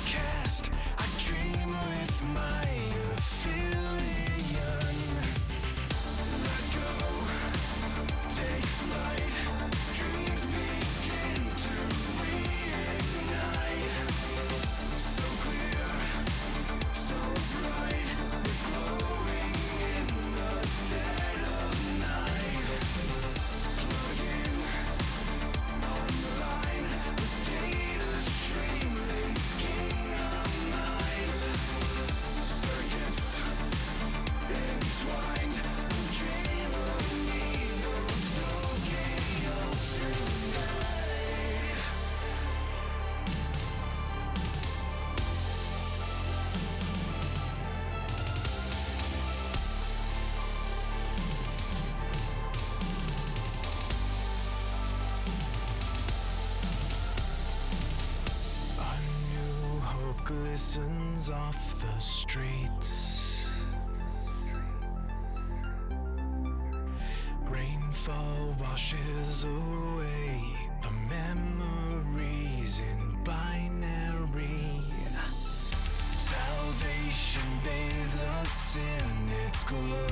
cast. I dream with my affiliation. Let go, take flight. Dreams begin to reignite. So clear, so bright. We're glowing in the dead of night. Plug in online. The data stream linking our minds. Circuits entwined. Dream of me, Tokyo tonight. A new hope glistens off the streets. Rainfall washes away the memories in binary. Salvation bathes us in its glow.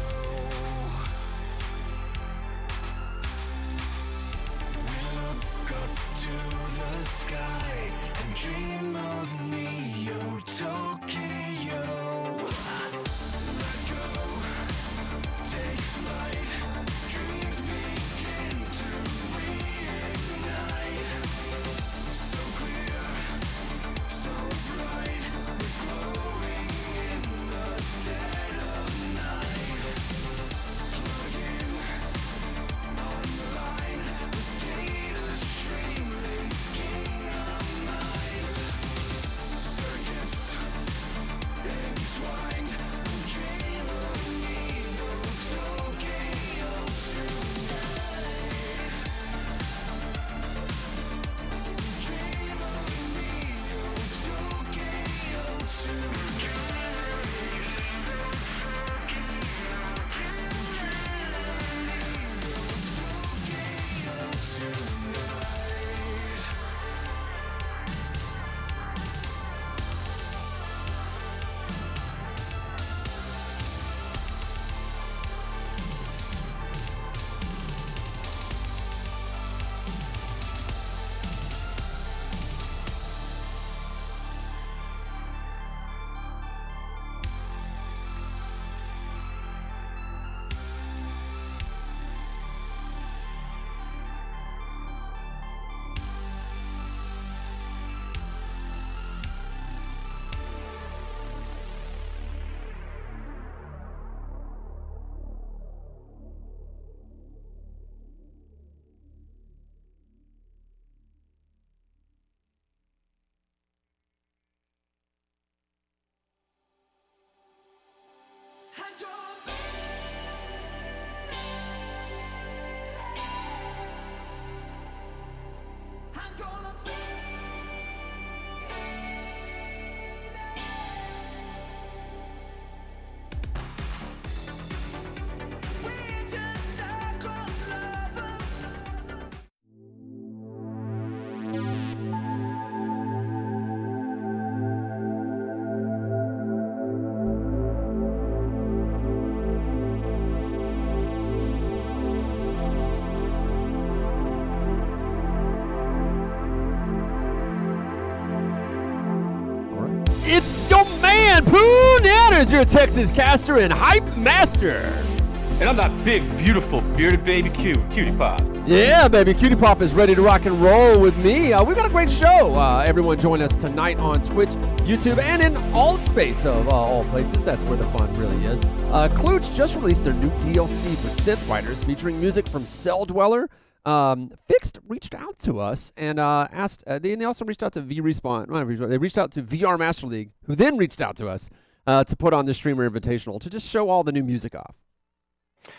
We look up to the sky and dream of Neo Tokyo. Let go, take flight. Dreams begin to reignite. So clear, so bright. We're glowing in the dead of night. Plug in online. The data stream linking our minds. Circuits entwined. Dream of Neo Tokyo tonight. Dream of Neo Tokyo tonight. It's your man, PooNanners, your Texas caster and hype master. And I'm that big, beautiful, bearded baby QT Pop. Yeah, baby, QT Pop is ready to rock and roll with me. We've got a great show. Everyone join us tonight on Twitch, YouTube, and in all space of all places. That's where the fun really is. Kluge just released their new DLC for Synth writers featuring music from Cell Dweller. FiXT reached out to us and asked, they also reached out to VRespawn. They reached out to VR Master League, who then reached out to us to put on the Streamer Invitational to just show all the new music off.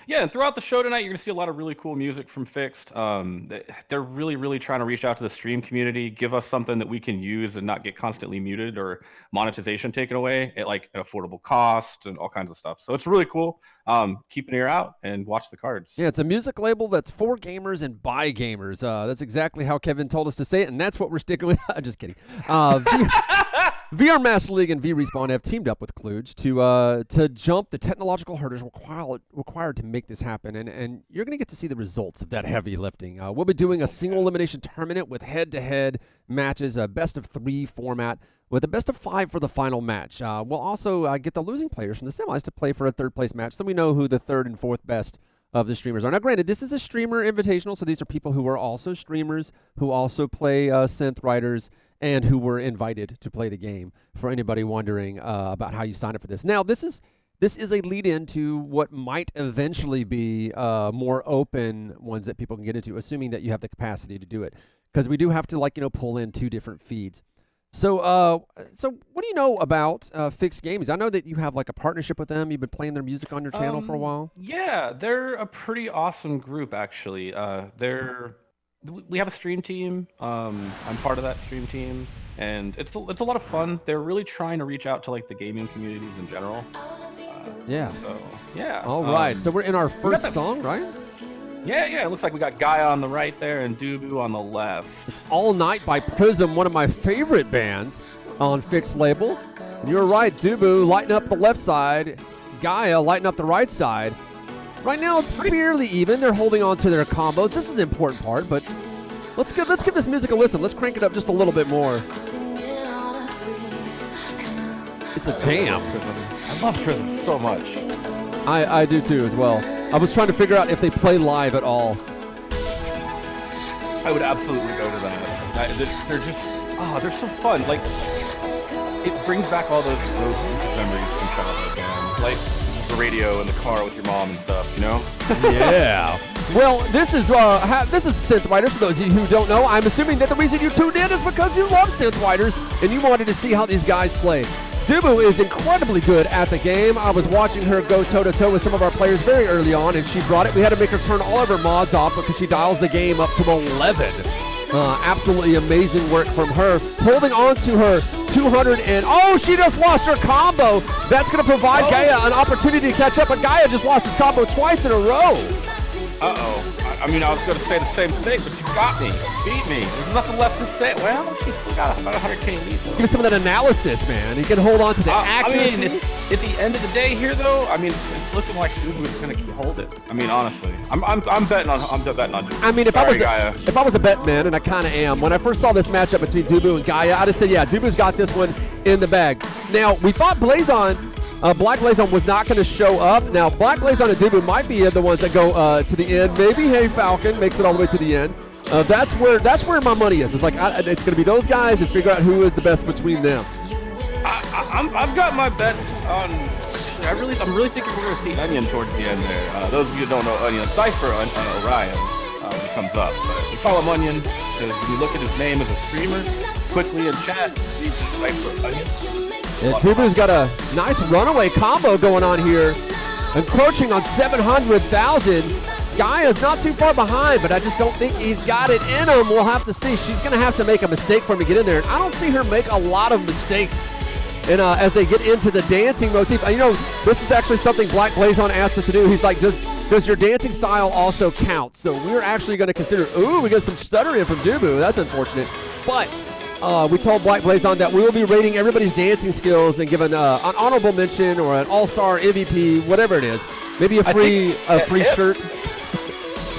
Yeah, and throughout the show tonight, you're going to see a lot of really cool music from FiXT. They're really, really trying to reach out to the stream community, give us something that we can use and not get constantly muted or monetization taken away at like an affordable cost and all kinds of stuff. So it's really cool. Keep an ear out and watch the cards. Yeah, it's a music label that's for gamers and by gamers. That's exactly how Kevin told us to say it, and that's what we're sticking with. I'm just kidding. VR Master League and VRespawn have teamed up with Kluge to jump the technological hurdles required to make this happen, and you're going to get to see the results of that heavy lifting. We'll be doing a single elimination tournament with head-to-head matches, a best-of-3 format with a best-of-5 for the final match. We'll also get the losing players from the semis to play for a third-place match, so we know who the third and fourth best of the streamers are. Now, granted, this is a streamer invitational, so these are people who are also streamers, who also play synth writers, and who were invited to play the game, for anybody wondering about how you sign up for this. Now, this is a lead-in to what might eventually be more open ones that people can get into, assuming that you have the capacity to do it, because we do have to, pull in 2 different feeds. So what do you know about FiXT Gaming? I know that you have a partnership with them. You've been playing their music on your channel for a while. Yeah, they're a pretty awesome group, actually. We have a stream team. I'm part of that stream team, and it's a lot of fun. They're really trying to reach out to the gaming communities in general. Yeah. So yeah. All right. So we're in our first song, right? Yeah. It looks like we got Gaia on the right there and Dubu on the left. It's All Night by Prism, one of my favorite bands on FiXT label. And you're right, Dubu lighting up the left side, Gaia lighting up the right side. Right now it's fairly even. They're holding on to their combos. This is the important part, but let's give this music a listen. Let's crank it up just a little bit more. It's a jam. I love Prism so much. I do too as well. I was trying to figure out if they play live at all. I would absolutely go to that. They're just, they're so fun. It brings back all those memories from childhood, man. The radio in the car with your mom and stuff, Yeah. Well, this is Synth Writers. For those of you who don't know, I'm assuming that the reason you tuned in is because you love Synth Writers and you wanted to see how these guys play. Dubu is incredibly good at the game. I was watching her go toe-to-toe with some of our players very early on, and she brought it. We had to make her turn all of her mods off because she dials the game up to 11. Absolutely amazing work from her. Holding on to her 200 and... Oh, she just lost her combo. That's going to provide Gaia an opportunity to catch up, but Gaia just lost his combo twice in a row. Uh-oh. I was going to say the same thing, but you got me. Beat me. There's nothing left to say. Well, she's still got about 100k lead. Give me some of that analysis, man. You can hold on to the accuracy. At the end of the day here, though, it's looking like Dubu is going to hold it. Honestly. I'm betting on Dubu. If I was a bet man, and I kind of am, when I first saw this matchup between Dubu and Gaia, I'd have said, yeah, Dubu's got this one in the bag. Now, we thought Blazon... Black Blazon was not going to show up. Now, Black Blazon and Dubu might be the ones that go to the end. Maybe Hey Falcon makes it all the way to the end. That's where my money is. It's it's going to be those guys and figure out who is the best between them. I've got my bet on. I'm really thinking we're going to see Onion towards the end there. Those of you who don't know Onion, Cypher Orion when he comes up. But we call him Onion because when you look at his name as a streamer, quickly in chat, you see Cypher Onion. Yeah, Dubu's got a nice runaway combo going on here, encroaching on 700,000. Gaia's not too far behind, but I just don't think he's got it in him. We'll have to see. She's going to have to make a mistake for him to get in there, and I don't see her make a lot of mistakes as they get into the dancing motif. This is actually something Black Blazon asked us to do. He's like, does your dancing style also count? So we're actually going to consider, we got some stuttering from Dubu. That's unfortunate. But we told Black Blazon that we will be rating everybody's dancing skills and giving an honorable mention or an all-star MVP, whatever it is. Maybe a free shirt.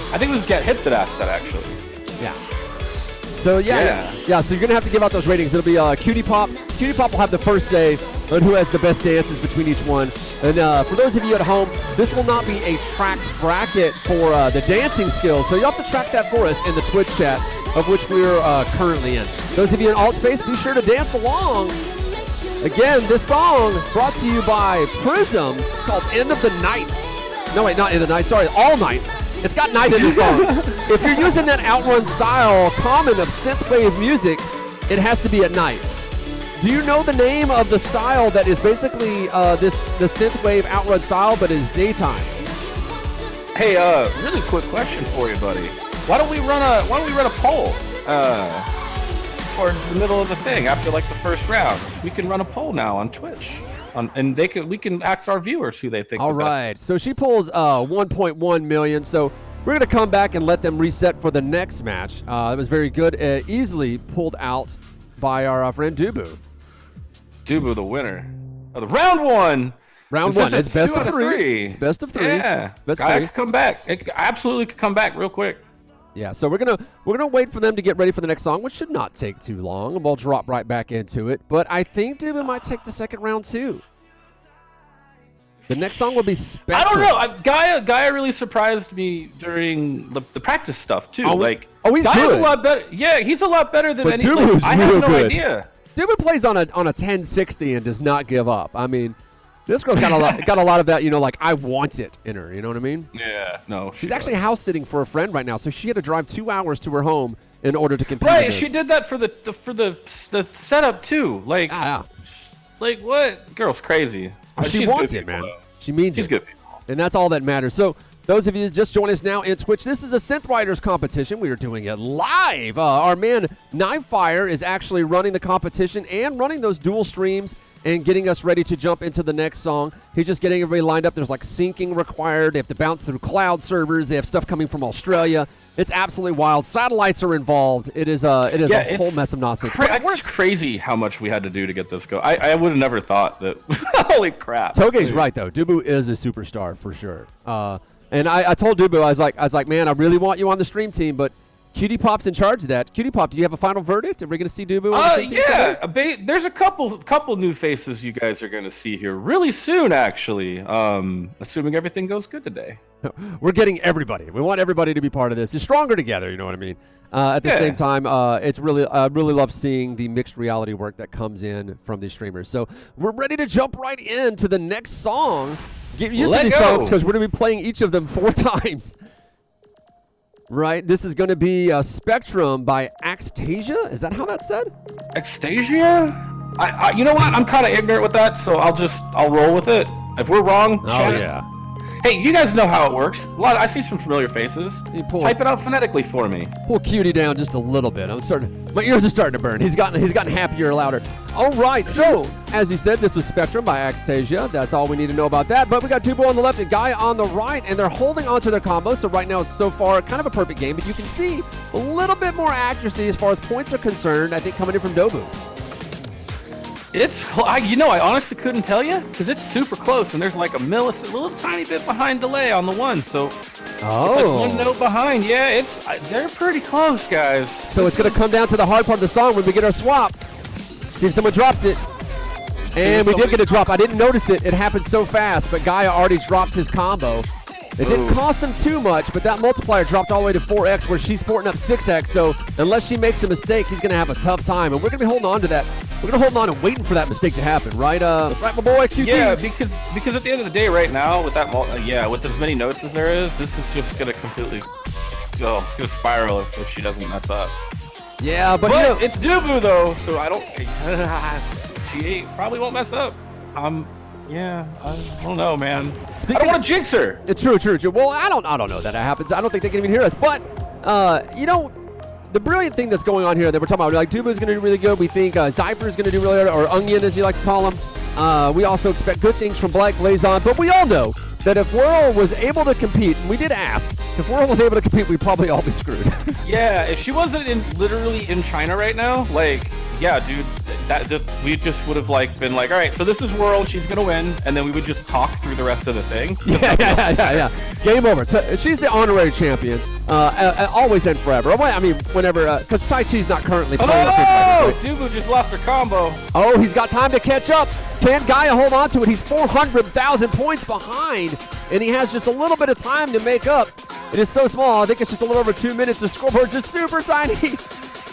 I think it was Get Hip that asked that, actually. Yeah. So, yeah. So you're going to have to give out those ratings. It'll be QT Pops. QT Pop will have the first say on who has the best dances between each one. And for those of you at home, this will not be a tracked bracket for the dancing skills. So you'll have to track that for us in the Twitch chat, of which we're currently in. Those of you in alt space, be sure to dance along. Again, this song brought to you by Prism. It's called End of the Night. No, wait, not End of the Night. Sorry, All Night. It's got night in the song. If you're using that outrun style common of synthwave music, it has to be at night. Do you know the name of the style that is basically the synthwave outrun style, but is daytime? Hey, really quick question for you, buddy. Why don't we run a poll towards the middle of the thing after the first round? We can run a poll now on Twitch. And we can ask our viewers who they think. All right. So she pulls 1.1 million. So we're going to come back and let them reset for the next match. It was very good. Easily pulled out by our friend Dubu. Dubu, the winner of the round one. Round one. It's best of three. It's best of three. Yeah. Guy could come back. It absolutely could come back real quick. Yeah, so we're gonna wait for them to get ready for the next song, which should not take too long, and we'll drop right back into it. But I think Dubu might take the second round too. The next song will be Spectrum. I don't know. Gaia really surprised me during the practice stuff too. He's Gaia's good. a lot better. Yeah, he's a lot better than But any. Dubu's I have real no good. idea. Dubu plays on a 1060 and does not give up. I mean, this girl's got a lot of that, like I want it in her. You know what I mean? Yeah. No. She's actually house sitting for a friend right now, so she had to drive 2 hours to her home in order to compete. Right. in this. She did that for the setup too. Like what? Girl's crazy. She wants it, man. She means She's it. good. And that's all that matters. So those of you just join us now in Twitch, this is a Synth Riders competition. We are doing it live. Our man Knifefire is actually running the competition and running those dual streams and getting us ready to jump into the next song. He's just getting everybody lined up. There's like syncing required. They have to bounce through cloud servers. They have stuff coming from Australia. It's absolutely wild. Satellites are involved. It is a whole mess of nonsense. It's crazy how much we had to do to get this go. I would have never thought that. Holy crap. Toge's right though. Dubu is a superstar for sure. And I told Dubu, I was like, man, I really want you on the stream team, but QT Pop's in charge of that. QT Pop, do you have a final verdict? Are we going to see Dubu on the stream team today? There's a couple new faces you guys are going to see here really soon, actually. Assuming everything goes good today. We're getting everybody. We want everybody to be part of this. It's stronger together, you know what I mean? At the same time, it's really, I really love seeing the mixed reality work that comes in from these streamers. So we're ready to jump right into the next song. Get used to these songs because we're going to be playing each of them 4 times. Right, this is going to be Spectrum by Axtasia. Is that how that's said? Axtasia? You know what? I'm kind of ignorant with that, so I'll roll with it. If we're wrong, yeah. Hey, you guys know how it works. I see some familiar faces. Type it out phonetically for me. Pull QT down just a little bit. My ears are starting to burn. He's gotten happier, louder. All right, so as you said, this was Spectrum by Axtasia. That's all we need to know about that. But we got Dubu on the left and Gaia on the right, and they're holding onto their combo. So right now, it's so far kind of a perfect game. But you can see a little bit more accuracy as far as points are concerned. I think coming in from Dubu. I honestly couldn't tell you because it's super close and there's like a little tiny bit behind delay on the one, so it's like 1 note behind. Yeah, they're pretty close, guys. So it's gonna come down to the hard part of the song when we get our swap. See if someone drops it. And we did get a drop. I didn't notice it. It happened so fast, but Gaia already dropped his combo. It didn't cost him too much, but that multiplier dropped all the way to 4x where she's sporting up 6x, so unless she makes a mistake, he's going to have a tough time, and we're going to be holding on to that. We're going to hold on and waiting for that mistake to happen, right, right, my boy, QT? Yeah, because at the end of the day right now, with that, with as many notes as there is, this is just going to completely, it's going to spiral if she doesn't mess up. Yeah, but it's Dubu, though, so I don't, she probably won't mess up. Yeah, I don't know, man. I don't want to jinx her. True. Well, I don't know that happens. I don't think they can even hear us. But, the brilliant thing that's going on here that we're talking about, like Dubu's going to do really good. We think Zypher is going to do really good, or Onion, as you like to call him. We also expect good things from Black Blazon. But we all know that if Whirl was able to compete, and we did ask, if Whirl was able to compete, we'd probably all be screwed. Yeah, if she wasn't literally in China right now, yeah, dude, we just would have been like, all right, so this is World, she's gonna win, and then we would just talk through the rest of the thing. Yeah. Game over. She's the honorary champion. Always and forever. I mean, whenever, because Tai Chi's not currently playing. Dubu just lost her combo. Oh, he's got time to catch up. Can Gaia hold on to it? He's 400,000 points behind, and he has just a little bit of time to make up. It is so small. I think it's just a little over 2 minutes. The scoreboard just super tiny.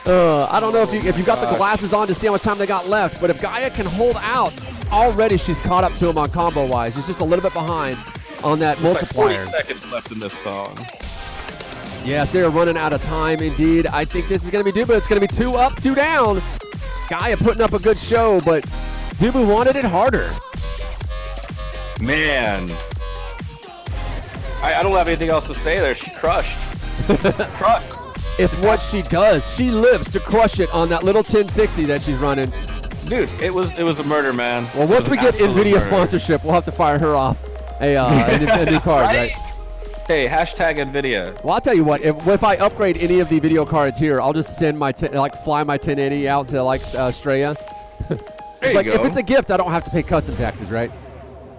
I don't know if you got the glasses on to see how much time they got left, but if Gaia can hold out, already she's caught up to him on combo-wise. She's just a little bit behind on that multiplier. Like 40 seconds left in this song. Yes, they are running out of time indeed. I think this is going to be Dubu. It's going to be 2 up, 2 down. Gaia putting up a good show, but Dubu wanted it harder. Man. I don't have anything else to say there. She crushed. Crushed. It's what she does. She lives to crush it on that little 1060 that she's running. Dude, it was a murder, man. Well, once we get NVIDIA sponsorship, we'll have to fire her off a new card, right? Hey, hashtag NVIDIA. Well, I'll tell you what. If I upgrade any of the video cards here, I'll just send fly my 1080 out to Australia. There It's you like, go. if it's a gift, I don't have to pay custom taxes, right?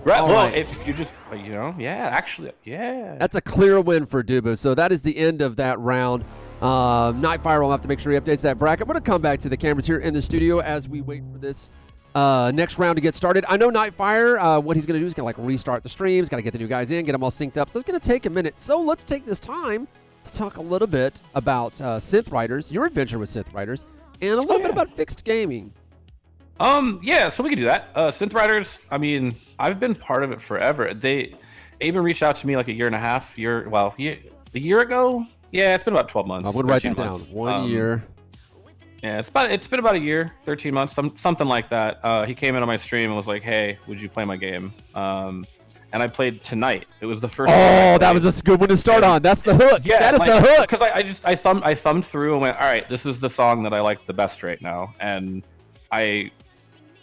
Right. All Well, right. if you just, actually, yeah. That's a clear win for Dubu. So that is the end of that round. Nightfire will have to make sure he updates that bracket. We're going to come back to the cameras here in the studio as we wait for this next round to get started. I know Nightfire, what he's going to do is going to restart the streams, got to get the new guys in, get them all synced up. So it's going to take a minute. So let's take this time to talk a little bit about Synth Riders, your adventure with Synth Riders, and a little bit about FiXT Gaming. Yeah, so we can do that. Synth Riders, I mean, I've been part of it forever. They even reached out to me like a year ago. Yeah, it's been about 12 months. I would write that down. months. 1 year. Yeah, it's been about a year, 13 months, something like that. He came into my stream and was like, "Hey, would you play my game?" And I played tonight. It was the first. Oh, that was a good one to start on. That's the hook. Yeah, that is the hook. Because I thumbed through and went, all right, this is the song that I like the best right now, and I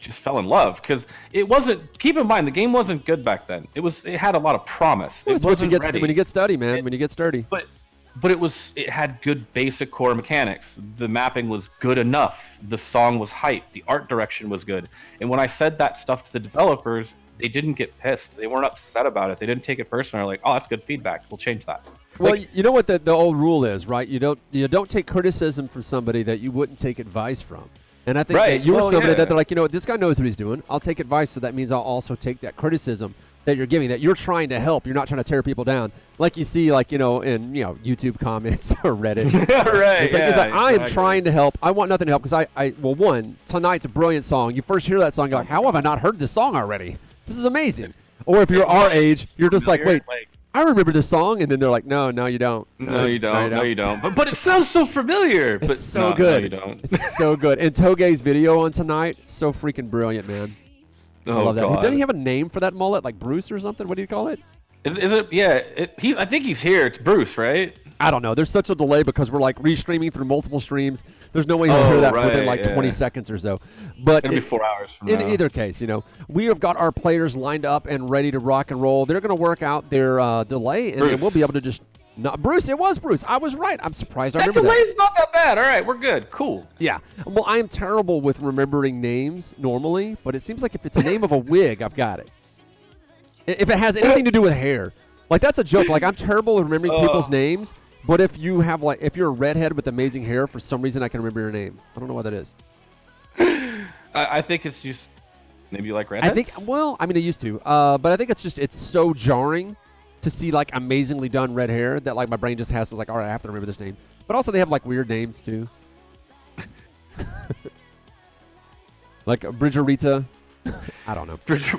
just fell in love because it wasn't. Keep in mind, the game wasn't good back then. It had a lot of promise. That's what you get when you get sturdy, man. When you get sturdy. But it had good basic core mechanics. The mapping was good enough. The song was hype. The art direction was good. And when I said that stuff to the developers, they didn't get pissed. They weren't upset about it. They didn't take it personally. They're like, oh, that's good feedback. We'll change that. Well, you know what the old rule is, right? You don't take criticism from somebody that you wouldn't take advice from. And I think that you were somebody that they're like, this guy knows what he's doing. I'll take advice, so that means I'll also take that criticism that you're giving, that you're trying to help. You're not trying to tear people down. Like you see, in YouTube comments or Reddit. Right. It's like I am trying to help. I want nothing to help because one, tonight's a brilliant song. You first hear that song, you're like, how have I not heard this song already? This is amazing. Or if you're our age, you're just like, wait, I remember this song, and then they're like, no, you don't. No, you don't. But it sounds so familiar. It's so good. No, you don't. It's so good. And Toge's video on tonight, so freaking brilliant, man. I love that. God. Doesn't he have a name for that mullet, like Bruce or something? What do you call it? Is it? Yeah. I think he's here. It's Bruce, right? I don't know. There's such a delay because we're restreaming through multiple streams. There's no way you'll hear that within 20 seconds or so. But it'll be 4 hours from in now. either case, we have got our players lined up and ready to rock and roll. They're going to work out their delay, and then we'll be able to just. No, Bruce, it was Bruce. I was right. I'm surprised I remember that. That delay's not that bad. All right, we're good. Cool. Yeah. Well, I am terrible with remembering names normally, but it seems like if it's a name of a wig, I've got it. If it has anything to do with hair. That's a joke. I'm terrible at remembering people's names, but if you have if you're a redhead with amazing hair, for some reason I can remember your name. I don't know what that is. I think it's just maybe you like redheads? I used to. But I think it's so jarring to see amazingly done red hair that my brain just has to all right, I have to remember this name. But also they have weird names too. Bridgerita. I don't know.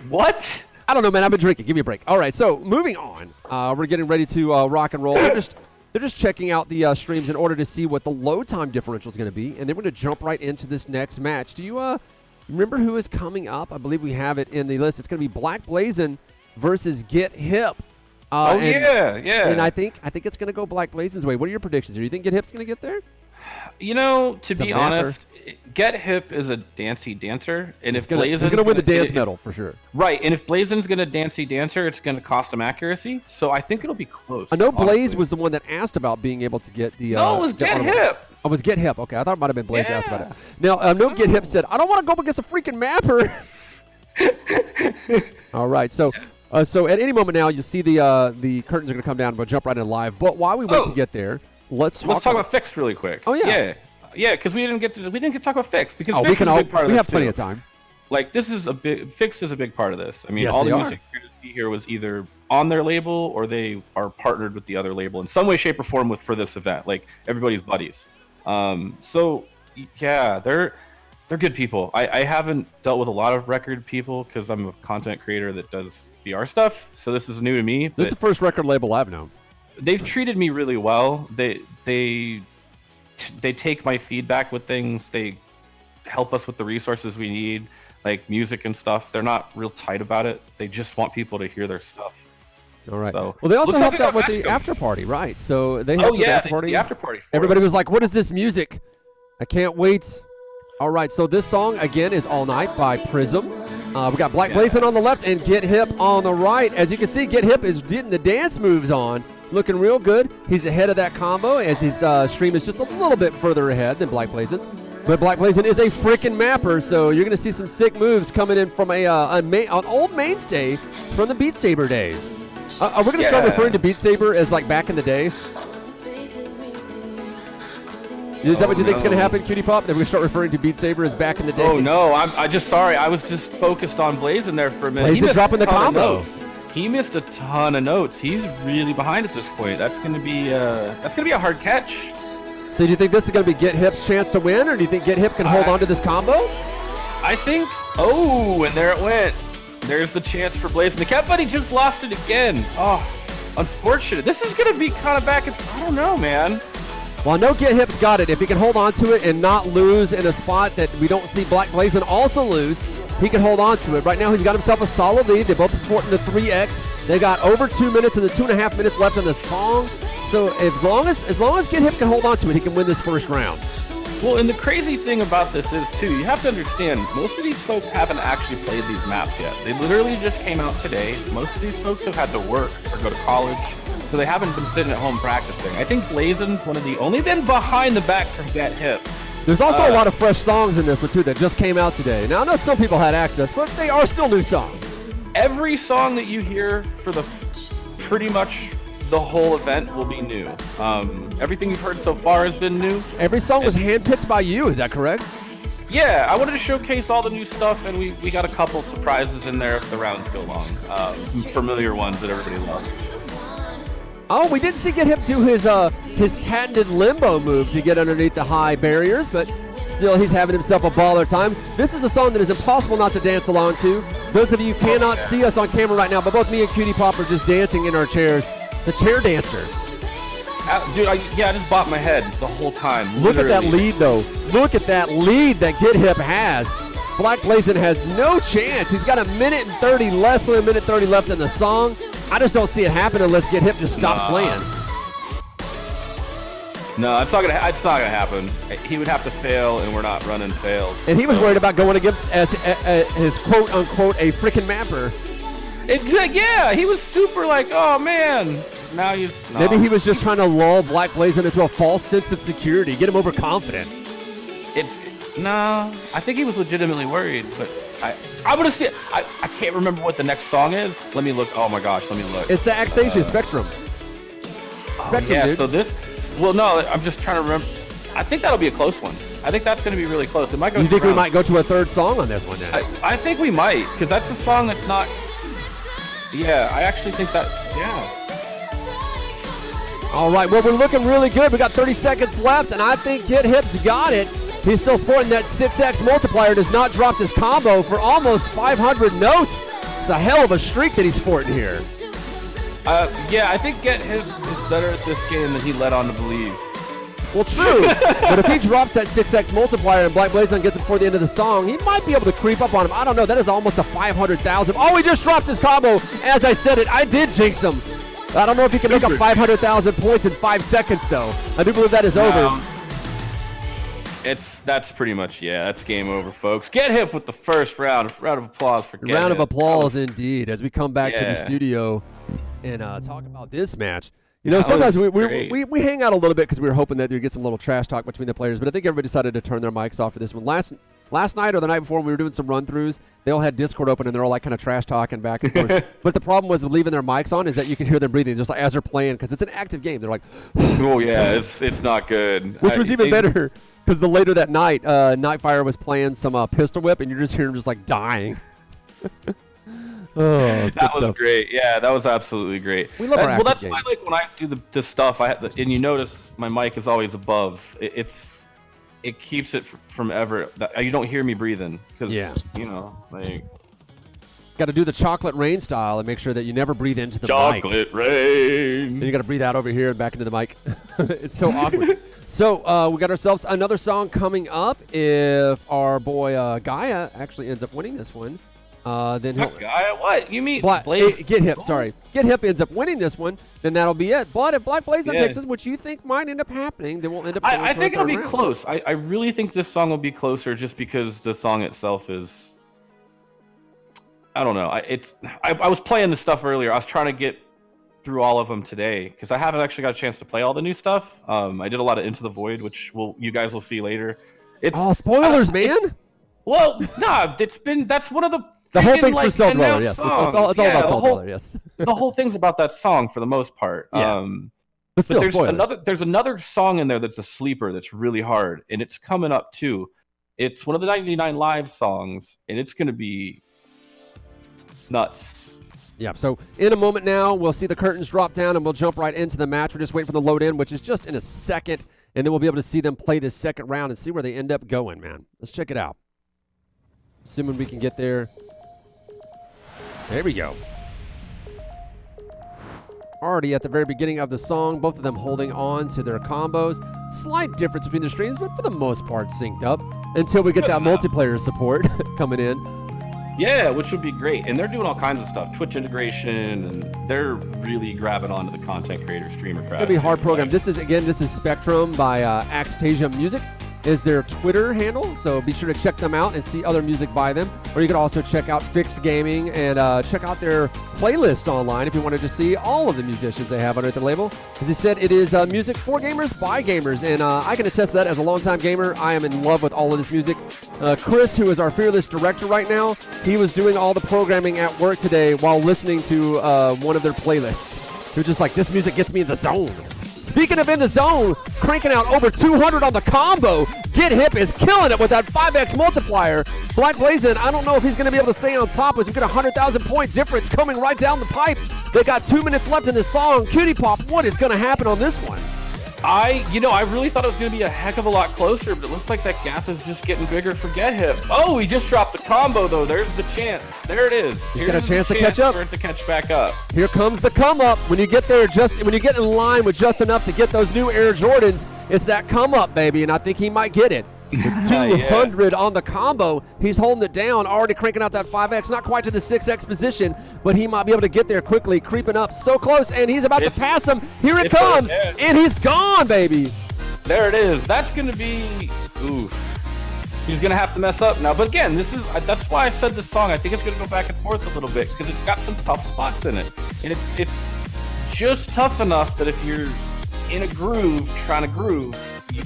What? I don't know, man. I've been drinking. Give me a break. All right, so moving on. We're getting ready to rock and roll. They're just checking out the streams in order to see what the load time differential is going to be, and then we're going to jump right into this next match. Do you remember who is coming up? I believe we have it in the list. It's going to be Black Blazin versus Get Hip. Yeah. And I think it's going to go Black Blazin's way. What are your predictions? Do you think Get Hip's going to get there? To be honest, Get Hip is a dancey dancer, and if Blazin's going to win the dance medal for sure. Right, and if Blazin's going to dancey dancer, it's going to cost him accuracy. So I think it'll be close. I know Blaze was the one that asked about being able to get the. No, it was Get Hip. Oh, it was Get Hip. Okay, I thought it might have been Blaze asked about it. Now, no Get Hip said, I don't want to go up against a freaking mapper. All right, so at any moment now, you'll see the curtains are going to come down, and we'll jump right in live. But while we wait to get there, let's talk about FiXT really quick. Oh yeah. Yeah, because we didn't get to talk about FiXT because FiXT is a big part of this. We have plenty of time. FiXT is a big part of this. I mean, yes, all the music here was either on their label or they are partnered with the other label in some way, shape, or form for this event. Everybody's buddies. So yeah, they're good people. I haven't dealt with a lot of record people because I'm a content creator that does VR stuff. So this is new to me. This is the first record label I've known. They've treated me really well. They take my feedback with things. They help us with the resources we need, like music and stuff. They're not real tight about it. They just want people to hear their stuff. All right. So, well, they also helped out with the after party, right? So they helped with the after party. The after party. Everybody was like, "What is this music? I can't wait." All right. So this song again is "All Night" by Prism. We got Black Blazin on the left and Get Hip on the right. As you can see, Get Hip is getting the dance moves on. Looking real good. He's ahead of that combo as his stream is just a little bit further ahead than Black Blazin's. But Black Blazin is a freaking mapper, so you're going to see some sick moves coming in from an old mainstay from the Beat Saber days. Are we going to start referring to Beat Saber as like back in the day? Is that what you think is going to happen, QT Pop? That we start referring to Beat Saber as back in the day? Oh no, I just sorry. I was just focused on Blazin there for a minute. Blazin dropping the combo. He missed a ton of notes. He's really behind at this point. That's going to be a hard catch. So do you think this is going to be Get Hip's chance to win, or do you think Get Hip can hold on to this combo? I think. Oh, and there it went. There's the chance for Blazin to catch, but he just lost it again. Oh, unfortunate. This is going to be kind of back. I don't know, man. Well, I know Get Hip's got it. If he can hold on to it and not lose in a spot that we don't see Black Blazin also lose, he can hold on to it. Right now, he's got himself a solid lead. They're both supporting the 3X. They got over 2 minutes and the 2.5 minutes left in the song. So as long as Get Hip can hold on to it, he can win this first round. Well, and the crazy thing about this is, too, you have to understand, most of these folks haven't actually played these maps yet. They literally just came out today. Most of these folks have had to work or go to college, so they haven't been sitting at home practicing. I think Blazin's one of the only been behind the back from Get Hip. There's also a lot of fresh songs in this one, too, that just came out today. Now, I know some people had access, but they are still new songs. Every song that you hear for the pretty much the whole event will be new. Everything you've heard so far has been new. Every song was handpicked by you, is that correct? Yeah, I wanted to showcase all the new stuff, and we got a couple surprises in there if the rounds go long. Some familiar ones that everybody loves. Oh, we did see Get Hip do his patented limbo move to get underneath the high barriers, but still he's having himself a baller time. This is a song that is impossible not to dance along to. Those of you cannot see us on camera right now, but both me and QT Pop are just dancing in our chairs. It's a chair dancer. Dude, I just bopped my head the whole time. Look at that lead, though. Look at that lead that Get Hip has. Black Blazin has no chance. He's got 1:30, less than 1:30 left in the song. I just don't see it happen unless Get Hip just stops playing. No, it's not gonna happen. He would have to fail, and we're not running fails. And he was worried about going against as his quote unquote a freaking mapper. Yeah, he was super like, oh man. Now he's maybe he was just trying to lull Black Blazin into a false sense of security, get him overconfident. No, I think he was legitimately worried, but I'm gonna see it. I can't remember what the next song is. Let me look. Oh my gosh, let me look. It's the Xstasia Spectrum. Yeah, dude. so this. Well, no, I'm just trying to remember. I think that'll be a close one. I think that's gonna be really close. It might go. You think we might go to a third song on this one then? I think we might, because that's a song that's not. Yeah, I actually think that. Yeah. All right, well, we're looking really good. We got 30 seconds left, and I think Get Hip's got it. He's still sporting that 6X multiplier, does not drop his combo for almost 500 notes. It's a hell of a streak that he's sporting here. Yeah, I think Get Hip is better at this game than he led on to believe. Well, true, but if he drops that 6X multiplier and Black Blazin gets it before the end of the song, he might be able to creep up on him. I don't know, that is almost a 500,000. Oh, he just dropped his combo. As I said it, I did jinx him. I don't know if he can make up 500,000 points in 5 seconds, though. I do believe that is over. That's pretty much, that's game over, folks. Get Hip with the first round. Round of applause for Get Hip. Round of applause, indeed, as we come back to the studio and talk about this match. You know, sometimes we hang out a little bit because we were hoping that we'd get some little trash talk between the players, but I think everybody decided to turn their mics off for this one. Last night or the night before, when we were doing some run-throughs, they all had Discord open, and they're all like kind of trash talking back and forth. But the problem was leaving their mics on is that you can hear them breathing just like as they're playing because it's an active game. They're like, oh yeah, it's not good. Which was even better because later that night, Nightfire was playing some Pistol Whip, and you just hear him just like dying. That was great. Yeah, that was absolutely great. We love our active that's games. why, like, when I do this stuff, and you notice my mic is always above. It keeps it from ever. You don't hear me breathing because you know, like. Got to do the chocolate rain style and make sure that you never breathe into the mic. Chocolate rain. And you got to breathe out over here and back into the mic. It's so awkward. So we got ourselves another song coming up. If our boy Gaia actually ends up winning this one, then he'll. Gaia? What you mean? Get Hip. Sorry, Get Hip ends up winning this one. Then that'll be it. But if Black Blazin takes this, which you think might end up happening, then we'll end up. I think it'll be close. I really think this song will be closer, just because the song itself is. I don't know. I was playing this stuff earlier. I was trying to get through all of them today because I haven't actually got a chance to play all the new stuff. I did a lot of Into the Void, which you guys will see later. Spoilers, man. Well, nah, that's one of the whole thing's like, for Cell Dweller. Yes, it's all about Cell Dweller. Yes, the whole thing's about that song for the most part. Yeah. But still, there's another song in there that's a sleeper that's really hard, and it's coming up too. It's one of the 99Lives songs, and it's going to be nuts. Yeah, so in a moment now, we'll see the curtains drop down, and we'll jump right into the match. We're just waiting for the load in, which is just in a second, and then we'll be able to see them play this second round and see where they end up going, man. Let's check it out. Assuming we can get there. There we go. Already at the very beginning of the song, both of them holding on to their combos. Slight difference between the streams, but for the most part synced up until we get that multiplayer support coming in. Yeah, which would be great. And they're doing all kinds of stuff. Twitch integration, and they're really grabbing onto the content creator streamer crowd. It's going to be hard program. This is Spectrum by Axtasia Music is their Twitter handle, so be sure to check them out and see other music by them. Or you can also check out FiXT Gaming and check out their playlist online if you wanted to see all of the musicians they have under the label. As he said, it is music for gamers by gamers, and I can attest to that as a longtime gamer. I am in love with all of this music. Chris, who is our fearless director right now, he was doing all the programming at work today while listening to one of their playlists. They're just like, this music gets me in the zone. Speaking of in the zone, cranking out over 200 on the combo. Get Hip is killing it with that 5x multiplier. Black Blazin', I don't know if he's going to be able to stay on top as we get a 100,000 point difference coming right down the pipe. They got 2 minutes left in this song. QT Pop, what is going to happen on this one? I really thought it was going to be a heck of a lot closer, but it looks like that gap is just getting bigger for Get Hip. Oh, he just dropped the combo, though. There's the chance. There it is. He's got a chance to catch up. For it to catch back up. Here comes the come up. When you get there, when you get in line with just enough to get those new Air Jordans, it's that come up, baby, and I think he might get it. 200 on the combo. He's holding it down, already cranking out that 5x, not quite to the 6x position, but he might be able to get there quickly, creeping up so close, and he's about to pass him. Here it comes, and he's gone, baby. There it is. That's going to be, he's going to have to mess up now. But again, that's why I said this song, I think it's going to go back and forth a little bit, because it's got some tough spots in it. And it's just tough enough that if you're in a groove, trying to groove,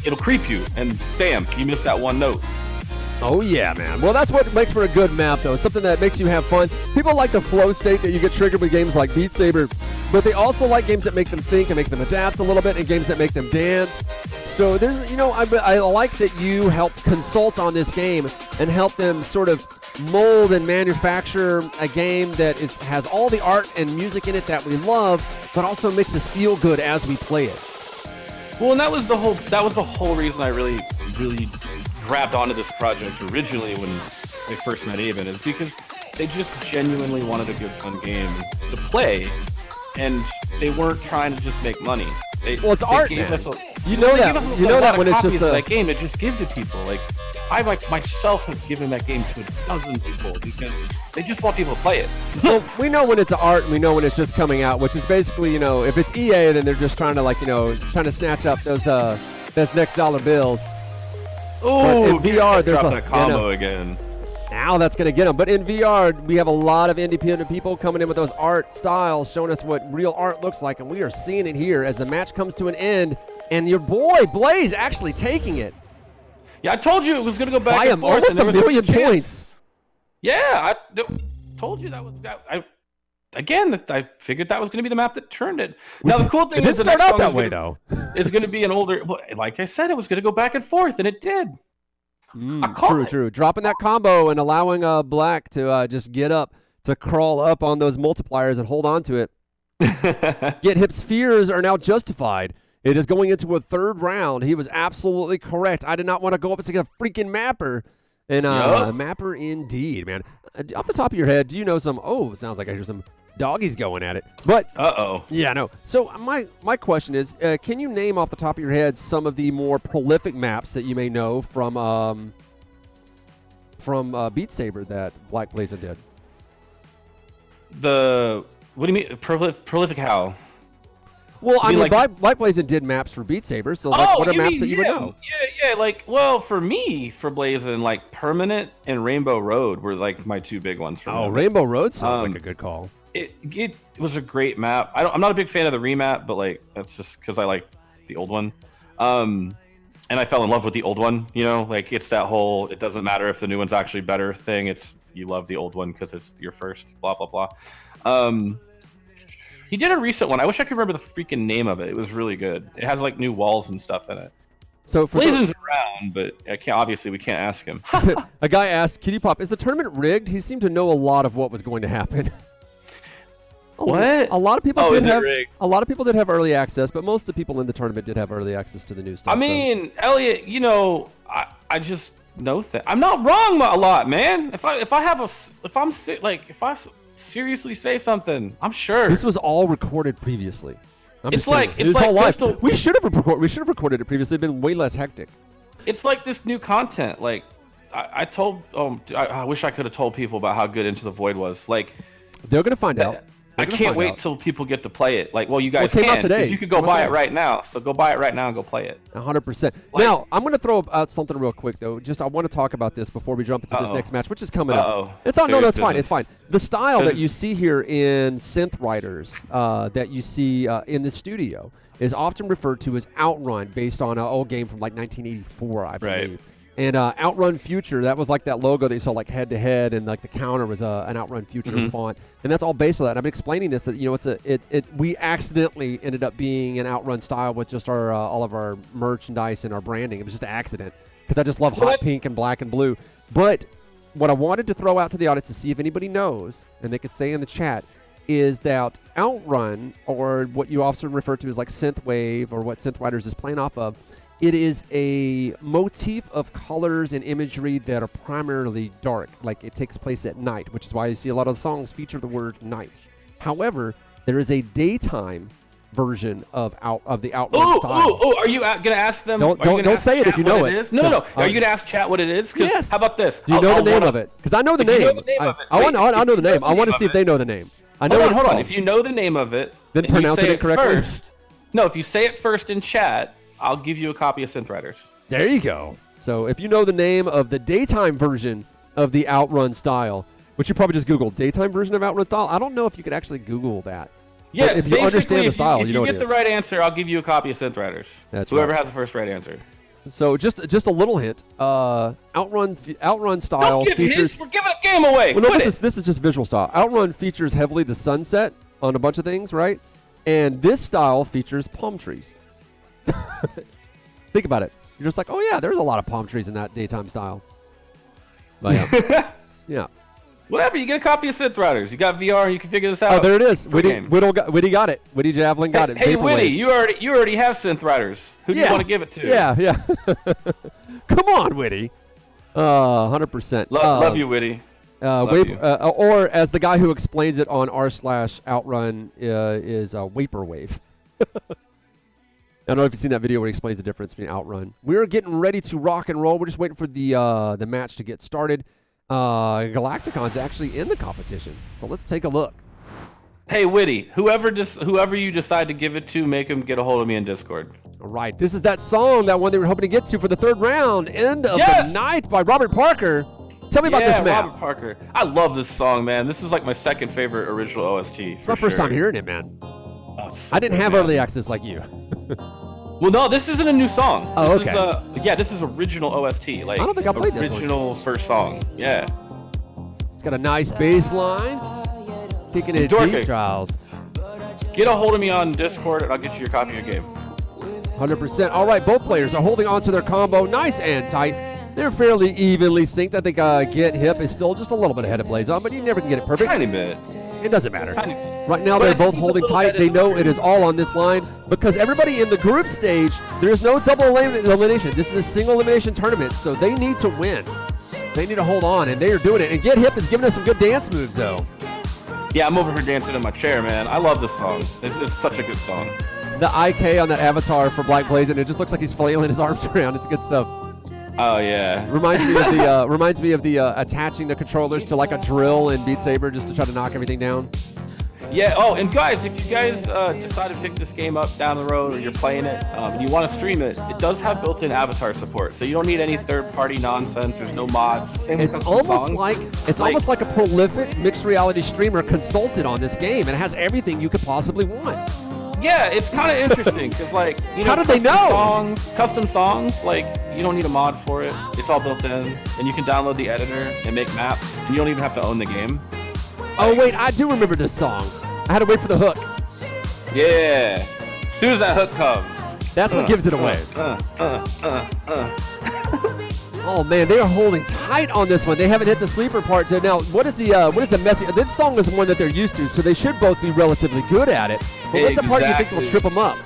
it'll creep you, and damn, you missed that one note. Oh yeah, man. Well, that's what makes for a good map, though. Something that makes you have fun. People like the flow state that you get triggered with games like Beat Saber, but they also like games that make them think and make them adapt a little bit, and games that make them dance. So there's, I like that you helped consult on this game and help them sort of mold and manufacture a game that has all the art and music in it that we love, but also makes us feel good as we play it. Well, and that was the whole reason I really grabbed onto this project originally when I first met Aben, is because they just genuinely wanted a good fun game to play, and they weren't trying to just make money. It's art, man. You know that when it's just that game, it just gives to people. Like I myself have given that game to a dozen people because they just want people to play it. Well, we know when it's art, and we know when it's just coming out, which is basically, if it's EA, then they're just trying to snatch up those next dollar bills. Oh, in VR, there's a combo again. Now that's going to get them. But in VR, we have a lot of independent people coming in with those art styles, showing us what real art looks like, and we are seeing it here as the match comes to an end, and your boy Blaze actually taking it. Yeah, I told you it was going to go back and forth. Almost a million points. Yeah, I told you that was that. I figured that was going to be the map that turned it. Now the cool thing is, it didn't start out that way though. It's going to be an older. Like I said, it was going to go back and forth, and it did. True. Dropping that combo and allowing Black to just get up, to crawl up on those multipliers and hold on to it. Get Hip's fears are now justified. It is going into a third round. He was absolutely correct. I did not want to go up against a freaking mapper. And a mapper indeed, man. Off the top of your head, do you know some... Oh, it sounds like I hear some doggies going at it. But... Uh-oh. Yeah, no. So my question is, can you name off the top of your head some of the more prolific maps that you may know from Beat Saber that Black Blazin' did? What do you mean? Prolific how? Well, I mean, Black Blazin' did maps for Beat Saber, so what are maps that you would know? Yeah, for me, for Blazin', Permanent and Rainbow Road were my two big ones for me. Rainbow Road sounds like a good call. It was a great map. I'm not a big fan of the remap, but that's just because I like the old one. and I fell in love with the old one. You know, like it's that whole it doesn't matter if the new one's actually better thing. It's you love the old one because it's your first. Blah blah blah. He did a recent one. I wish I could remember the freaking name of it. It was really good. It has like new walls and stuff in it. So for Blazon's around, but I can't. Obviously, we can't ask him. a guy asked QT Pop, "Is the tournament rigged?" He seemed to know a lot of what was going to happen. What? A lot of people Oh, did is it have rigged? a lot of people did have early access, but most of the people in the tournament did have early access to the new stuff. I mean, Elliot, you know, I just know that I'm not wrong a lot, man. If I'm seriously say something, I'm sure. This was all recorded previously. It's like his whole life. Crystal- We should have recorded it previously. It'd been way less hectic. It's like this new content. Like I wish I could have told people about how good Into the Void was. Like They're gonna find out. I can't wait till people get to play it. Like, well, you guys came out can. today. 'Cause you could go buy it right now. So go buy it right now and go play it. 100%. Now, I'm going to throw out something real quick, though. Just I want to talk about this before we jump into this next match, which is coming up. It's on. No, it's fine. It's fine. The style that you see here in Synth writers that you see in the studio is often referred to as Outrun, based on an old game from like 1984, I believe. Right. And Outrun Future, that was like that logo that you saw like head to head, and like the counter was an Outrun Future font, and that's all based on that. And I'm explaining this that we accidentally ended up being an Outrun style with just our all of our merchandise and our branding. It was just an accident because I just love hot pink and black and blue. But what I wanted to throw out to the audience to see if anybody knows, and they could say in the chat, is that Outrun, or what you often refer to as like synthwave, or what Synth Writers is playing off of. It is a motif of colors and imagery that are primarily dark, like it takes place at night, which is why you see a lot of the songs feature the word night. However, there is a daytime version of the Outrun style. Are you going to ask them? Don't say it if you know it. No. Are you going to ask chat what it is? Yes. How about this? Do you know the name of it? Because I know the name. I know the name. I want to see if they know the name. I know Hold on. If you know the name of it, then pronounce it incorrectly. No, if you say it first in chat, I'll give you a copy of Synth Riders. There you go. So if you know the name of the daytime version of the Outrun style, which you probably just Google daytime version of Outrun style, I don't know if you could actually Google that. Yeah, but if you understand the style, if you know you get the right answer, I'll give you a copy of Synth Riders. That's Whoever right. has the first right answer. So just a little hint. Outrun style features. Hints. We're giving a game away. Well, no, this is just visual style. Outrun features heavily the sunset on a bunch of things, right? And this style features palm trees. Think about it. You're just like, oh yeah, there's a lot of palm trees in that daytime style. But yeah. Yeah. Whatever, you get a copy of Synth Riders. You got VR, you can figure this out. Oh, there it is. Witty got it. Witty Javelin got it. Hey, Vaporwave. Witty, you already have Synth Riders. Who do you want to give it to? Yeah. Come on, Witty. 100%. Love you, Witty. Or as the guy who explains it on r/Outrun is Vaporwave. I don't know if you've seen that video where he explains the difference between Outrun. We're getting ready to rock and roll. We're just waiting for the match to get started. Galacticon's actually in the competition, so let's take a look. Hey, Witty, whoever you decide to give it to, make him get a hold of me in Discord. All right, this is that song, that one they were hoping to get to for the third round, End of the Night by Robert Parker. Tell me about this map. Robert Parker. I love this song, man. This is like my second favorite original OST. It's my first time hearing it, man. Oh, so I didn't have early access like you. Well, no, this isn't a new song. Oh, okay. This is original OST. Like, I don't think I played this one. Original first song. Yeah. It's got a nice bass line. Kicking it deep, Trials. Get a hold of me on Discord, and I'll get you your copy of your game. 100%. All right, both players are holding on to their combo nice and tight. They're fairly evenly synced. I think Get Hip is still just a little bit ahead of Blazon, but you never can get it perfect. Tiny bit. It doesn't matter. Right now, they're both holding tight. They know it is all on this line because everybody in the group stage, there is no double elimination. This is a single elimination tournament, so they need to win. They need to hold on, and they are doing it. And Get Hip is giving us some good dance moves, though. Yeah, I'm over here dancing in my chair, man. I love this song. This is such a good song. The IK on that avatar for Black Blazon, it just looks like he's flailing his arms around. It's good stuff. Oh yeah. Reminds me of the attaching the controllers to like a drill in Beat Saber just to try to knock everything down. Yeah. Oh, and guys, if you guys decide to pick this game up down the road, or you're playing it and you want to stream it, it does have built-in avatar support, so you don't need any third-party nonsense. There's no mods. It's almost like a prolific mixed reality streamer consulted on this game, and it has everything you could possibly want. Yeah, it's kind of interesting because, like, you know, How did they know? Custom songs, like, you don't need a mod for it. It's all built in, and you can download the editor and make maps, and you don't even have to own the game. Oh wait, I do remember this song. I had to wait for the hook. Yeah, as soon as that hook comes, that's what gives it away. Oh man, they are holding tight on this one. They haven't hit the sleeper part yet. Now, what is the messy? This song is one that they're used to, so they should both be relatively good at it. But what's the part you think will trip them up?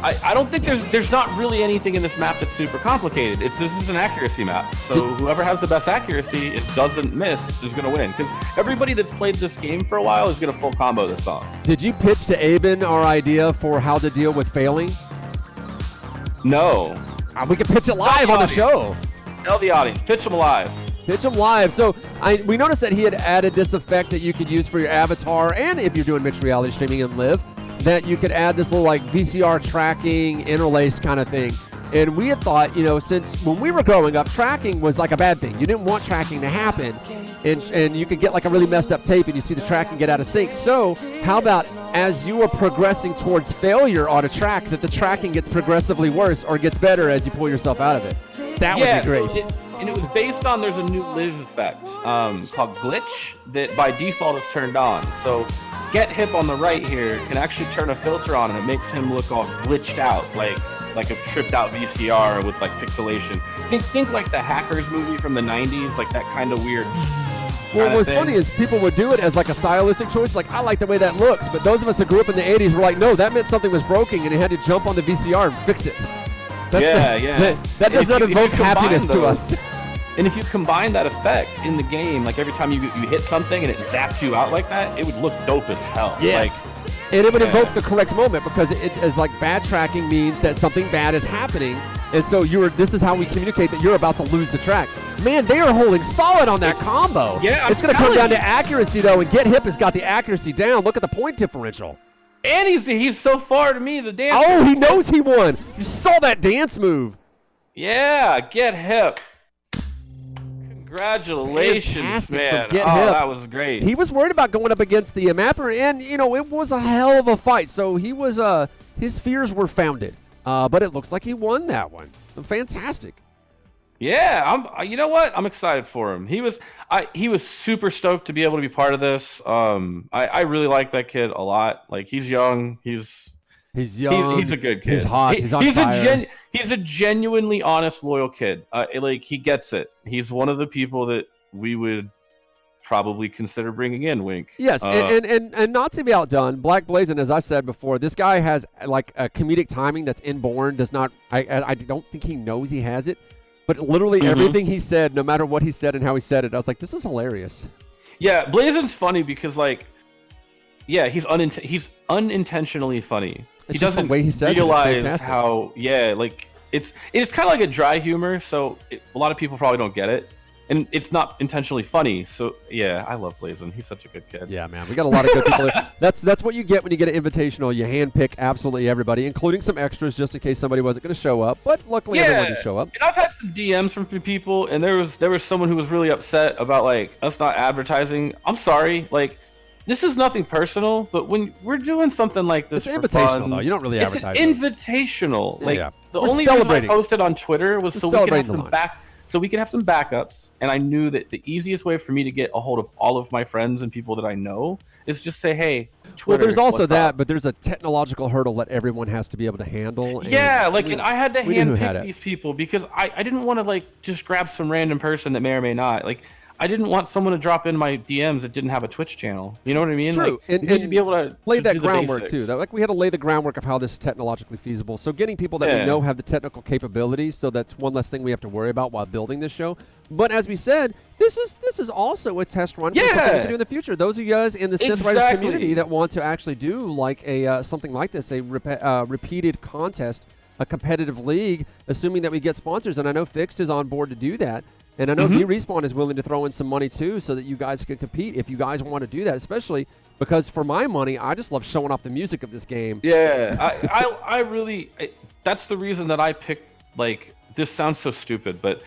I don't think there's not really anything in this map that's super complicated. This is an accuracy map, so whoever has the best accuracy, it doesn't miss, is gonna win. Because everybody that's played this game for a while is gonna full combo this song. Did you pitch to Aben our idea for how to deal with failing? No. We can pitch it live on the show. Tell the audience, pitch them live. Pitch them live. So we noticed that he had added this effect that you could use for your avatar, and if you're doing mixed reality streaming in Live, that you could add this little like VCR tracking interlaced kind of thing. And we had thought, you know, since when we were growing up, tracking was like a bad thing. You didn't want tracking to happen, and you could get like a really messed up tape and you see the tracking get out of sync. So how about as you are progressing towards failure on a track, that the tracking gets progressively worse or gets better as you pull yourself out of it? That would be great. And it was based on, there's a new Live effect called Glitch that by default is turned on. So Get Hip on the right here can actually turn a filter on, and it makes him look all glitched out, like a tripped out VCR with like pixelation. Think like the Hackers movie from the 90s, like that kind of weird. Well, what's funny is people would do it as like a stylistic choice, like, I like the way that looks. But those of us who grew up in the 80s were like, no, that meant something was broken, and it had to jump on the VCR and fix it. That does not evoke happiness to us. And if you combine that effect in the game, like every time you hit something and it zaps you out like that, it would look dope as hell. Yes. And it would evoke the correct moment, because it is like bad tracking means that something bad is happening. And so this is how we communicate that you're about to lose the track. Man, they are holding solid on that combo. Yeah, it's going to come down to accuracy, though, and Get Hip has got the accuracy down. Look at the point differential. And he's so far to me, the dance. Oh, he knows he won. You saw that dance move. Yeah, Get Hip. Congratulations, Fantastic man. For Get Hip. That was great. He was worried about going up against the mapper, and, you know, it was a hell of a fight. So he was, his fears were founded. But it looks like he won that one. Fantastic. Yeah, you know what? I'm excited for him. He was super stoked to be able to be part of this. I really like that kid a lot. Like, he's young. He's young. He's a good kid. He's hot. He's on fire. He's a genuinely honest, loyal kid. Like, he gets it. He's one of the people that we would probably consider bringing in, Wink. Yes, and not to be outdone, Black Blazin', as I said before, this guy has like a comedic timing that's inborn. I don't think he knows he has it, but literally everything he said, no matter what he said and how he said it, I was like, this is hilarious. Yeah, Blazin's funny because, like, yeah, he's unintentionally funny. It's he just doesn't the way he says realize how, like, it's kind of like a dry humor, so a lot of people probably don't get it. And it's not intentionally funny, so yeah, I love Blazin'. He's such a good kid. Yeah, man, we got a lot of good people. That's what you get when you get an invitational. You handpick absolutely everybody, including some extras, just in case somebody wasn't going to show up. But luckily, everyone did show up. And I've had some DMs from people, and there was someone who was really upset about like us not advertising. I'm sorry, like, this is nothing personal, but when we're doing something like this, it's invitational though. You don't really advertise. It's invitational. Like, the we're only reason I posted on Twitter was so we could have some So we can have some backups, and I knew that the easiest way for me to get a hold of all of my friends and people that I know is just say, hey, Twitter. Well, there's also that, but there's a technological hurdle that everyone has to be able to handle. Yeah, and I had to handpick these people because I didn't want to, like, just grab some random person that may or may not. Like, I didn't want someone to drop in my DMs that didn't have a Twitch channel. You know what I mean? True. Like, and to be able to lay that groundwork too. Like, we had to lay the groundwork of how this is technologically feasible. So getting people that we know have the technical capabilities, so that's one less thing we have to worry about while building this show. But as we said, this is also a test run for something we can do in the future. Those of you guys in the Synth Writers community that want to actually do like a something like this, a repeated contest, a competitive league, assuming that we get sponsors. And I know FiXT is on board to do that. And I know VRespawn is willing to throw in some money too, so that you guys can compete if you guys want to do that, especially because for my money, I just love showing off the music of this game. Yeah, I really, that's the reason that I picked, like, this sounds so stupid, but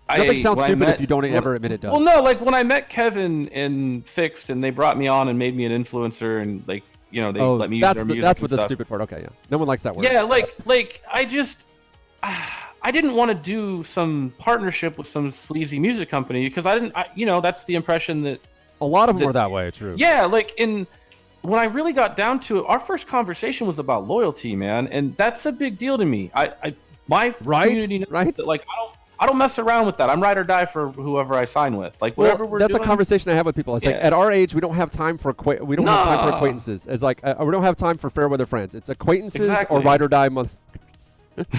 nothing sounds stupid if you don't ever admit it does. Well, no, like, when I met Kevin and FiXT and they brought me on and made me an influencer and, like, you know, they let me use their music. That's what and the stuff. stupid part. Okay, yeah. No one likes that word. Yeah, like I didn't want to do some partnership with some sleazy music company because you know, that's the impression that a lot of them are that way. True. Yeah, like when I really got down to it, our first conversation was about loyalty, man, and that's a big deal to me. My community knows that, like, I don't mess around with that. I'm ride or die for whoever I sign with. Like, whatever we're doing. That's a conversation I have with people. It's like, at our age, we don't have time for have time for acquaintances. It's like we don't have time for fair weather friends. It's acquaintances or ride or die motherfuckers.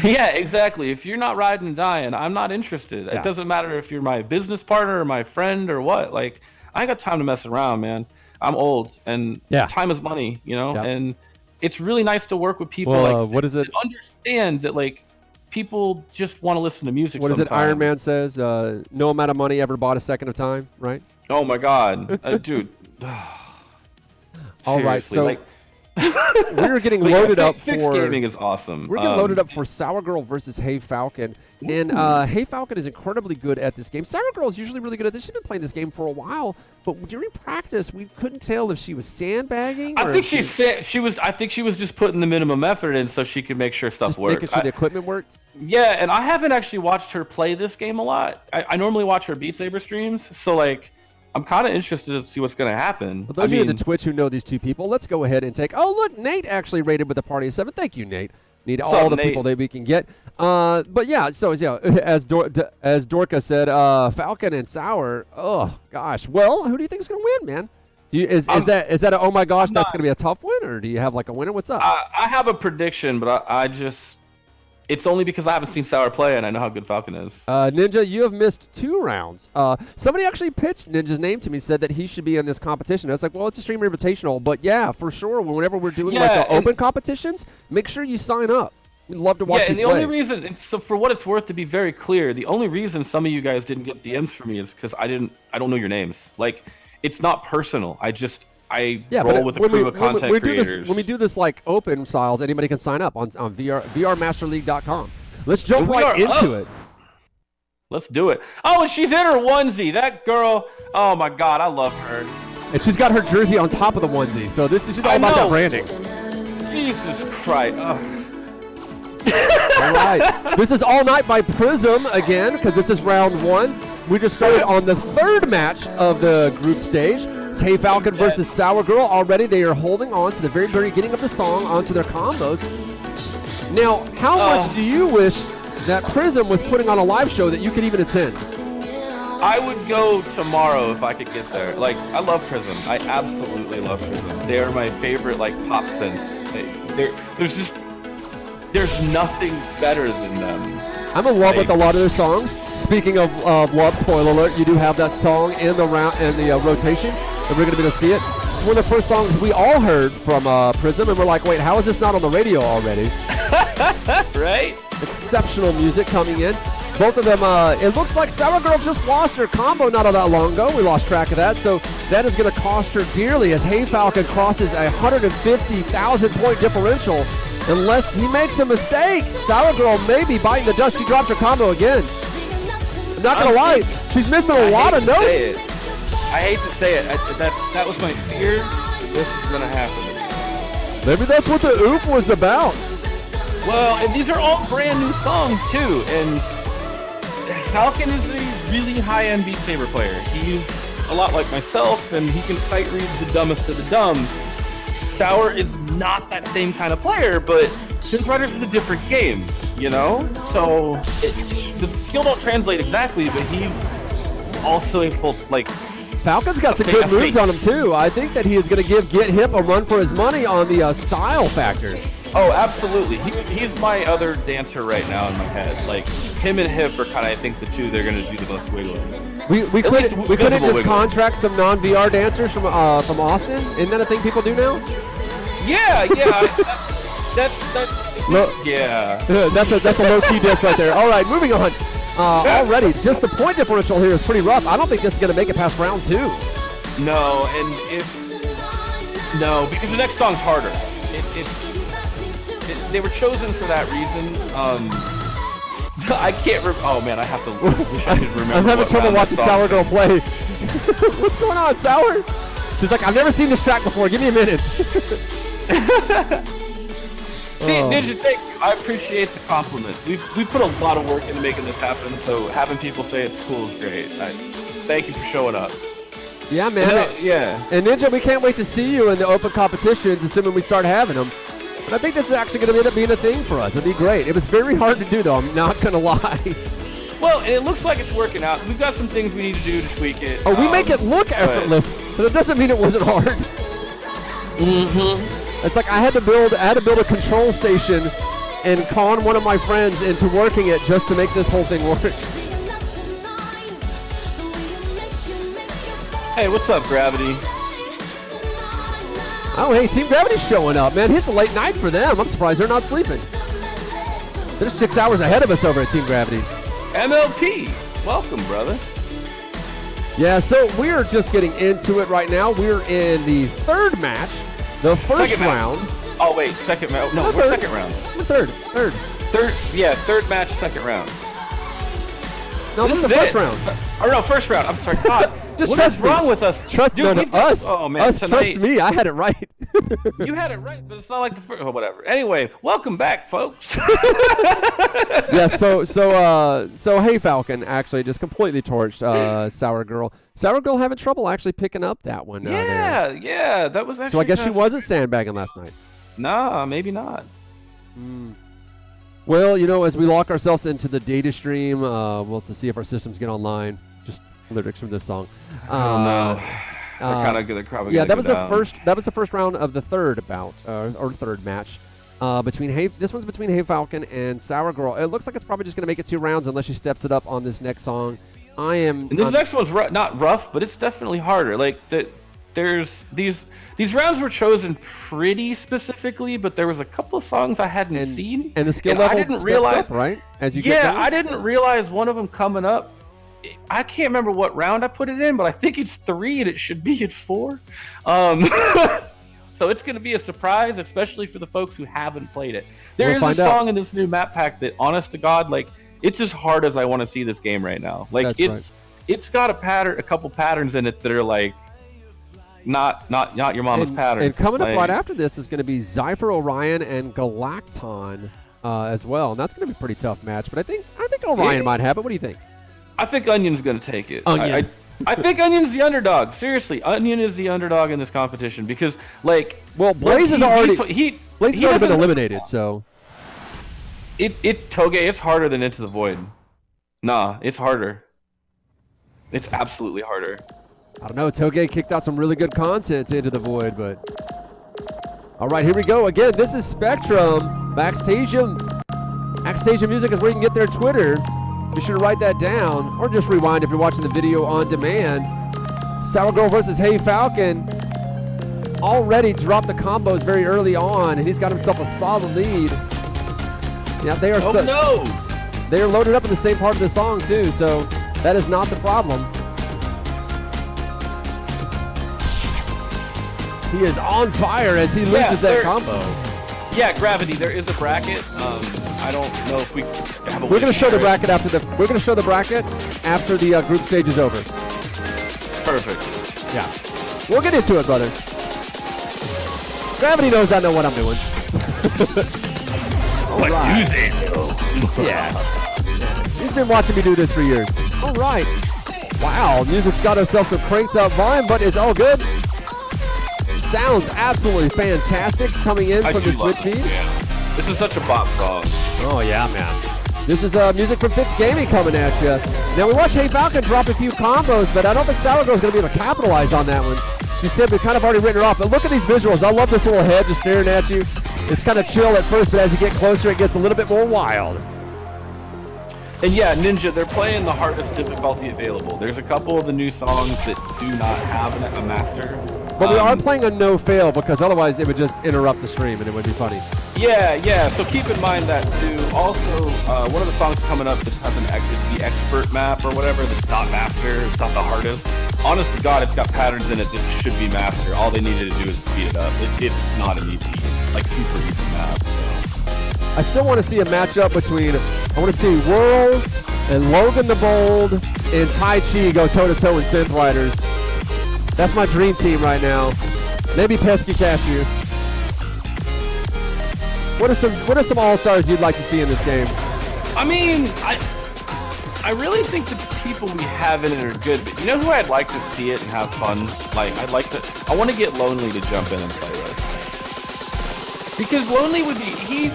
Yeah, exactly. If you're not riding and dying, I'm not interested. It doesn't matter if you're my business partner or my friend or what. Like, I ain't got time to mess around, man. I'm old, and time is money, you know. And it's really nice to work with people that understand that, like, people just want to listen to music. What is it? Iron Man says, "No amount of money ever bought a second of time." Right? Oh my God, dude. All right, so. Like, we're getting loaded up for FiXT Gaming is awesome. We're getting loaded up for Sour Girl versus Hey Falcon, and Hey Falcon is incredibly good at this game. Sour Girl is usually really good at this. She's been playing this game for a while, but during practice, we couldn't tell if she was sandbagging. I think she was. I think she was just putting the minimum effort in so she could make sure stuff worked. Making sure the equipment worked. Yeah, and I haven't actually watched her play this game a lot. I normally watch her Beat Saber streams, so like, I'm kind of interested to see what's going to happen. For those of you at the Twitch who know these two people, let's go ahead and take... Oh, look, Nate actually rated with a party of 7. Thank you, Nate. Need all the people that we can get. But yeah, so as Dorka said, Falcon and Sour, oh, gosh. Well, who do you think is going to win, man? Is that a, oh, my gosh, that's going to be a tough win? Or do you have like a winner? What's up? I have a prediction, but I just... It's only because I haven't seen Sour play and I know how good Falcon is. Ninja, you have missed 2 rounds. Somebody actually pitched Ninja's name to me, said that he should be in this competition. I was like, well, it's a Streamer Invitational. But yeah, for sure, whenever we're doing like the open competitions, make sure you sign up. We'd love to watch you play. Yeah, and the only reason, so for what it's worth, to be very clear, the only reason some of you guys didn't get DMs from me is because I don't know your names. Like, it's not personal. I roll with a crew of content creators. When we do this like open styles, anybody can sign up on VRmasterLeague.com. Let's jump right into it. Let's do it. Oh, and she's in her onesie. That girl. Oh my God, I love her. And she's got her jersey on top of the onesie. So this is just all about that branding. Jesus Christ. Oh. All right. This is All Night by Prism again, because this is round 1. We just started on the 3rd match of the group stage. It's Hey Falcon versus Sour Girl. Already they are holding on to the very, very beginning of the song, onto their combos. Now, how much do you wish that Prism was putting on a live show that you could even attend? I would go tomorrow if I could get there. Like, I love Prism. I absolutely love Prism. They are my favorite, like, pop synth. There's nothing better than them. I'm in love with a lot of their songs. Speaking of love, spoiler alert, you do have that song in the rotation, and we're going to be able to see it. It's one of the first songs we all heard from Prism, and we're like, wait, how is this not on the radio already? Right? Exceptional music coming in. Both of them, it looks like Sour Girl just lost her combo not all that long ago. We lost track of that, so that is going to cost her dearly as Hey Falcon crosses a 150,000 point differential. Unless he makes a mistake, Sour Girl may be biting the dust. She drops her combo again. I'm not going to lie, she's missing a lot of notes. I hate to say it. That was my fear. This is going to happen. Maybe that's what the oof was about. Well, and these are all brand new songs, too. And Falcon is a really high-end Beat Saber player. He's a lot like myself, and he can sight read the dumbest of the dumb. Sour is not that same kind of player, but Synth Riders is a different game, you know? So, the skill don't translate exactly, but he's also a full, like... Falcon's got some good moves on him, too. I think that he is going to give Get Hip a run for his money on the style factor. Oh, absolutely. He's my other dancer right now in my head. Like, him and Hip are kind of, I think, the two they're going to do the most wiggling. We couldn't just contract some non-VR dancers from Austin? Isn't that a thing people do now? Yeah. That's a low-key diss right there. All right, moving on. Already, just the point differential here is pretty rough. I don't think this is going to make it past round 2. No, because the next song's harder. They were chosen for that reason. I can't remember. Oh man, I have to. I'm having trouble watching Sour Girl play. What's going on, Sour? She's like, I've never seen this track before. Give me a minute. See, Ninja, thank you. I appreciate the compliment. We put a lot of work into making this happen, so having people say it's cool is great. Thank you for showing up. Yeah, man. Yeah. And Ninja, we can't wait to see you in the open competitions, assuming we start having them. But I think this is actually going to end up being a thing for us. It'd be great. It was very hard to do, though. I'm not going to lie. Well, it looks like it's working out. We've got some things we need to do to tweak it. Oh, we make it look effortless, but it doesn't mean it wasn't hard. Mm-hmm. It's like I had to build a control station and con one of my friends into working it just to make this whole thing work. Hey, what's up, Gravity? Oh, hey, Team Gravity's showing up, man. It's a late night for them. I'm surprised they're not sleeping. They're 6 hours ahead of us over at Team Gravity. MLP, welcome, brother. Yeah, so we're just getting into it right now. We're in the third match, the first round. Oh, wait, second round. No, we're second round. We're third. Third match, second round. No, this is the first round. Oh, no, first round. I'm sorry. God, just what is wrong with us? Trust us. Oh, man, us, trust me. I had it right. You had it right, but it's not like the first. Oh, whatever. Anyway, welcome back, folks. Yeah. So hey, Falcon actually just completely torched Sour Girl. Sour Girl having trouble actually picking up that one. Yeah. That was actually. So I guess she wasn't sandbagging last night. Nah, maybe not. Well, as we lock ourselves into the data stream, to see if our systems get online. Just lyrics from this song. I don't know. They're probably yeah, that was the first round of the third bout or third match between this one's between Hey Falcon and Sour Girl. It looks like it's probably just going to make it 2 rounds unless she steps it up on this next song. And this next one's not rough, but it's definitely harder. Like there's these rounds were chosen pretty specifically, but there was a couple of songs I hadn't seen, and the skill level I didn't realize up, right? As you get going? I didn't realize one of them coming up. I can't remember what round I put it in, but I think it's 3 and it should be at 4. So it's going to be a surprise, especially for the folks who haven't played it. There is a song in this new map pack that, honest to God, like it's as hard as I want to see this game right now. Like it's got a couple patterns in it that are like not your mama's patterns. And coming up right after this is going to be Zypher Orion and Galacton as well, and that's going to be a pretty tough match. But I think Orion might have it. What do you think? I think Onion's going to take it. Onion. I think Onion's the underdog. Seriously, Onion is the underdog in this competition because, like, Blaze has already been eliminated. So, Toge, it's harder than Into the Void. Nah, it's harder. It's absolutely harder. I don't know. Toge kicked out some really good content to Into the Void, but all right, here we go again. This is Spectrum. Backstasia Music is where you can get their Twitter. Be sure to write that down, or just rewind if you're watching the video on demand. Sour Girl versus Hey Falcon already dropped the combos very early on, and he's got himself a solid lead. Yeah, they are. They are loaded up in the same part of the song too, so that is not the problem. He is on fire as he loses that combo. Yeah, Gravity. There is a bracket. I don't know if we have a. We're going to show the bracket after the. We're going to show the bracket after the group stage is over. Perfect. Yeah, we'll get into it, brother. Gravity knows I know what I'm doing. What do they know? Yeah. He's been watching me do this for years. All right. Wow, music's got herself some cranked up volume, but it's all good. Sounds absolutely fantastic coming in from the Switch feed. Yeah. This is such a bop song. Oh, yeah, man. This is music from FiXT Gaming coming at you. Now, we watched Hey Falcon drop a few combos, but I don't think Sour Girl's going to be able to capitalize on that one. She said we've kind of already written her off, but look at these visuals. I love this little head just staring at you. It's kind of chill at first, but as you get closer, it gets a little bit more wild. And yeah, Ninja, they're playing the hardest difficulty available. There's a couple of the new songs that do not have a master. But we are playing a no-fail because otherwise it would just interrupt the stream and it would be funny. Yeah. So keep in mind that too. Also, one of the songs coming up that has the expert map or whatever that's not master. It's not the hardest. Honest to God, it's got patterns in it that should be master. All they needed to do is speed it up. It's not an easy, like super easy map. So. I still want to see a matchup between. I want to see Whirl and Logan the Bold and Tai Chi go toe-to-toe in Synth Riders. That's my dream team right now. Maybe Pesky Cashew. What are some all-stars you'd like to see in this game? I mean, I really think that the people we have in it are good, but you know who I'd like to see it and have fun? Like, I want to get Lonely to jump in and play with. Because Lonely would be, he's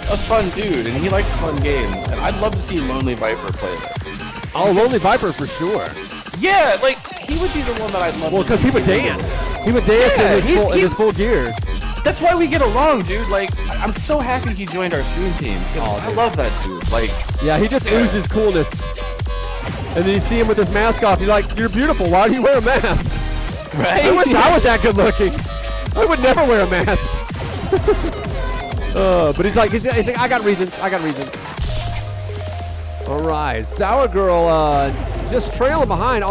a fun dude, and he likes fun games, and I'd love to see Lonely Viper play this. Oh, Lonely Viper for sure. Yeah, like, he would be the one that I'd love to see. Well, because he would dance. He would dance in his full gear. That's why we get along, dude. Like, I'm so happy he joined our stream team. I love that dude. Like, yeah, he just oozes coolness. And then you see him with his mask off. You're like, you're beautiful. Why do you wear a mask? Right? I wish I was that good looking. I would never wear a mask. But he's like, I got reasons. All right, Sour Girl just trailing behind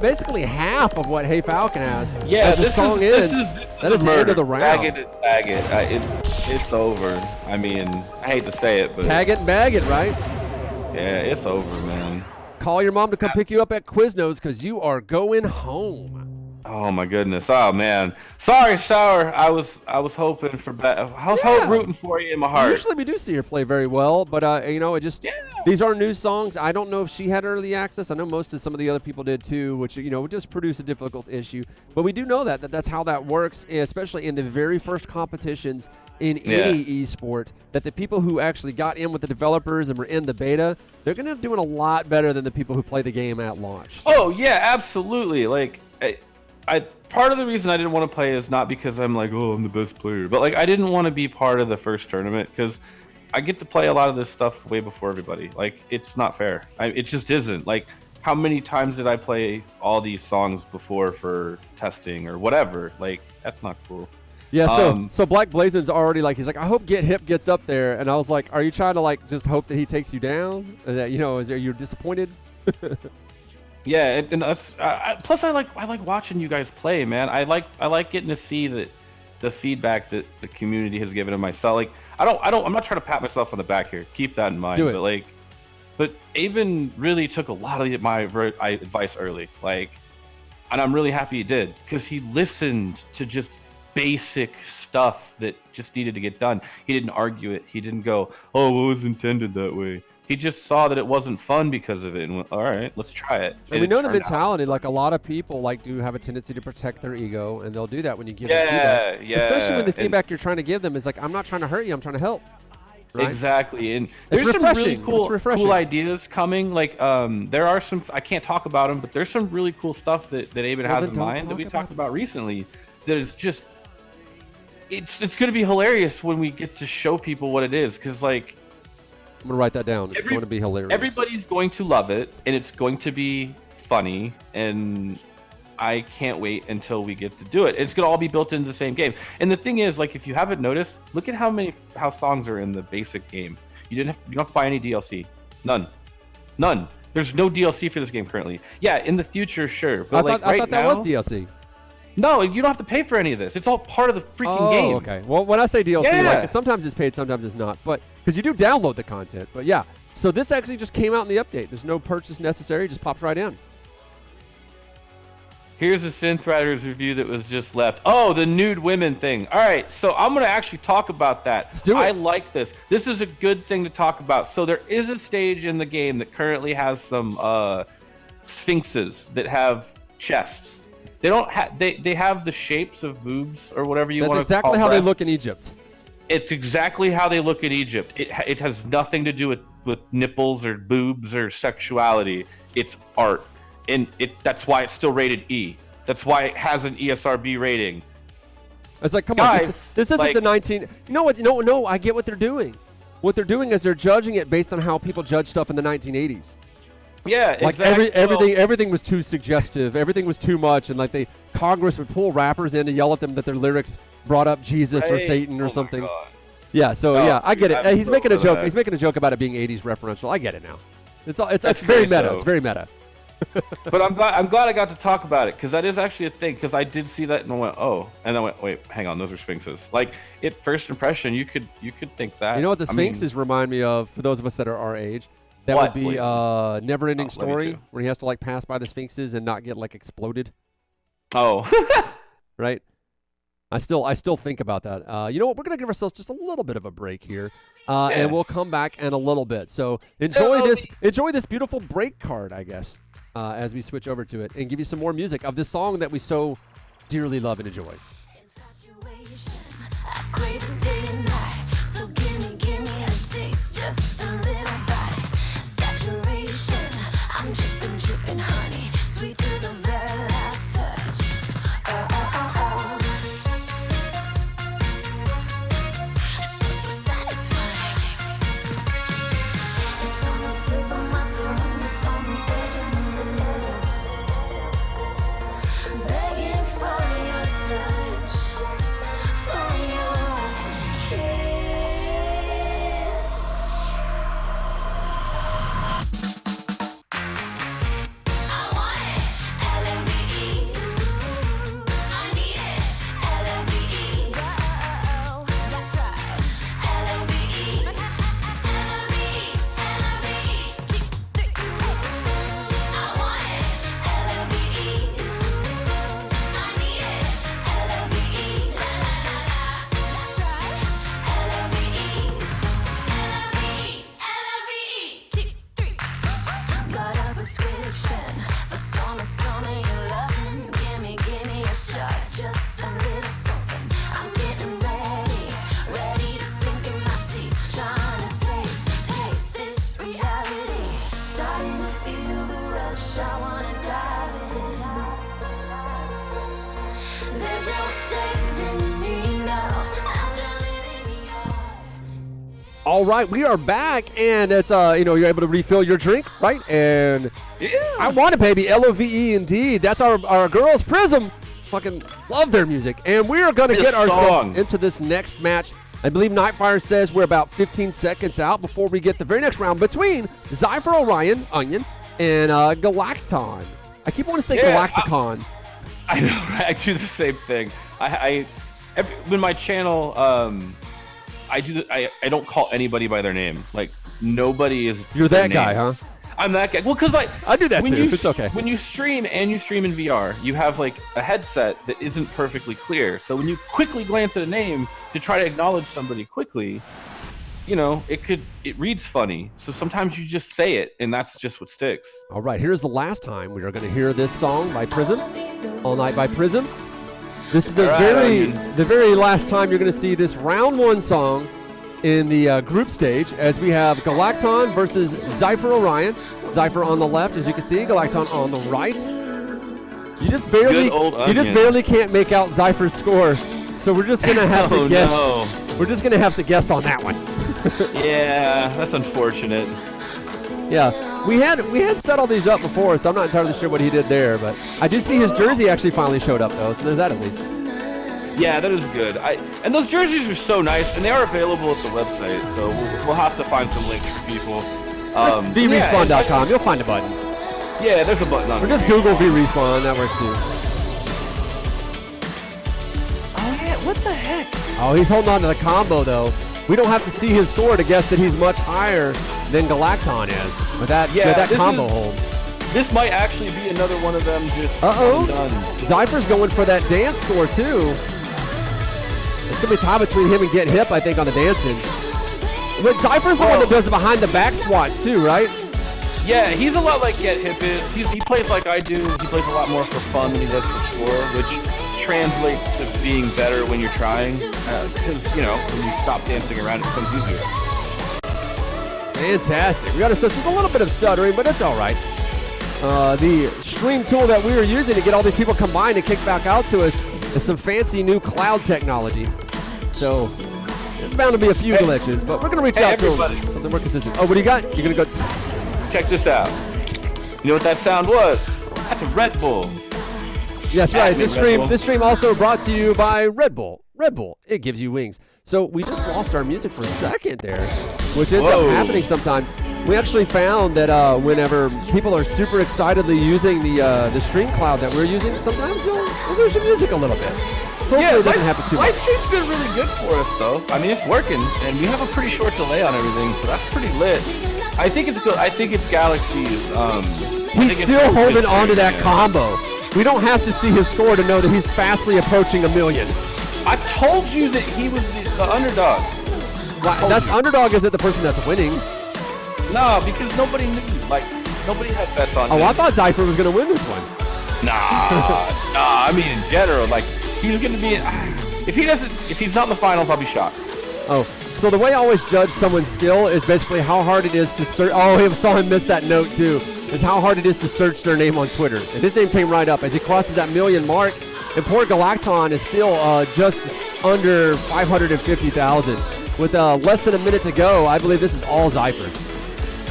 basically half of what Hey Falcon has. Yeah, as the song ends. That is the end of the round. Tag it. It's over. I mean, I hate to say it, but tag it and bag it, right? Yeah, it's over, man. Call your mom to come pick you up at Quiznos because you are going home. Oh my goodness! Oh man, sorry, Sour. I was hoping for better. I was rooting for you in my heart. Usually we do see her play very well, but you know, these are new songs. I don't know if she had early access. I know most of some of the other people did too, which would just produce a difficult issue. But we do know that's how that works, especially in the very first competitions in any esport. That the people who actually got in with the developers and were in the beta, they're going to be doing a lot better than the people who play the game at launch. So. Oh yeah, absolutely. Like. Part of the reason I didn't want to play is not because I'm like, oh, I'm the best player, but like I didn't want to be part of the first tournament because I get to play a lot of this stuff way before everybody. Like, it's not fair. It just isn't. Like, how many times did I play all these songs before for testing or whatever? Like, that's not cool. Yeah, so Black Blazon's already like, he's like, I hope Get Hip gets up there, and I was like, are you trying to like just hope that he takes you down? That are you disappointed? Yeah, and that's plus I like watching you guys play, man. I like getting to see the feedback that the community has given to myself. Like I'm not trying to pat myself on the back here. Keep that in mind. Do it. But Aben really took a lot of my advice early. Like, and I'm really happy he did because he listened to just basic stuff that just needed to get done. He didn't argue it. He didn't go, oh, it was intended that way. He just saw that it wasn't fun because of it and went, all right, let's try it. And we know the mentality, like a lot of people do have a tendency to protect their ego, and they'll do that when you give them feedback. Yeah, especially when the feedback you're trying to give them is like, I'm not trying to hurt you, I'm trying to help. Right? Exactly, and it's there's some really cool ideas coming. Like, there are some, I can't talk about them, but there's some really cool stuff that Aben has in mind that we talked about recently that is just, it's going to be hilarious when we get to show people what it is, because like, I'm going to write that down. It's going to be hilarious. Everybody's going to love it, and it's going to be funny, and I can't wait until we get to do it. It's going to all be built into the same game. And the thing is, like, if you haven't noticed, look at how songs are in the basic game. You don't have to buy any DLC. None. There's no DLC for this game currently. Yeah, in the future, sure. But I thought that was DLC. No, you don't have to pay for any of this. It's all part of the freaking game. Oh, okay. Well, when I say DLC, like, sometimes it's paid, sometimes it's not. But because you do download the content. But yeah, so this actually just came out in the update. There's no purchase necessary. It just pops right in. Here's a Synth Riders review that was just left. Oh, the nude women thing. All right, so I'm going to actually talk about that. Let's do it. I like this. This is a good thing to talk about. So there is a stage in the game that currently has some sphinxes that have chests. They don't have. They have the shapes of boobs or whatever you want to call. That's exactly how they look in Egypt. It's exactly how they look in Egypt. It has nothing to do with nipples or boobs or sexuality. It's art, and that's why it's still rated E. That's why it has an ESRB rating. It's like, come Guys, on, this isn't like, the 19. You know what? No, I get what they're doing. What they're doing is they're judging it based on how people judge stuff in the 1980s. Yeah, like exactly. Everything was too suggestive. Everything was too much, and like Congress would pull rappers in to yell at them that their lyrics brought up Jesus or Satan or something. Yeah, so I get it. He's making a joke. He's making a joke about it being 80s referential. I get it now. It's very meta. It's very meta. But I'm glad I got to talk about it because that is actually a thing. Because I did see that and I went, oh, and I went, wait, hang on, those are sphinxes. Like, at first impression, you could think that. You know what the sphinxes remind me of? For those of us that are our age. That would be Never Ending Story, where he has to like pass by the sphinxes and not get like exploded. Oh. Right? I still think about that. You know what? We're gonna give ourselves just a little bit of a break here, and we'll come back in a little bit. So enjoy this beautiful break card, I guess, as we switch over to it and give you some more music of this song that we so dearly love and enjoy. Just a little bite, saturation. I'm dripping, honey, sweet to the very last touch. Oh, oh, oh, oh. So satisfying. It's on the tip of my tongue, it's on the edge of my lips, begging for your touch, for your kiss. For summer, you loving. Gimme a shot, just a little something. I'm getting ready to sink in my teeth. Trying to taste this reality. Starting to feel the rush, I wanna dive in. There's no saving me now. I'm drowning in your. All right, we are back, and it's you're able to refill your drink, right? And I want it, baby. LOVE indeed. That's our girls, Prism. Fucking love their music, and we are gonna get ourselves into this next match. I believe Nightfire says we're about 15 seconds out before we get the very next round between Zypher Orion, Onion, and Galacton. I keep wanting to say Galacticon. I know, right? I do the same thing. When my channel, I don't call anybody by their name. Like, nobody is. You're that guy, huh? I'm that guy. Well, because I do that too. It's okay. When you stream and you stream in VR, you have like a headset that isn't perfectly clear. So when you quickly glance at a name to try to acknowledge somebody quickly, it reads funny. So sometimes you just say it, and that's just what sticks. All right, here's the last time we are going to hear this song by Prism, All Night by Prism. This is the very last time you're going to see this round one song in the group stage, as we have Galacton versus Zypher Orion. Zypher on the left, as you can see, Galacton on the right. You just barely can't make out Zypher's score, so we're just gonna have to guess. No. We're just gonna have to guess on that one. Yeah, that's unfortunate. Yeah, we had set all these up before, so I'm not entirely sure what he did there, but I do see his jersey actually finally showed up though, so there's that at least. Yeah, that is good. And those jerseys are so nice, and they are available at the website, so we'll have to find some links for people. VRespawn.com, you'll find a button. Yeah, there's a button on it. Or just Google VRespawn, that works too. Oh yeah, what the heck? Oh, he's holding on to the combo though. We don't have to see his score to guess that he's much higher than Galacton is with that combo hold. This might actually be another one of them just done. Zypher's going for that dance score too. It's going to be a tie between him and Get Hip, I think, on the dancing. But Zypher's the one that does the behind the back swats too, right? Yeah, he's a lot like Get Hip is. He plays like I do. He plays a lot more for fun than he does for score, which translates to being better when you're trying. Because, when you stop dancing around, it becomes easier. Fantastic. We got ourselves just a little bit of stuttering, but it's all right. The stream tool that we were using to get all these people combined and kick back out to us is some fancy new cloud technology. So there's bound to be a few glitches, but we're going to reach out to them. Something more consistent. Oh, what do you got? You're going to go... Check this out. You know what that sound was? That's a Red Bull. Yes, right. This stream also brought to you by Red Bull. Red Bull, it gives you wings. So we just lost our music for a second there, which ends up happening sometimes. We actually found that whenever people are super excitedly using the stream cloud that we're using, sometimes you'll lose your music a little bit. Hopefully it doesn't happen too much. Live stream's been really good for us, though. I mean, it's working, and we have a pretty short delay on everything, so that's pretty lit. I think it's good. I think it's Galaxy's. He's still holding on to that combo. We don't have to see his score to know that he's fastly approaching 1 million. I told you that he was the underdog. That's underdog isn't the person that's winning. No, because nobody knew. Like, nobody had bets on him. Oh, I thought Zypher was going to win this one. Nah. I mean, in general, like, he's going to be... If he's not in the finals, I'll be shocked. Oh, so the way I always judge someone's skill is basically how hard it is to search. Oh, I saw him miss that note, too. Is how hard it is to search their name on Twitter. And his name came right up as he crosses that million mark. And poor Galacton is still just under 550,000. With less than a minute to go, I believe this is all Zypher.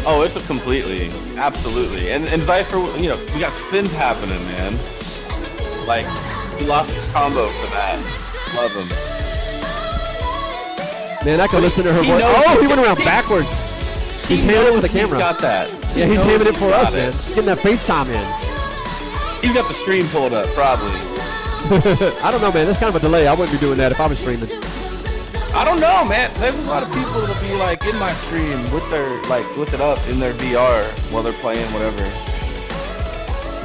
Oh, it's a completely, absolutely. And Zypher, you know, we got spins happening, man. Like, he lost his combo for that. Love him. Man, I can listen to her voice. Oh, he went around backwards. He's hamming it for the camera. He's got that. Yeah, he's hamming it for us, man. He's getting that FaceTime in. He's got the stream pulled up, probably. I don't know, man. That's kind of a delay. I wouldn't be doing that if I was streaming. I don't know, man. There's a lot of people that'll be like in my stream with their with it up in their VR while they're playing whatever.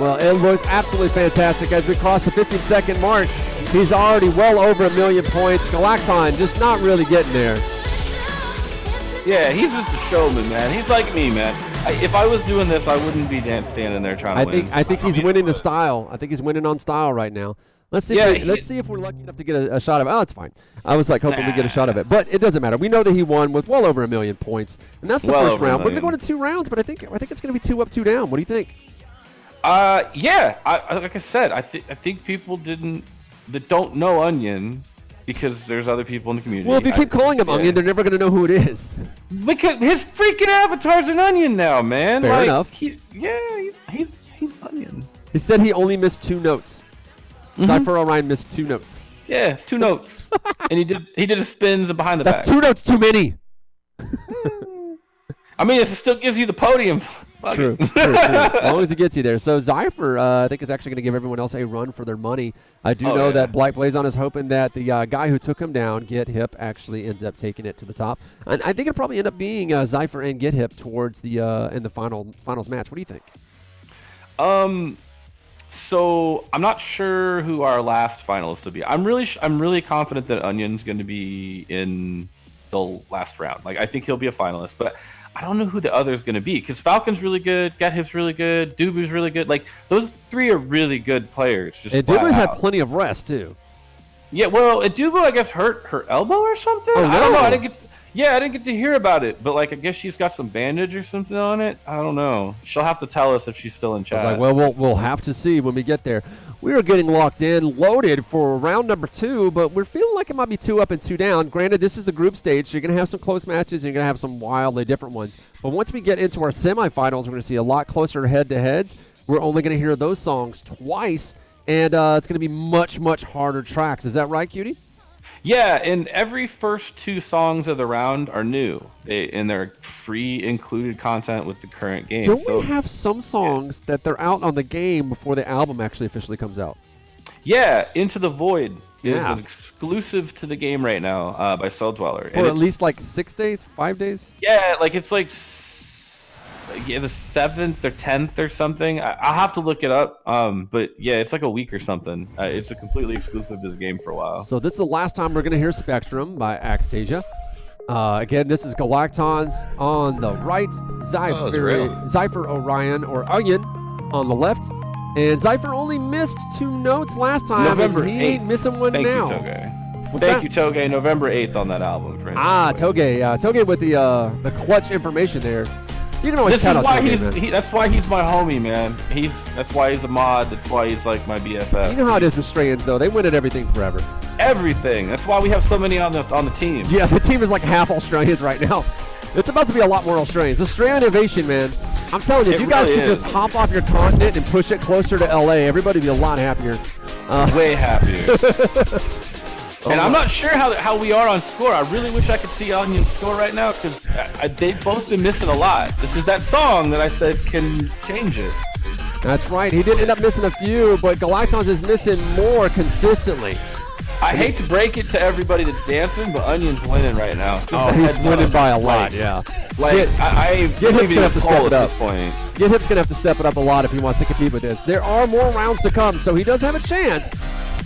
Well, it was absolutely fantastic as we cross the 15-second mark. He's already well over 1 million points. Galacton just not really getting there. Yeah, he's just a showman, man. He's like me, man. If I was doing this, I wouldn't be standing there trying to win. I think he's winning the style. I think he's winning on style right now. Let's see. Let's see if we're lucky enough to get a shot of it. Oh, it's fine. I was like hoping to get a shot of it, but it doesn't matter. We know that he won with well over 1 million points, and that's the first round. We're going to go to 2 rounds, but I think it's going to be 2 up, 2 down. What do you think? Yeah. Like I said, I think people that don't know Onion because there's other people in the community. Well, if you keep calling him Onion, they're never going to know who it is. Because his freaking avatar's an Onion now, man. Fair enough. He's Onion. He said he only missed 2 notes. Zypher Orion missed 2 notes. Yeah, 2 notes. And he did his spins behind the back. That's 2 notes too many. I mean, if it still gives you the podium. True. As long as it gets you there. So Zypher, I think, is actually going to give everyone else a run for their money. I do know that Black Blazon is hoping that the guy who took him down, Get Hip, actually ends up taking it to the top. And I think it'll probably end up being Zypher and Get Hip towards the in the finals match. What do you think? So I'm not sure who our last finalist will be. I'm really confident that Onion's going to be in the last round. Like, I think he'll be a finalist, but I don't know who the other is going to be because Falcon's really good, Get Hip's really good, Dubu's really good. Like, those 3 are really good players. And Dubu's had plenty of rest too. Yeah, well, Dubu, I guess, hurt her elbow or something. Oh, no. I don't know. I didn't get to hear about it, but like, I guess she's got some bandage or something on it. I don't know. She'll have to tell us if she's still in chat. I was like, well, we'll have to see when we get there. We are getting locked in, loaded for round number 2, but we're feeling like it might be 2 up and 2 down. Granted, this is the group stage, so you're going to have some close matches, and you're going to have some wildly different ones. But once we get into our semifinals, we're going to see a lot closer head-to-heads. We're only going to hear those songs twice, and it's going to be much, much harder tracks. Is that right, Cutie? Yeah, and every first 2 songs of the round are new, and they're free included content with the current game. Don't we have some songs that they're out on the game before the album actually officially comes out? Yeah, Into the Void is an exclusive to the game right now by Cell Dweller. For at least like 6 days, 5 days? Yeah, like it's like the 7th or 10th or something. I'll have to look it up. But yeah, it's like a week or something. It's a completely exclusive to the game for a while. So this is the last time we're going to hear Spectrum by Axtasia. Again, this is Galactons on the right, Zypher Orion or Onion on the left. And Zypher only missed 2 notes last time. November and he 8th. ain't missing one now. Thank you, Toge. November 8th on that album. Toge. Toge with the clutch information there. You can always count on Toge, that's why he's my homie, man. That's why he's a mod. That's why he's like my BFF. You know how it is with Strayans, though. They win at everything forever. Everything. That's why we have so many on the team. Yeah, the team is like half Australians right now. It's about to be a lot more Australians. Australian innovation, man. I'm telling you, if you guys could just hop off your continent and push it closer to LA, everybody would be a lot happier. Way happier. And I'm not sure how we are on score. I really wish I could see Onion's score right now because they've both been missing a lot. This is that song that I said can change it. That's right. He did end up missing a few, but Galactons is missing more consistently. I hate to break it to everybody that's dancing, but Onion's winning right now. Oh, he's winning by a lot, yeah. Like, Get Hip's going to have to step it up. Get Hip's going to have to step it up a lot if he wants to compete with this. There are more rounds to come, so he does have a chance.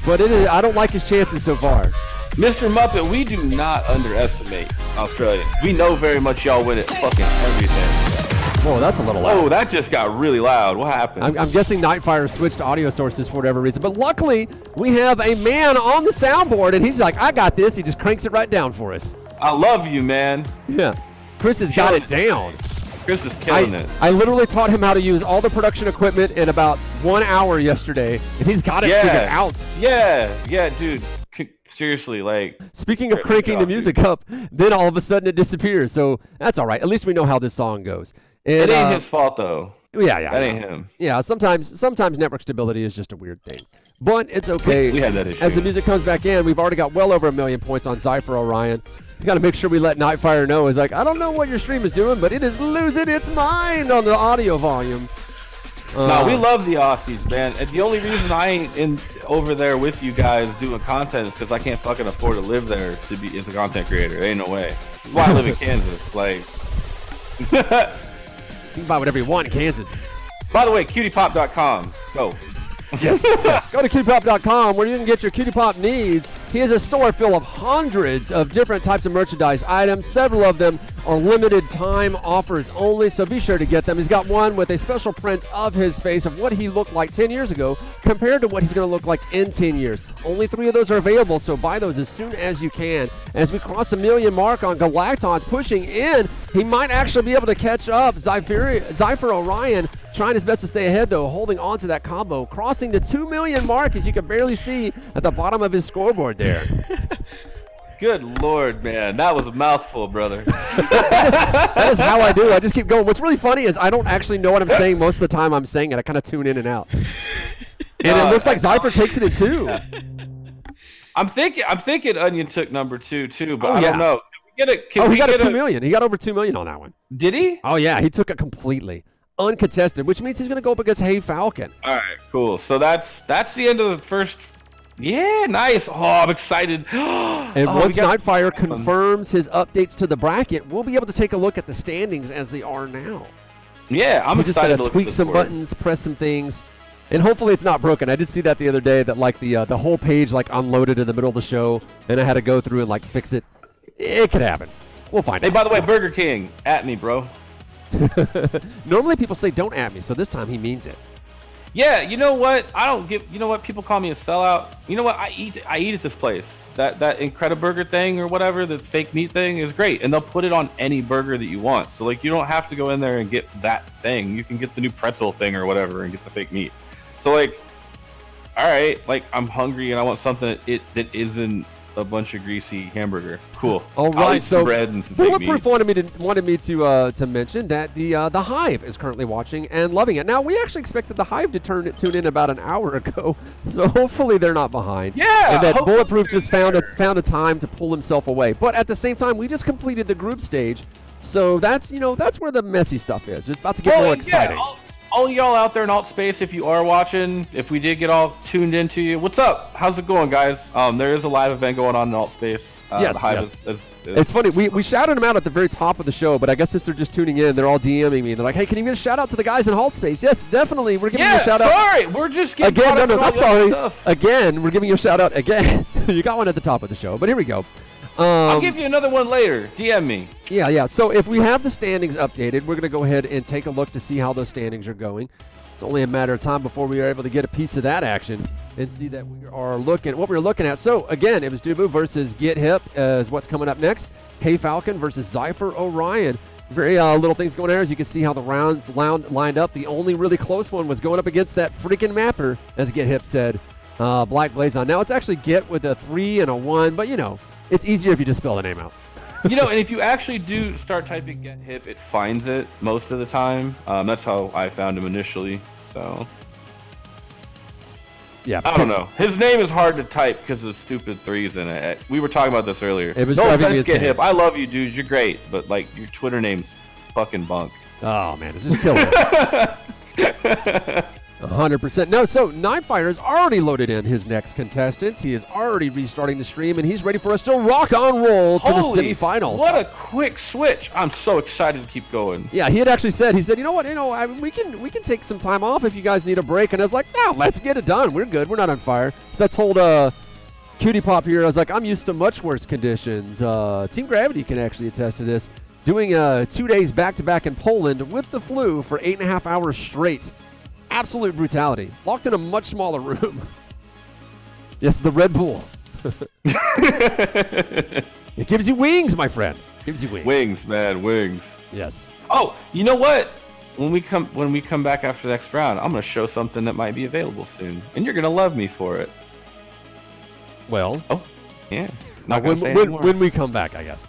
but I don't like his chances so far. Mr. Muppet, we do not underestimate Australia. We know very much y'all win at fucking everything. Whoa, that's a little loud. Oh, that just got really loud. What happened? I'm guessing Nightfire switched audio sources for whatever reason. But luckily, we have a man on the soundboard, and he's like, I got this. He just cranks it right down for us. I love you, man. Yeah. Chris has got it down. Chris is killing it. I literally taught him how to use all the production equipment in about 1 hour yesterday, and he's got it figured out. Yeah, dude. Seriously, like. Speaking of cranking the music up, then all of a sudden it disappears. So that's all right. At least we know how this song goes. And, it ain't his fault, though. Yeah. That ain't him. Yeah, sometimes network stability is just a weird thing. But it's okay. We had that issue. As the music comes back in, we've already got well over 1 million points on Zypher Orion. We got to make sure we let Nightfire know. He's like, I don't know what your stream is doing, but it is losing its mind on the audio volume. No, we love the Aussies, man. And the only reason I ain't over there with you guys doing content is because I can't fucking afford to live there to be as a content creator. There ain't no way. That's why I live in Kansas. Like, you can buy whatever you want in Kansas. By the way, QTPop.com. Go. Yes. Go to QTPop.com where you can get your QT Pop needs. He has a store full of hundreds of different types of merchandise items. Several of them are limited time offers only, so be sure to get them. He's got one with a special print of his face of what he looked like 10 years ago compared to what he's going to look like in 10 years. Only 3 of those are available, so buy those as soon as you can. As we cross the 1 million mark on Galactons pushing in, he might actually be able to catch up. Zypher Orion trying his best to stay ahead, though, holding on to that combo. Crossing the 2 million mark, as you can barely see at the bottom of his scoreboard there. Good Lord, man. That was a mouthful, brother. That is how I do. I just keep going. What's really funny is I don't actually know what I'm saying most of the time I'm saying it. I kind of tune in and out. And it looks like Zypher takes it in 2. I'm thinking Onion took number 2, too, but I don't know. Can we get a, he got 2 million. He got over 2 million on that one. Did he? Oh, yeah. He took it completely. Uncontested, which means he's going to go up against Hey Falcon. All right, cool. So that's the end of the first. Yeah, nice. Oh, I'm excited. And once Nightfire confirms his updates to the bracket, we'll be able to take a look at the standings as they are now. Yeah, I'm excited to tweak some buttons, press some things, and hopefully it's not broken. I did see that the other day that like the whole page like unloaded in the middle of the show, and I had to go through and like fix it. It could happen. We'll find out. Hey, by the way, Burger King, at me, bro. Normally people say don't at me, so this time he means it. Yeah, you know what? You know what? People call me a sellout. You know what? I eat at this place. That Incrediburger thing or whatever, the fake meat thing is great, and they'll put it on any burger that you want. So like, you don't have to go in there and get that thing. You can get the new pretzel thing or whatever and get the fake meat. So like, all right, like I'm hungry and I want something that isn't a bunch of greasy hamburger. Cool. All right, so bread and some fake Bulletproof meat. wanted me to mention that the Hive is currently watching and loving it. Now, we actually expected the Hive to tune in about an hour ago, so hopefully they're not behind. Yeah. And that Bulletproof just found a time to pull himself away. But at the same time, we just completed the group stage, so that's where the messy stuff is. It's about to get more exciting. Yeah, all y'all out there in alt space, if you are watching, if we did get all tuned into you, what's up? How's it going, guys? There is a live event going on in alt space. Yes, the Hive yes. is It's funny. We shouted them out at the very top of the show, but I guess since they're just tuning in, they're all DMing me. They're like, "Hey, can you give a shout out to the guys in alt space?" Yes, definitely. We're giving you a shout out. Sorry, we're just getting again. No, not sorry. Stuff. Again, we're giving you a shout out again. You got one at the top of the show, but here we go. I'll give you another one later. DM me. Yeah. So if we have the standings updated, we're going to go ahead and take a look to see how those standings are going. It's only a matter of time before we are able to get a piece of that action and see that we are looking what we're looking at. So again, it was Dubu versus Get Hip is what's coming up next. Hey Falcon versus Zypher Orion. Very little things going there. As you can see how the rounds lined up. The only really close one was going up against that freaking mapper, as Get Hip said. Black Blazon. Now it's actually Get with a 3 and a 1, but you know, it's easier if you just spell the name out. You know, and if you actually do start typing Get Hip, it finds it most of the time. That's how I found him initially. So, yeah, I don't know. His name is hard to type because of stupid 3s in it. We were talking about this earlier. It was no driving offense, me Get insane. Hip. I love you, dude. You're great, but like your Twitter name's fucking bunk. Oh man, it's just killing 100%. No, so Nine Fighter's already loaded in his next contestants. He is already restarting the stream, and he's ready for us to rock on roll to the semifinals. What a quick switch! I'm so excited to keep going. Yeah, he had actually said, you know what, we can take some time off if you guys need a break. And I was like, no, let's get it done. We're good. We're not on fire. So I told QT Pop here, I was like, I'm used to much worse conditions. Team Gravity can actually attest to this. Doing 2 days back-to-back in Poland with the flu for 8.5 hours straight. Absolute brutality. Locked in a much smaller room. Yes, the Red Bull. It gives you wings, my friend. Gives you wings. Wings, man, wings. Yes. Oh, you know what? When we come back after the next round, I'm gonna show something that might be available soon, and you're gonna love me for it. Well. Oh, yeah. Not gonna say anymore. When we come back, I guess.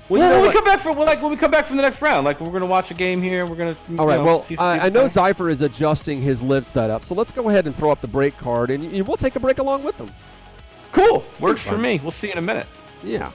When we come back from the next round, like we're gonna watch a game here. We're gonna. All right. Well, I know Zypher is adjusting his live setup, so let's go ahead and throw up the break card, and we'll take a break along with them. Cool. Works for me. We'll see you in a minute. Yeah.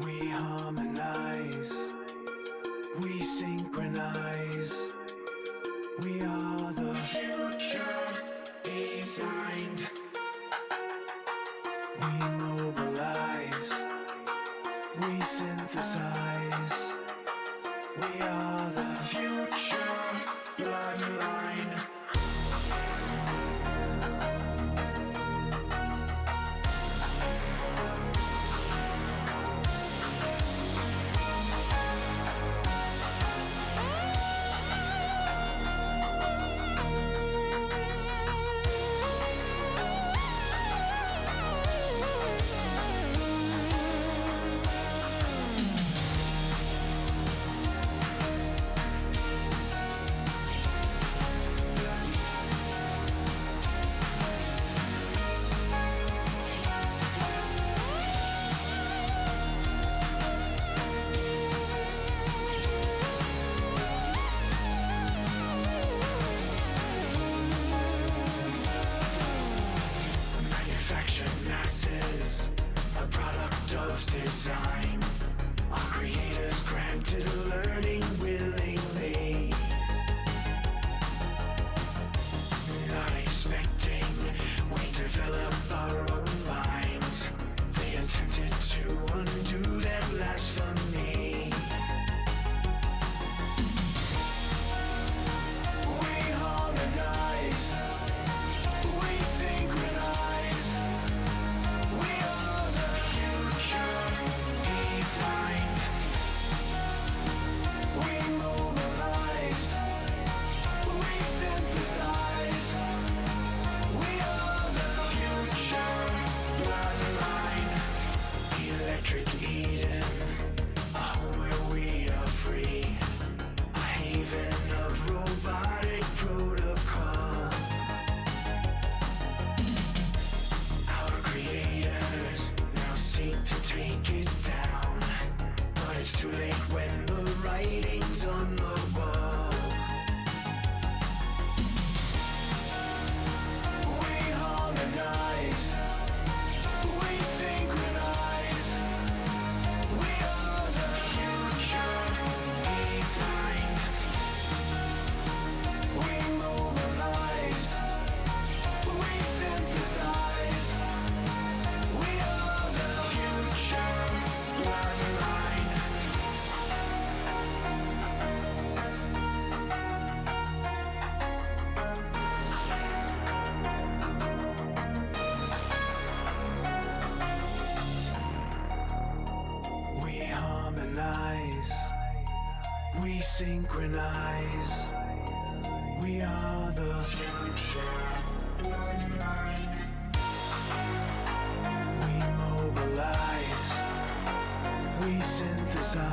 We harmonize, we synchronize, we are the future designed. We mobilize, we synthesize, we are the future bloodline. Masses, a product of design. Our creators granted learning willingly. Not expecting, we develop our own minds. They attempted to undo their blasphemy. We harmonize, we synchronize. We are the future. harmonize. We synchronize. We are the future. We mobilize. We synthesize.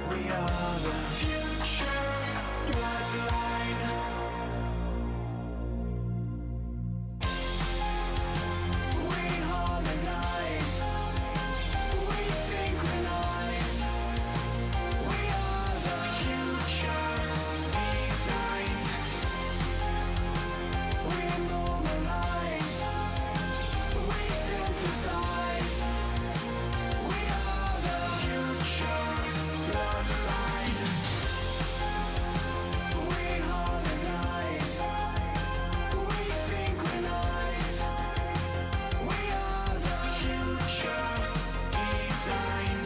We are the future bloodline. We harmonize. We synchronize. We are the future design. We normalize. We synthesize. We are the future bloodline. We harmonize. We synchronize. We are the future design.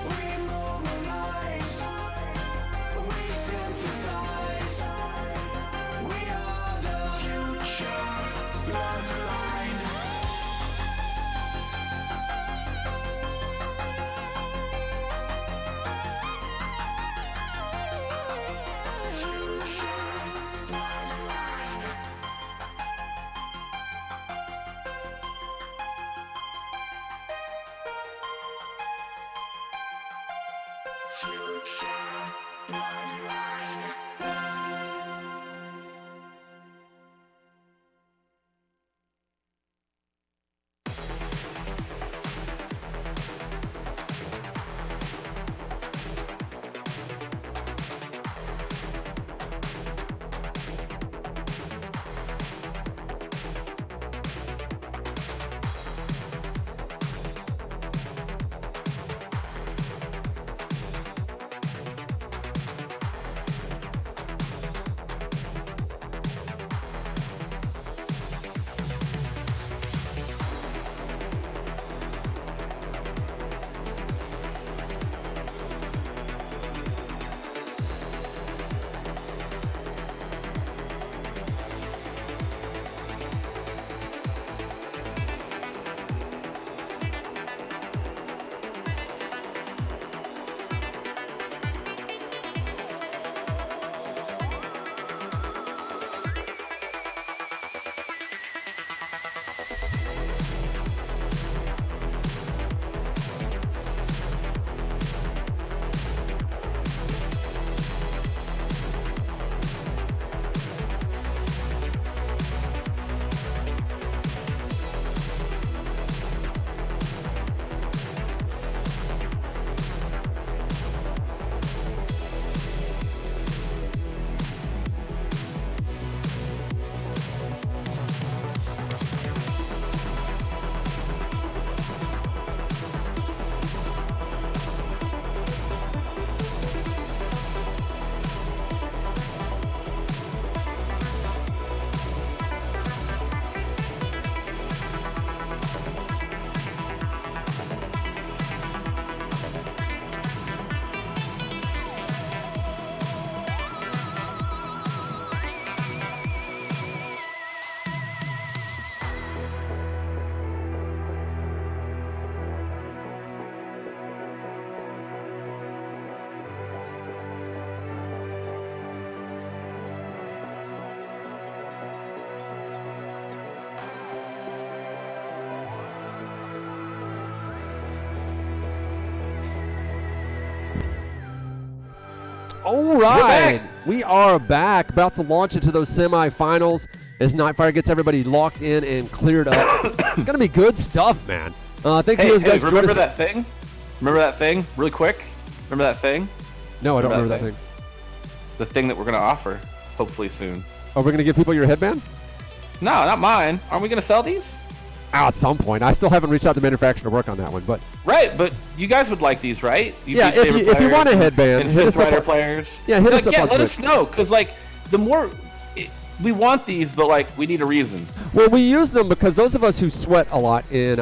We normalize. We synthesize. We are the future bloodline. All right, we are back, about to launch into those semifinals as Nightfire gets everybody locked in and cleared up. It's gonna be good stuff, man. Thank you those guys. Remember that thing? Remember that thing? Really quick. Remember that thing? No, I don't remember that thing. The thing that we're gonna offer, hopefully soon. Oh, we're gonna give people your headband? No, not mine. Aren't we gonna sell these? At some point. I still haven't reached out to manufacturer to work on that one, but right. But you guys would like these, right? Yeah, if you want a headband, and hit us up. Players. Yeah, hit us up. Yeah, on let Twitch. us know, because like the more we want these, but like we need a reason. Well, we use them because those of us who sweat a lot in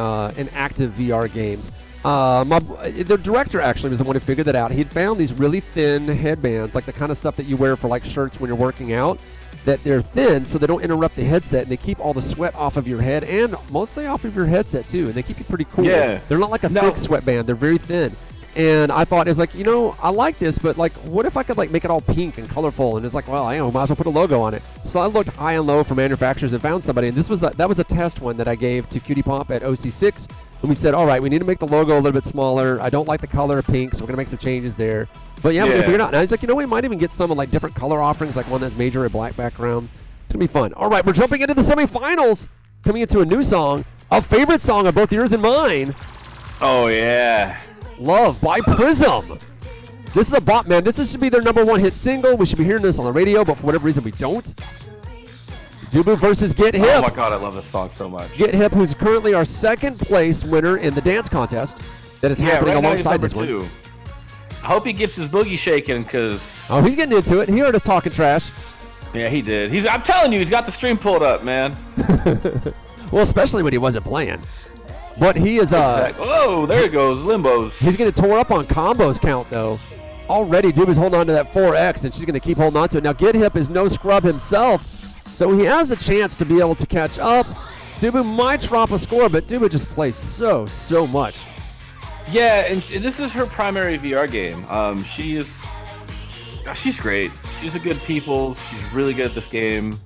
active VR games. The director actually was the one who figured that out. He'd found these really thin headbands, like the kind of stuff that you wear for like shirts when you're working out. that they're thin so they don't interrupt the headset, and they keep all the sweat off of your head and mostly off of your headset too, and they keep you pretty cool. Yeah. They're not like a thick sweatband. They're very thin. And I thought, it's like, you know, I like this, but like, what if I could like make it all pink and colorful? And it's like, well, I might as well put a logo on it. So I looked high and low for manufacturers and found somebody, and that was a test one that I gave to QT Pop at OC6. And we said, all right, we need to make the logo a little bit smaller. I don't like the color of pink, so we're gonna make some changes there. But yeah, we figured it out. And I was like, you know, we might even get some like different color offerings, like one that's major a black background. It's gonna be fun. All right, we're jumping into the semifinals, coming into a new song, a favorite song of both yours and mine. Oh yeah. Love by Prism. This is a bop, man. This should be their #1 hit single. We should be hearing this on the radio, but for whatever reason we don't. Dubu versus Get Hip. Oh my god, I love this song so much. Get Hip, who's currently our second place winner in the dance contest that is happening right now he's alongside this number one. 2. I hope he gets his boogie shaking, because Oh, he's getting into it. He heard us talking trash. yeah, he did. I'm telling you, he's got the stream pulled up, man. Well, especially when he wasn't playing. But he is Oh, there it goes, Limbos. he's getting tore up on combos count though. Already Dubu's holding on to that 4X, and she's gonna keep holding on to it. Now Get Hip is no scrub himself, so he has a chance to be able to catch up. Dubu might drop a score, but Dubu just plays so much. Yeah, and this is her primary VR game. She's great. She's a good people. She's really good at this game.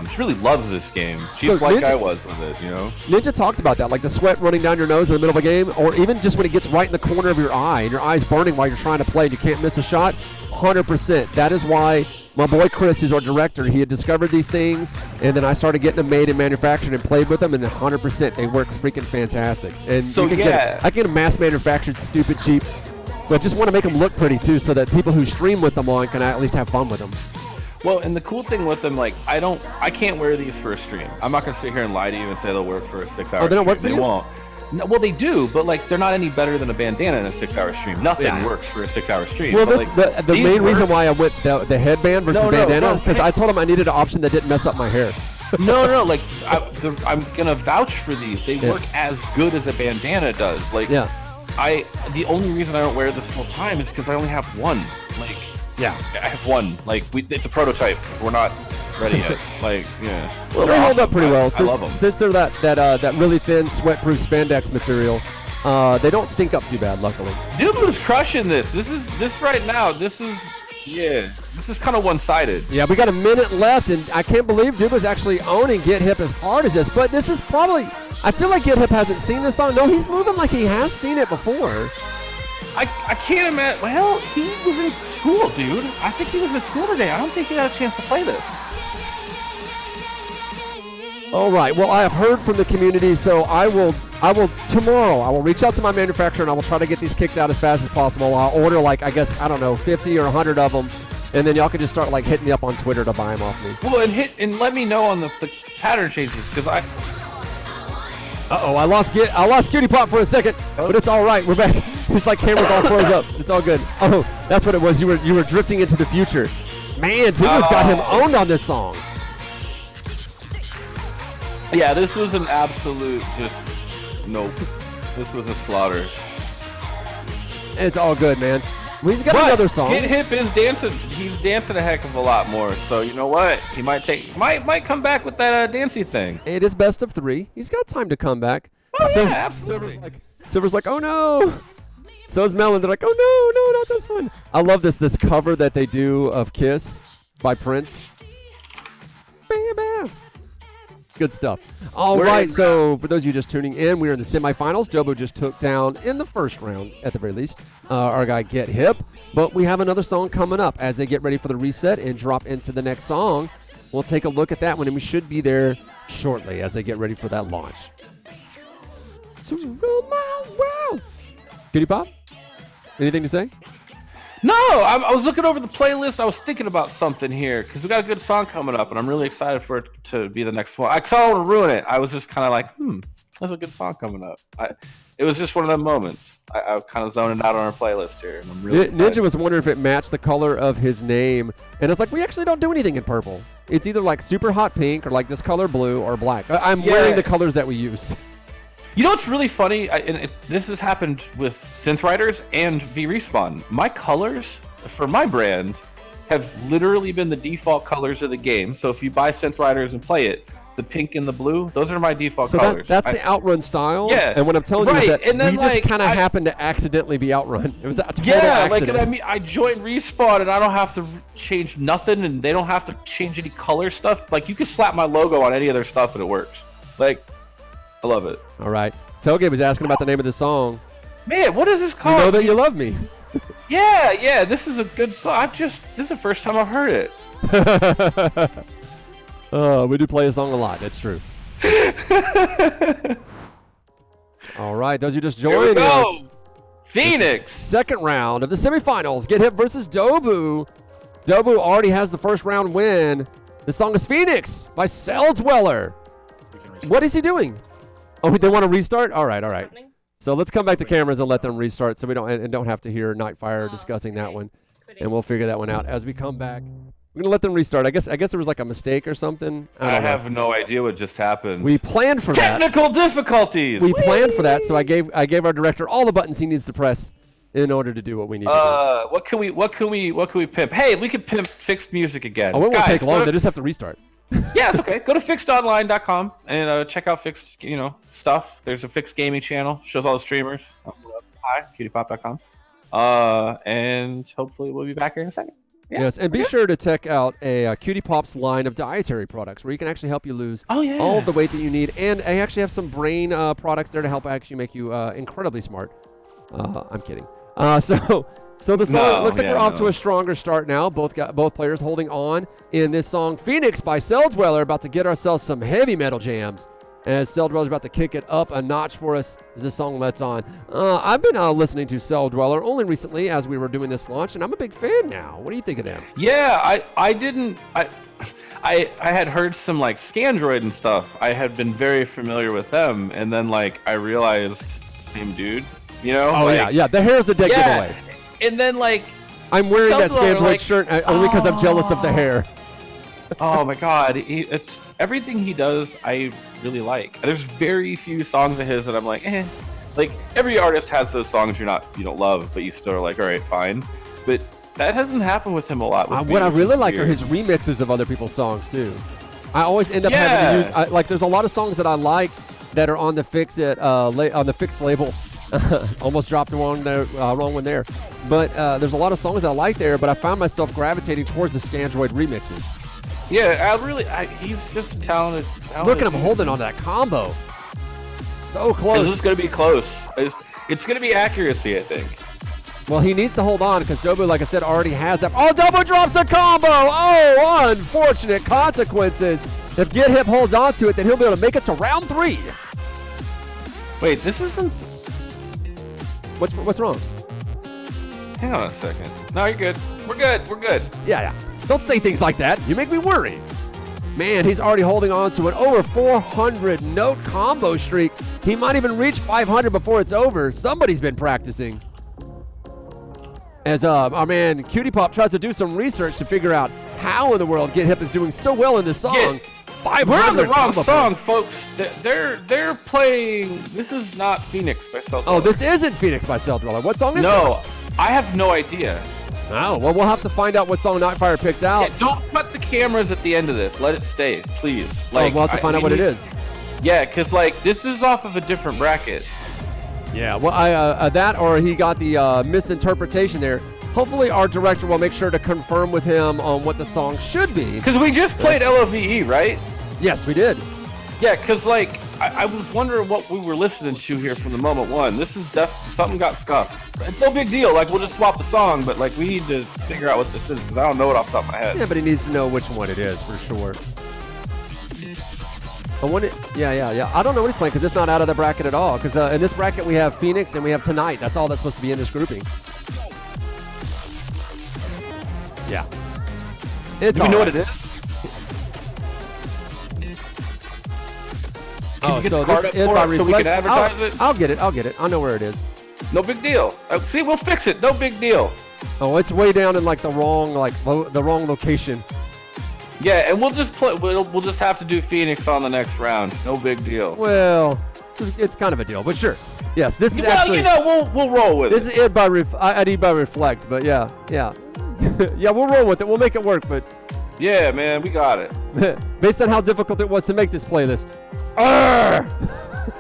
She really loves this game. She's So like Ninja- I was with it, you know? Ninja talked about that, like the sweat running down your nose in the middle of a game, or even just when it gets right in the corner of your eye, and your eye's burning while you're trying to play and you can't miss a shot. 100%. That is why my boy Chris, who's our director, he had discovered these things, and then I started getting them made and manufactured and played with them, and 100% they work freaking fantastic. And So, you can yeah. I can get them mass manufactured, stupid cheap, but just want to make them look pretty too, so that people who stream with them on can at least have fun with them. Well, and the cool thing with them, like, I can't wear these for a stream. I'm not gonna sit here and lie to you and say they'll work for a 6-hour Oh, they don't stream. work for They you? won't. No, well, they do, but like they're not any better than a bandana in a 6-hour stream. Nothing Yeah. works for a 6-hour stream. Well, but, this, like, the these main work. reason why I went the headband versus bandana, because I told him I needed an option that didn't mess up my hair. No, like I'm gonna vouch for these. They work as good as a bandana does. Like, Yeah. the only reason I don't wear this full time is because I only have one. Like, Yeah. I have one. Like, it's a prototype. We're not ready yet. Like, yeah. Well, They're they hold awesome. up pretty well. I love them. Since they're that really thin, sweat-proof spandex material, they don't stink up too bad, luckily. Dubu's crushing this. This right now. This is kind of one-sided. Yeah, we got a minute left, and I can't believe Duba's actually owning Get Hip as hard as this. But this is probably, I feel like Get Hip hasn't seen this song. No, he's moving like he has seen it before. I can't imagine. Well, he was in school, dude. I think he was in school today. I don't think he had a chance to play this. All right. Well, I have heard from the community, so I will tomorrow. I will reach out to my manufacturer and I will try to get these kicked out as fast as possible. I'll order like, I guess, I don't know, 50 or 100 of them, and then y'all can just start like hitting me up on Twitter to buy them off me. Well, and let me know on the pattern changes, because I lost QT Pop for a second, but it's all right. We're back. It's like cameras all froze up. It's all good. Oh, that's what it was. You were drifting into the future. Man, Duba's got him owned on this song. Yeah, this was an absolute nope. This was a slaughter. It's all good, man. Well, he's got But another song. Get Hip is dancing. He's dancing a heck of a lot more. So you know what? He might come back with that dancey thing. It is best of 3. He's got time to come back. Oh, yeah, absolutely. Silver's like, oh no. So is Melon. They're like, oh no, not this one. I love this cover that they do of Kiss by Prince. Bam, bam. It's good stuff. All right, so for those of you just tuning in, we are in the semifinals. Dobo just took down in the first round, at the very least, our guy Get Hip. But we have another song coming up as they get ready for the reset and drop into the next song. We'll take a look at that one, and we should be there shortly as they get ready for that launch. To rule my world. QT Pop? Anything to say? No, I was looking over the playlist. I was thinking about something here because we got a good song coming up, and I'm really excited for it to be the next one. I don't want to ruin it. I was just kind of like, there's a good song coming up. It was just one of them moments. I was kind of zoning out on our playlist here, and I'm really excited. Ninja was wondering if it matched the color of his name, and it's like, we actually don't do anything in purple. It's either like super hot pink or like this color blue or black. I'm wearing the colors that we use. You know what's really funny? This has happened with Synth writers and VRespawn. My colors for my brand have literally been the default colors of the game. So if you buy Synth Riders and play it, the pink and the blue, those are my default So colors. that's the Outrun style. Yeah. And what I'm telling you is Right, that and then, we just like, kind of I- happened to accidentally be Outrun. It was a total Yeah, like, accident. and I mean, I joined Respawn and I don't have to change nothing, and they don't have to change any color stuff. Like, you can slap my logo on any of their stuff and it works. Like, I love it. All right. Toge was asking about the name of the song. Man, what is this You called? know that you love me. Yeah, this is a good song. This is the first time I've heard it. We do play a song a lot. That's true. All right, those you just Here we joined us. go. Phoenix. Second round of the semifinals. Get Hip versus Dobu. Dobu already has the first round win. The song is Phoenix by Cell Dweller. What is he doing? Oh, they want to restart? All right. Happening? So let's come back to cameras and let them restart so we don't have to hear Nightfire discussing that one. And we'll figure that one out as we come back. We're gonna let them restart. I guess there was like a mistake or something. I don't know. have no idea what just happened. We planned for that. Technical difficulties. We planned for that, so I gave our director all the buttons he needs to press in order to do what we need to do. What can we pimp? Hey, we could pimp fixed music again. Oh, it won't Guys, take long. go They to- just have to restart. Yeah, it's okay. Go to fixedonline.com and check out FiXT, stuff. There's a FiXT Gaming channel. Shows all the streamers. Hi, QTPop.com. And hopefully we'll be back here in a second. Yeah, Yes, and be sure to check out a QT Pop's line of dietary products where you can actually help you lose Oh, yeah. all of the weight that you need. And I actually have some brain products there to help actually make you incredibly smart. I'm kidding. So the song looks like we're off to a stronger start now. Both players holding on in this song, Phoenix by Cell Dweller, about to get ourselves some heavy metal jams. As Cell Dweller's about to kick it up a notch for us as this song lets on. I've been listening to Cell Dweller only recently as we were doing this launch, and I'm a big fan now. What do you think of them? Yeah, I had heard some like Scandroid and stuff. I had been very familiar with them, and then like I realized same dude, Oh, like, yeah, the hair's the dead yeah. giveaway. And then like I'm wearing that Cell Dweller, Scandroid like, shirt only because I'm jealous of the hair. oh my god, it's everything he does I really like. There's very few songs of his that I'm like, eh. Like every artist has those songs you don't love, but you still are like, all right, fine. But that hasn't happened with him a lot. With What I Phoenix, really it's like are weird. his remixes of other people's songs too. I always end up having to use like there's a lot of songs that I like that are on the on the FiXT label. Almost dropped the wrong one there. But there's a lot of songs that I like there, but I found myself gravitating towards the Scandroid remixes. Yeah, he's just talented. Look at him holding on to that combo. So close. This is going to be close. It's going to be accuracy, I think. Well, he needs to hold on because Dobu, like I said, already has that. Oh, Dobu drops a combo. Oh, unfortunate consequences. If Get Hip holds on to it, then he'll be able to make it to round 3. Wait, this isn't... What's wrong? Hang on a second. No, you're good. We're good. Yeah. Don't say things like that. You make me worry. Man, he's already holding on to an over 400 note combo streak. He might even reach 500 before it's over. Somebody's been practicing. As our man QT Pop tries to do some research to figure out how in the world Get Hip is doing so well in this song. Yeah. 500 We're on the wrong combo song, point. folks. They're playing... This is not Phoenix by Cell Dweller. Oh, this isn't Phoenix by Cell Dweller. What song is No, I have no idea. this? Oh, well, we'll have to find out what song Nightfire picked out. Yeah, don't cut the cameras at the end of this. Let it stay, please. We'll have to find out what it is. Yeah, because, like, this is off of a different bracket. Yeah, well, that or he got the misinterpretation there. Hopefully our director will make sure to confirm with him on what the song should be. Because we just played LOVE, right? Yes, we did. Yeah, because, like, I was wondering what we were listening to here from the moment one. This is something got scuffed. It's no big deal. Like, we'll just swap the song, but, like, we need to figure out what this is because I don't know it off the top of my head. Yeah, but he needs to know which one it is for sure. Yeah. I don't know what he's playing because it's not out of the bracket at all. Because in this bracket we have Phoenix and we have Tonight. That's all that's supposed to be in this grouping. Yeah. It's Do we know all what it is? Oh, you get so the card this up is for by us so we can Reflect. advertise it? I'll get it. I know where it is. No big deal. See, we'll fix it. No big deal. Oh, it's way down in like the wrong location. Yeah, and we'll just play. We'll just have to do Phoenix on the next round. No big deal. Well, it's kind of a deal, but sure. Yes, this is Well, actually. we'll roll with This it. is it by I need by Reflect, but yeah. Yeah, we'll roll with it. We'll make it work, but Yeah, man, we got it. based on how difficult it was to make this playlist. Arr!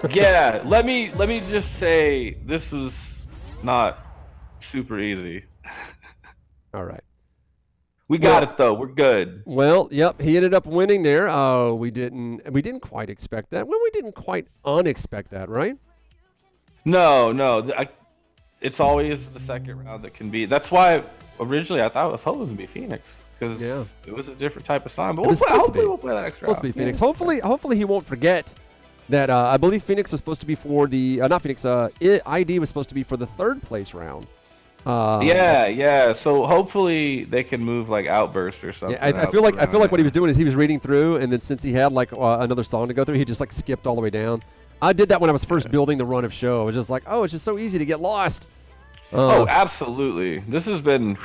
Yeah, let me just say this was not super easy. All right. We got it though. We're good. Well, yep, he ended up winning there. We didn't quite expect that. Well, we didn't quite unexpect that, right? No, it's always the second round that can be. That's why originally I thought it was hoping it would be Phoenix because it was a different type of song. But hopefully we'll play that next round. Supposed to be Phoenix. Hopefully he won't forget that. I believe Phoenix was supposed to be for the not Phoenix. ID was supposed to be for the third place round. Yeah. So hopefully they can move like Outburst or something. Yeah, I feel like what he was doing is he was reading through, and then since he had like another song to go through, he just like skipped all the way down. I did that when I was first building the run of show. I was just like, oh, it's just so easy to get lost. Oh, absolutely. This has been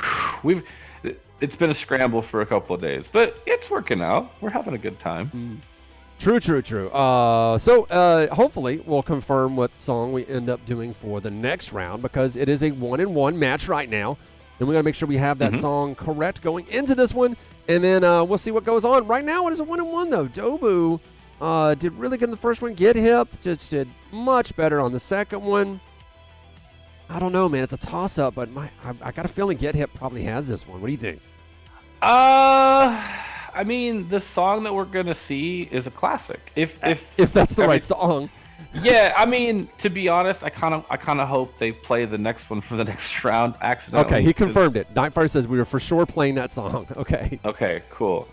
it's been a scramble for a couple of days, but it's working out. We're having a good time. True. So hopefully we'll confirm what song we end up doing for the next round because it is a 1-1 match right now. And we got to make sure we have that song correct going into this one. And then we'll see what goes on. Right now it is a 1-1 though. Dobu did really good in the first one. Get Hip just did much better on the second one. I don't know, man. It's a toss-up, but I got a feeling Get Hip probably has this one. What do you think? I mean, the song that we're gonna see is a classic. If that's the right song. Yeah, I mean, to be honest, I kind of hope they play the next one for the next round accidentally. Okay, he confirmed it. Nightfire says we were for sure playing that song. Okay. Okay, cool.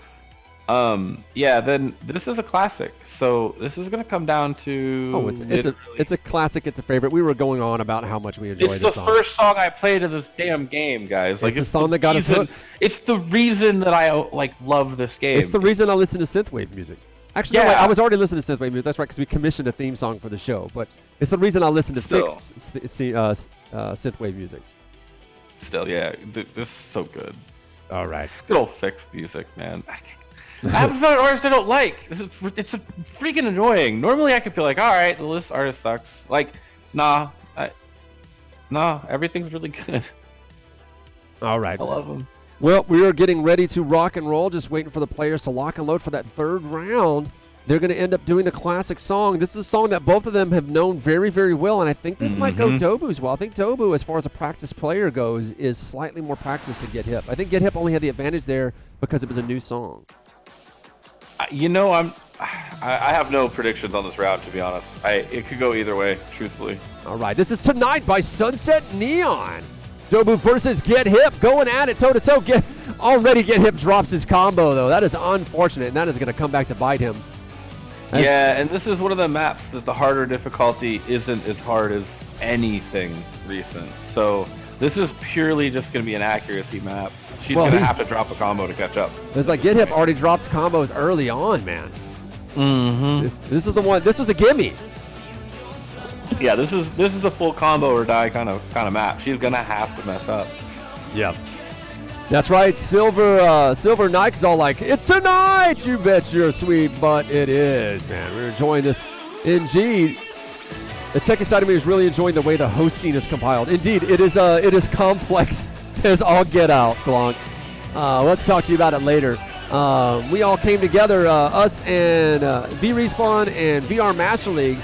Yeah, then this is a classic. So this is gonna come down to. Oh, it's a classic. It's a favorite. We were going on about how much we enjoy this song. It's the first song I played of this damn game, guys. Like it's the song that got us hooked. It's the reason that I love this game. It's the reason I listen to synthwave music. Actually, no, wait, I was already listening to synthwave music. That's right, because we commissioned a theme song for the show. But it's the reason I listen to FiXT synthwave music. Still, yeah, this is so good. All right. Good old FiXT music, man. I haven't found an artist I don't like. It's a freaking annoying. Normally I could be like, all right, well, this artist sucks. Like, nah, everything's really good. All right. I love them. Well, we are getting ready to rock and roll, just waiting for the players to lock and load for that third round. They're going to end up doing the classic song. This is a song that both of them have known very, very well, and I think this might go Dobu's well. I think Dobu, as far as a practice player goes, is slightly more practiced to Get Hip. I think Get Hip only had the advantage there because it was a new song. You know, I have no predictions on this round, to be honest. It could go either way, truthfully. All right, this is Tonight by Sunset Neon. Dobu versus Get Hip, going at it toe-to-toe. Get Hip drops his combo, though. That is unfortunate, and that is going to come back to bite him. Yeah, and this is one of the maps that the harder difficulty isn't as hard as anything recent. So this is purely just going to be an accuracy map. She's going to have to drop a combo to catch up. It's like Get Hip already dropped combos early on, man. This is the one. This was a gimme. Yeah, this is a full combo or die kind of map. She's going to have to mess up. Yep. That's right. Silver Nike's all like, it's tonight. You bet your sweet butt it is, man. We're enjoying this. Indeed. The techie side of me is really enjoying the way the host scene is compiled. Indeed, it is complex as all get out, Glonk. Let's talk to you about it later. We all came together, us and VRespawn and VR Master League,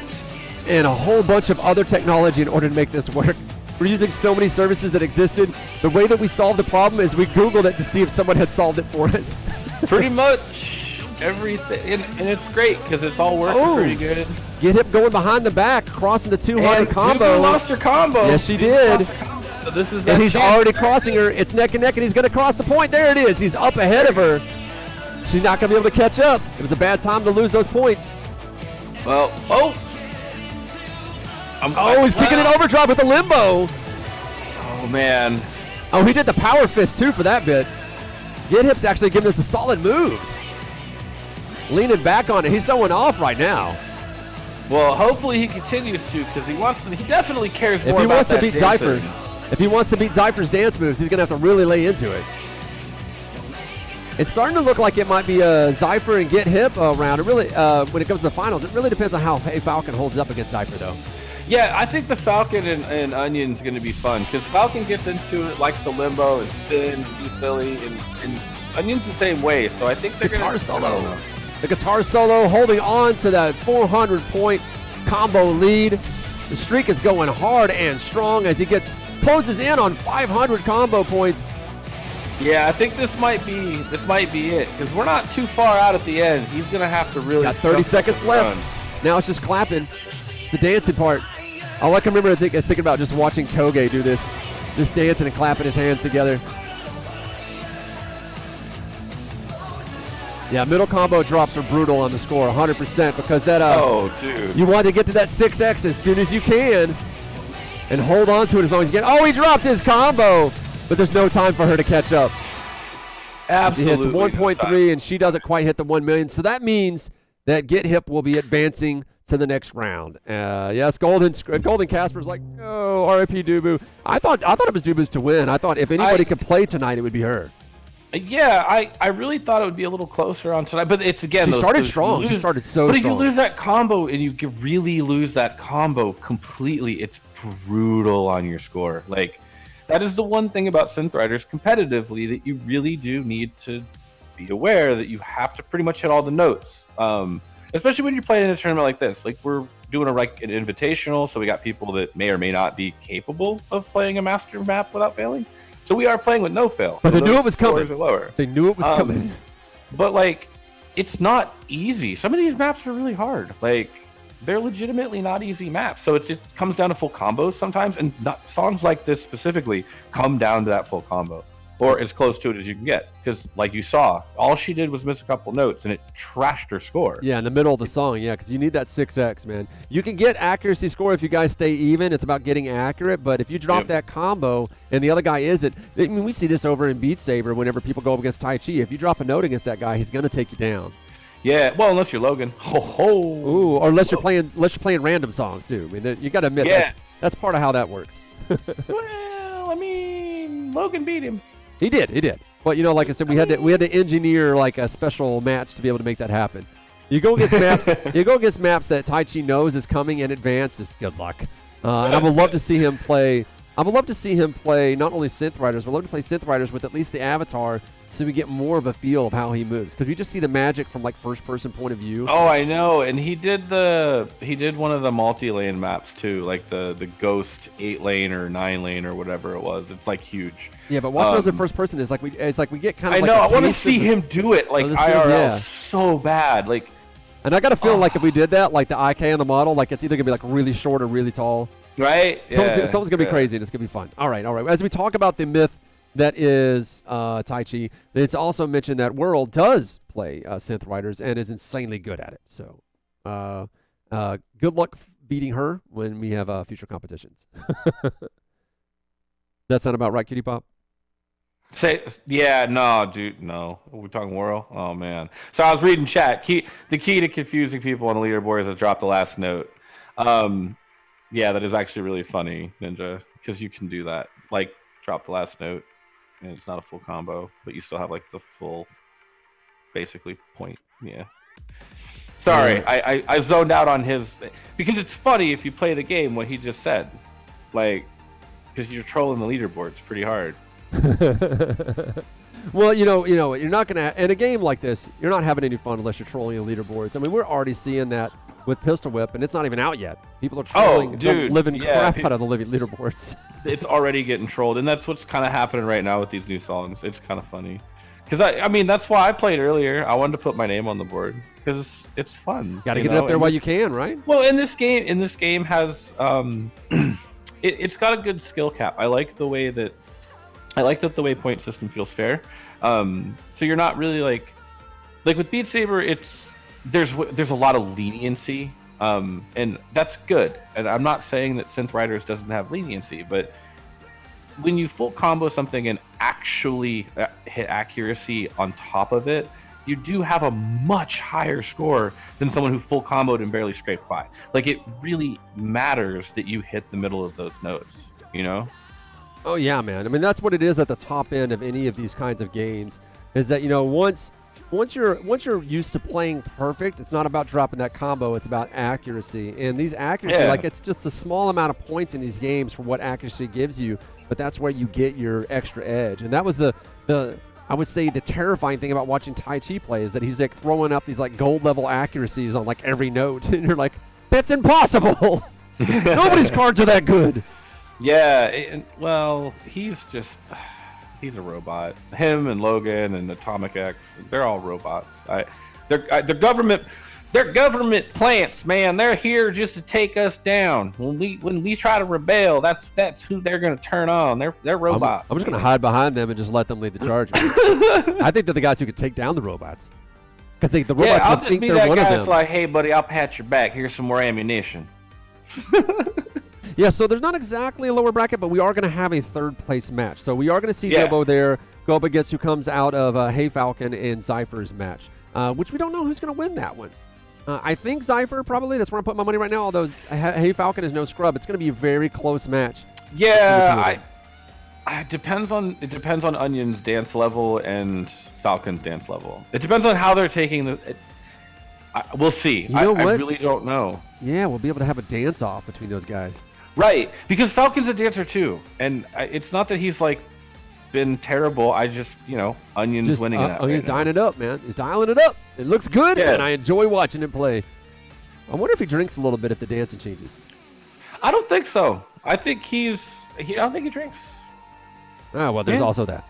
and a whole bunch of other technology in order to make this work. We're using so many services that existed. The way that we solved the problem is we Googled it to see if someone had solved it for us. Pretty much everything, and it's great because it's all working pretty good. Get Hip going behind the back, crossing the 200 combo. Dubu lost her combo. Yes, she did. So this is and he's already crossing her. It's neck and neck, and he's going to cross the point. There it is. He's up ahead of her. She's not going to be able to catch up. It was a bad time to lose those points. Well, he's kicking it overdrive with the limbo. Oh, man. Oh, he did the power fist, too, for that bit. Get Hip's actually giving us some solid moves. Leaning back on it. He's showing off right now. Well, hopefully he continues to, because he definitely cares more about that. If he wants to beat Zypher's dance moves, he's going to have to really lay into it. It's starting to look like it might be a Zypher and Get Hip round. It really, when it comes to the finals, it really depends on how Falcon holds up against Zypher, though. Yeah, I think the Falcon and Onion's going to be fun because Falcon gets into it, likes the limbo and spin, and be silly, and Onion's the same way. So I think they're going Guitar to solo. The guitar solo holding on to that 400-point combo lead. The streak is going hard and strong as he closes in on 500 combo points. Yeah, I think this might be it because we're not too far out at the end. He's going to have to really. Got 30 seconds left. Now it's just clapping. It's the dancing part. All I can remember is thinking about just watching Toge do this, just dancing and clapping his hands together. Yeah, middle combo drops are brutal on the score, 100%, because that. Oh, dude. You want to get to that 6x as soon as you can, and hold on to it as long as you can. Oh, he dropped his combo, but there's no time for her to catch up. Absolutely. She hits 1.3, and she doesn't quite hit the 1 million. So that means that Get Hip will be advancing to the next round. Yes, Golden Casper's like, no, RIP Dubu. I thought it was Dubu's to win. I thought if anybody could play tonight, it would be her. Yeah, I really thought it would be a little closer on tonight, but it's again. She started strong. She started so strong. But if you lose that combo and you really lose that combo completely, it's brutal on your score. Like, that is the one thing about Synth Riders competitively that you really do need to be aware that you have to pretty much hit all the notes. Especially when you're playing in a tournament like this. Like, we're doing an invitational, so we got people that may or may not be capable of playing a master map without failing. So we are playing with no fail. But they knew it was coming. Lower. They knew it was coming. But, like, it's not easy. Some of these maps are really hard. Like, they're legitimately not easy maps. So it comes down to full combos sometimes, and songs like this specifically come down to that full combo. Or as close to it as you can get. Because, like you saw, all she did was miss a couple notes, and it trashed her score. Yeah, in the middle of the song, yeah, because you need that 6x, man. You can get accuracy score if you guys stay even. It's about getting accurate, but if you drop that combo and the other guy isn't, I mean, we see this over in Beat Saber whenever people go up against Tai Chi. If you drop a note against that guy, he's going to take you down. Yeah, well, unless you're Logan. Ho ho. Ooh, or unless you're playing random songs too. I mean, you got to admit that's part of how that works. Well, I mean, Logan beat him. He did. But like I said, we had to engineer like a special match to be able to make that happen. You go against maps. You go against maps that Tai Chi knows is coming in advance. Just good luck. And I would love to see him play. I would love to see him play not only Synth Riders, but I'd love to play Synth Riders with at least the avatar, so we get more of a feel of how he moves. Because we just see the magic from like first-person point of view. Oh, I know. And he did one of the multi-lane maps too, like the Ghost 8-lane or 9-lane or whatever it was. It's like huge. Yeah, but watch those in first person. It's like we get kind of. I know. I want to see him do it like IRL so bad. Like, and I got a feeling like if we did that, like the IK on the model, like it's either gonna be like really short or really tall. Right. Someone's gonna be crazy, and it's gonna be fun. All right. As we talk about the myth that is Tai Chi, it's also mentioned that World does play Synth Riders and is insanely good at it. So, good luck beating her when we have future competitions. That sound about right, QT Pop? No, dude, no. We're talking World? Oh, man. So I was reading chat. The key to confusing people on the leaderboard is to drop the last note. Yeah, that is actually really funny, Ninja, because you can do that. Like, drop the last note, and it's not a full combo, but you still have, like, the full, basically, point. Yeah. Sorry, I zoned out on his... Because it's funny if you play the game, what he just said. Like, because you're trolling the leaderboards pretty hard. Well, you're not going to, in a game like this, you're not having any fun unless you're trolling the leaderboards. I mean, we're already seeing that with Pistol Whip, and it's not even out yet. People are trolling the living crap out of the living leaderboards. It's already getting trolled, and that's what's kind of happening right now with these new songs. It's kind of funny. Because, I mean, that's why I played earlier. I wanted to put my name on the board, because it's fun. Got to get it up there while you can, right? Well, in this game has, it's got a good skill cap. I like the way that the way point system feels fair. So you're not really like with Beat Saber, there's a lot of leniency, and that's good. And I'm not saying that Synth Riders doesn't have leniency, but when you full combo something and actually hit accuracy on top of it, you do have a much higher score than someone who full comboed and barely scraped by. Like, it really matters that you hit the middle of those notes, Oh, yeah, man. I mean, that's what it is at the top end of any of these kinds of games, is that, once once you're used to playing perfect, it's not about dropping that combo. It's about accuracy. And these accuracy, Yeah. like it's just a small amount of points in these games for what accuracy gives you. But that's where you get your extra edge. And that was the I would say the terrifying thing about watching Tai Chi play is that he's like throwing up these like gold level accuracies on like every note, and you're like, that's impossible. Nobody's cards are that good. Yeah, well, he's a robot. Him and Logan and Atomic X, they're all robots. They're government plants, man. They're here just to take us down. When we try to rebel, that's who they're gonna turn on. They're robots. I'm just gonna hide behind them and just let them lead the charge. I think they're the guys who could take down the robots, because the robots I'll would just think be they're that one guy of that's them. like, hey, buddy, I'll pat your back. Here's some more ammunition. Yeah, so there's not exactly a lower bracket, but we are going to have a third place match. So we are going to see Yeah. Debo there go up against who comes out of Hey Falcon and Zypher's match, which we don't know who's going to win that one. I think Zypher probably. That's where I'm putting my money right now, although Hey Falcon is no scrub. It's going to be a very close match. Yeah, it depends on Onion's dance level and Falcon's dance level. It depends on how they're taking we'll see. You know I what? really don't know. Yeah, we'll be able to have a dance-off between those guys. Right, because Falcon's a dancer too, and it's not that he's like been terrible. I just, Onion's winning it. He's dialing it up, man. He's dialing it up. It looks good, Yeah. and I enjoy watching him play. I wonder if he drinks a little bit if the dancing changes. I don't think so. I think I don't think he drinks. Ah, well, there's Yeah. also that.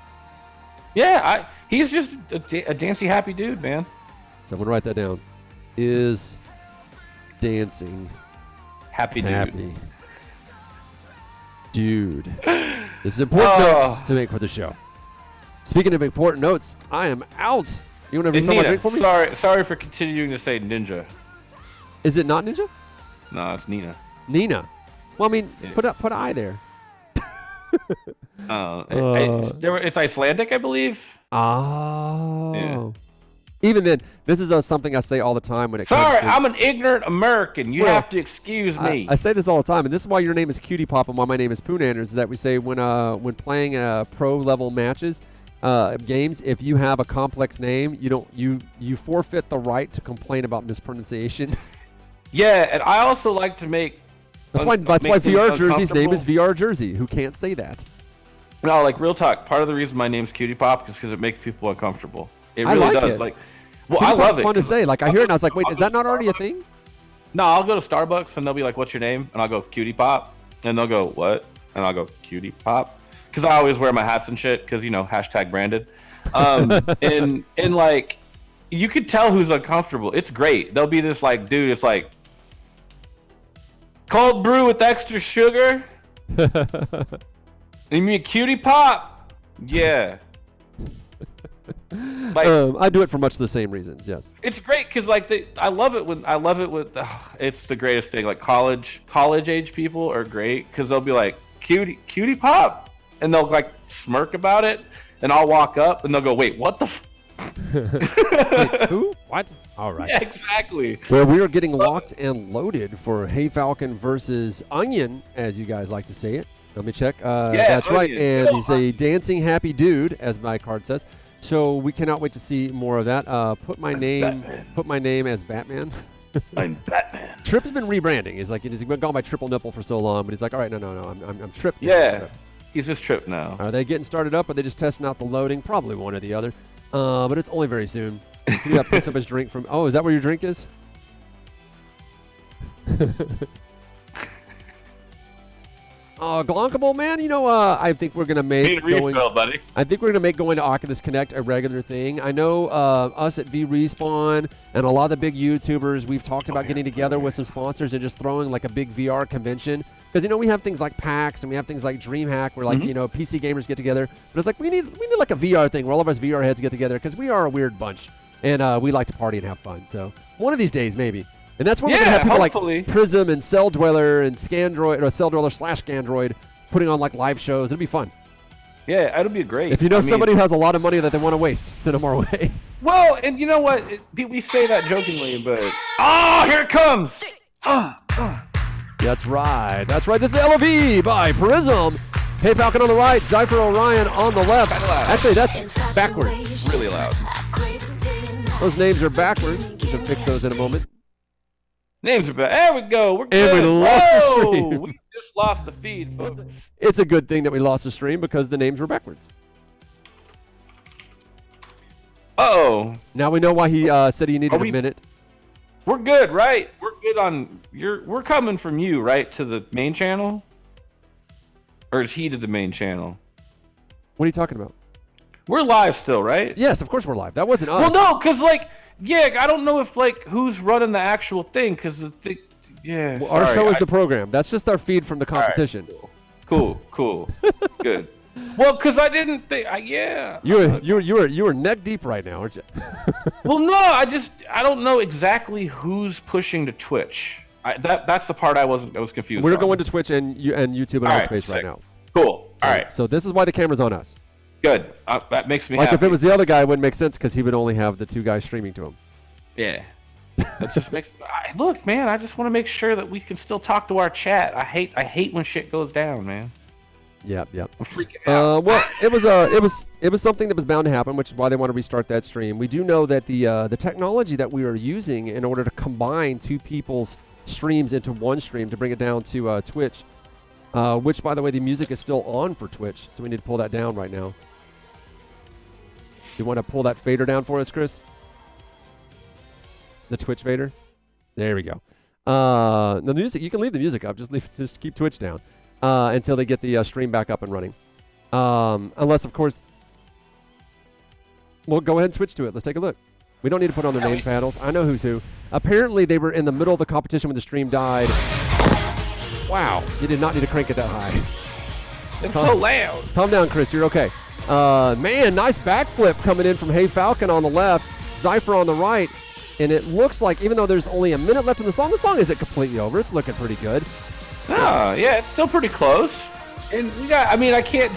Yeah, he's just a dancy happy dude, man. So I'm going to write that down. Is dancing Happy dude. happy. Dude. This is important notes to make for the show. Speaking of important notes, I am out. You want to refill my Nina, drink for me? sorry for continuing to say ninja. Is it not Ninja? No, it's Nina. Nina. Well, I mean, Yeah. put I there. It's Icelandic, I believe. Oh. Yeah. Even then, this is something I say all the time when it Sorry, comes to... I'm an ignorant American. You Well, have to excuse me. I say this all the time, and this is why your name is QT Pop and why my name is PooNanners, is that we say when playing pro level matches, games, if you have a complex name, you forfeit the right to complain about mispronunciation. Yeah, and I also like to make. That's why make things VR Jersey's name is uncomfortable. VR Jersey. Who can't say that? No, like real talk. Part of the reason my name's QT Pop is because it makes people uncomfortable. It I really like does. it. Like, well, QT I Pop's love it. fun to 'cause say. Like I I'll hear it go- and I was like, wait, I'll is go that not already a Starbucks. thing? No, I'll go to Starbucks and they'll be like, "What's your name?" And I'll go QT Pop, and they'll go, "What?" And I'll go QT Pop, because I always wear my hats and shit, because hashtag branded. And like, you could tell who's uncomfortable. It's great. There'll be this like dude. It's like cold brew with extra sugar. You mean QT Pop? Yeah. Like, I do it for much the same reasons. Yes. it's great because I love it when it's the greatest thing. Like college age people are great because they'll be like QT Pop, and they'll like smirk about it, and I'll walk up and they'll go, wait, what the Wait, who? What? All right. Yeah, exactly. Where we are getting locked and loaded for Hey Falcon versus Onion, as you guys like to say it. Let me check. That's right. Onion. And Go he's a dancing happy dude, as my card says. So we cannot wait to see more of that. Put my name as Batman. I'm Batman. Trip's been rebranding. He's been gone by Triple Nipple for so long, but he's like, all right, no, I'm Trip now. Yeah, Trip. he's just tripped now. Are they getting started up? Or are they just testing out the loading? Probably one or the other. But it's only very soon. He picks up his drink from. Oh, is that where your drink is? Glonkable, man. I think we're gonna make buddy. I think we're gonna make going to Oculus Connect a regular thing. I know us at VRespawn and a lot of the big YouTubers, we've talked about getting together with some sponsors and just throwing like a big VR convention. Because we have things like PAX and we have things like DreamHack where like PC gamers get together. But it's like we need like a VR thing where all of us VR heads get together because we are a weird bunch and we like to party and have fun. So one of these days maybe. And that's when we're gonna have people hopefully. like Prism and Cell Dweller and Scandroid or Cell Dweller / Scandroid putting on like live shows. It'll be fun. Yeah, it'll be great. If you know somebody who has a lot of money that they want to waste, send them our way. Well, and you know what? We say that jokingly, but here it comes. That's right. This is LOV by Prism. Hey Falcon on the right, Zypher Orion on the left. Kinda loud. Actually, that's backwards. Really loud. I crave the Those names are backwards. We can fix those in a moment. Names are back. There we go. We're good. And we lost the Whoa! stream. We just lost the feed, folks. It's a good thing that we lost the stream because the names were backwards. Uh-oh. Now we know why he said he needed a minute. We're good, right? We're good on we're coming from you, right, to the main channel? Or is he to the main channel? What are you talking about? We're live still, right? Yes, of course we're live. That wasn't us. Well, no, because, like, yeah, I don't know if, like, who's running the actual thing, because the thing, yeah. Well, our show is the program. That's just our feed from the competition. Right, cool. Good. Well, because I didn't think, yeah. You were neck deep right now, aren't you? Well, no, I don't know exactly who's pushing to Twitch. That's the part I was confused. We're on. going to Twitch and YouTube and Allspace right now. Cool. All right. So this is why the camera's on us. Good. That makes me like happy. If it was the other guy, it wouldn't make sense because he would only have the two guys streaming to him. Yeah. That just makes. Look, man, I just want to make sure that we can still talk to our chat. I hate when shit goes down, man. Yep. I'm freaking out. Well, it was something that was bound to happen, which is why they want to restart that stream. We do know that the technology that we are using in order to combine two people's streams into one stream to bring it down to Twitch, which, by the way, the music is still on for Twitch, so we need to pull that down right now. You want to pull that fader down for us, Chris? The Twitch fader? There we go. The music, you can leave the music up. Just keep Twitch down until they get the stream back up and running. Unless, of course, we'll go ahead and switch to it. Let's take a look. We don't need to put on their name panels. I know who's who. Apparently, they were in the middle of the competition when the stream died. Wow. You did not need to crank it that high. It's so loud. Calm down, Chris. You're okay. Man, nice backflip coming in from Hey Falcon on the left, Zypher on the right. And it looks like, even though there's only a minute left in the song isn't completely over. It's looking pretty good. Oh, yeah, it's still pretty close. And I can't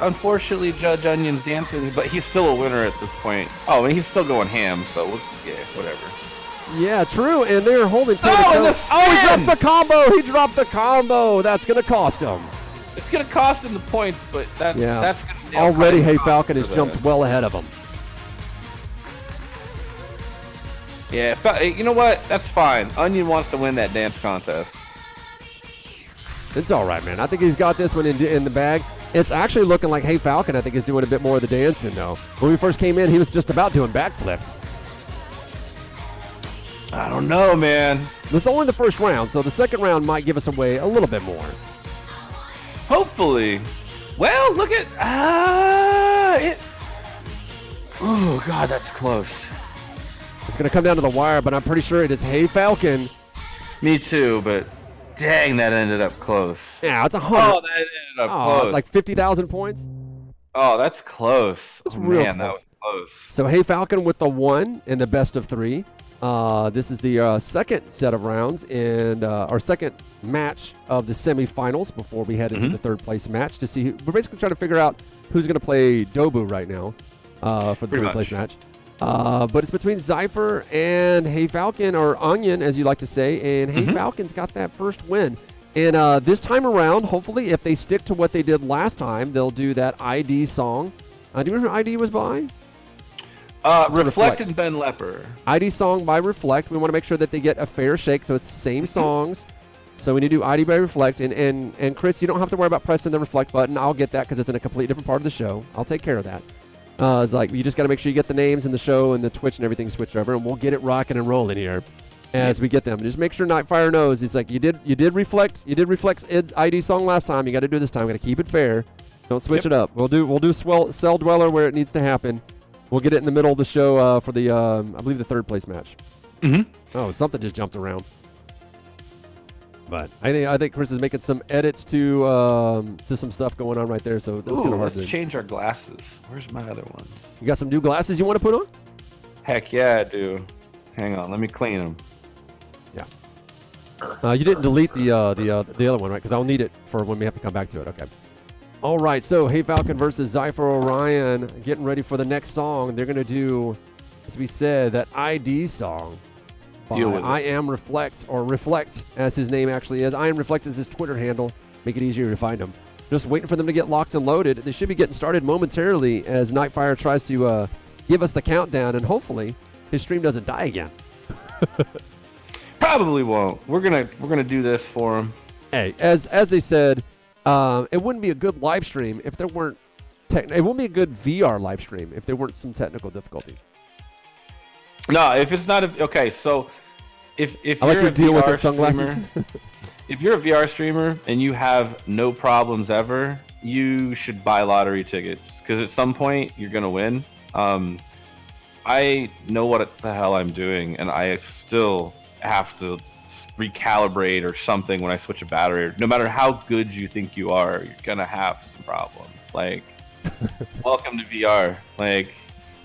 unfortunately judge Onion's dancing, but he's still a winner at this point. Oh, and he's still going ham, so yeah, whatever. Yeah, true, and they're holding to it. Oh, he drops the combo! He dropped the combo! That's going to cost him. It's going to cost him the points, but that's going to... Already, Hey Falcon has jumped well ahead of him. Yeah, you know what? That's fine. Onion wants to win that dance contest. It's all right, man. I think he's got this one in the bag. It's actually looking like Hey Falcon, I think, is doing a bit more of the dancing, though. When we first came in, he was just about doing backflips. I don't know, man. This is only the first round, so the second round might give us away a little bit more. Hopefully. Well, look at... Oh, God, that's close. It's going to come down to the wire, but I'm pretty sure it is Hey Falcon. Me too, but dang, that ended up close. Yeah, it's 100. Oh, that ended up close. Like 50,000 points? Oh, that's close. That's real man, close. that was close. So Hey Falcon with the 1 in the best of 3. This is the second set of rounds and our second match of the semifinals before we head into the third place match to see. We're basically trying to figure out who's going to play Dobu right now for the third place match. But it's between Zypher and Hey Falcon, or Onion, as you like to say, and Hey Falcon's got that first win. And this time around, hopefully, if they stick to what they did last time, they'll do that ID song. Do you remember who ID was by? Reflect and Ben Lepper. ID song by Reflect. We want to make sure that they get a fair shake, so it's the same songs. So we need to do ID by Reflect. And Chris, you don't have to worry about pressing the Reflect button. I'll get that because it's in a completely different part of the show. I'll take care of that. It's like you just got to make sure you get the names in the show and the Twitch and everything switched over, and we'll get it rocking and rolling here as we get them. Just make sure Nightfire knows. He's like, you did Reflect ID song last time. You got to do this time. Got to keep it fair. Don't switch it up. We'll do Cell Dweller where it needs to happen. We'll get it in the middle of the show for the I believe the third place match. Oh, something just jumped around. But I think Chris is making some edits to some stuff going on right there. So that's kind of hard. Let's change our glasses. Where's my other ones? You got some new glasses you want to put on? Heck yeah, I do. Hang on, let me clean them. Yeah. You didn't delete the other one, right? Because I'll need it for when we have to come back to it. Okay. All right. So Hey Falcon versus Zypher Orion, getting ready for the next song. They're gonna do, as we said, that ID song. I Am Reflect, or Reflect, as his name actually is. I Am Reflect is his Twitter handle. Make it easier to find him. Just waiting for them to get locked and loaded. They should be getting started momentarily as Nightfire tries to give us the countdown, and hopefully his stream doesn't die again. Probably won't. We're gonna do this for him. Hey, as they said, it wouldn't be a good live stream if there weren't it wouldn't be a good VR live stream if there weren't some technical difficulties. No, if it's not okay. So if I like you're your a deal with VR the sunglasses. streamer, if you're a VR streamer and you have no problems ever, you should buy lottery tickets because at some point you're gonna win. I know what the hell I'm doing, and I still have to recalibrate or something when I switch a battery. No matter how good you think you are, you're gonna have some problems. Like, welcome to VR. Like,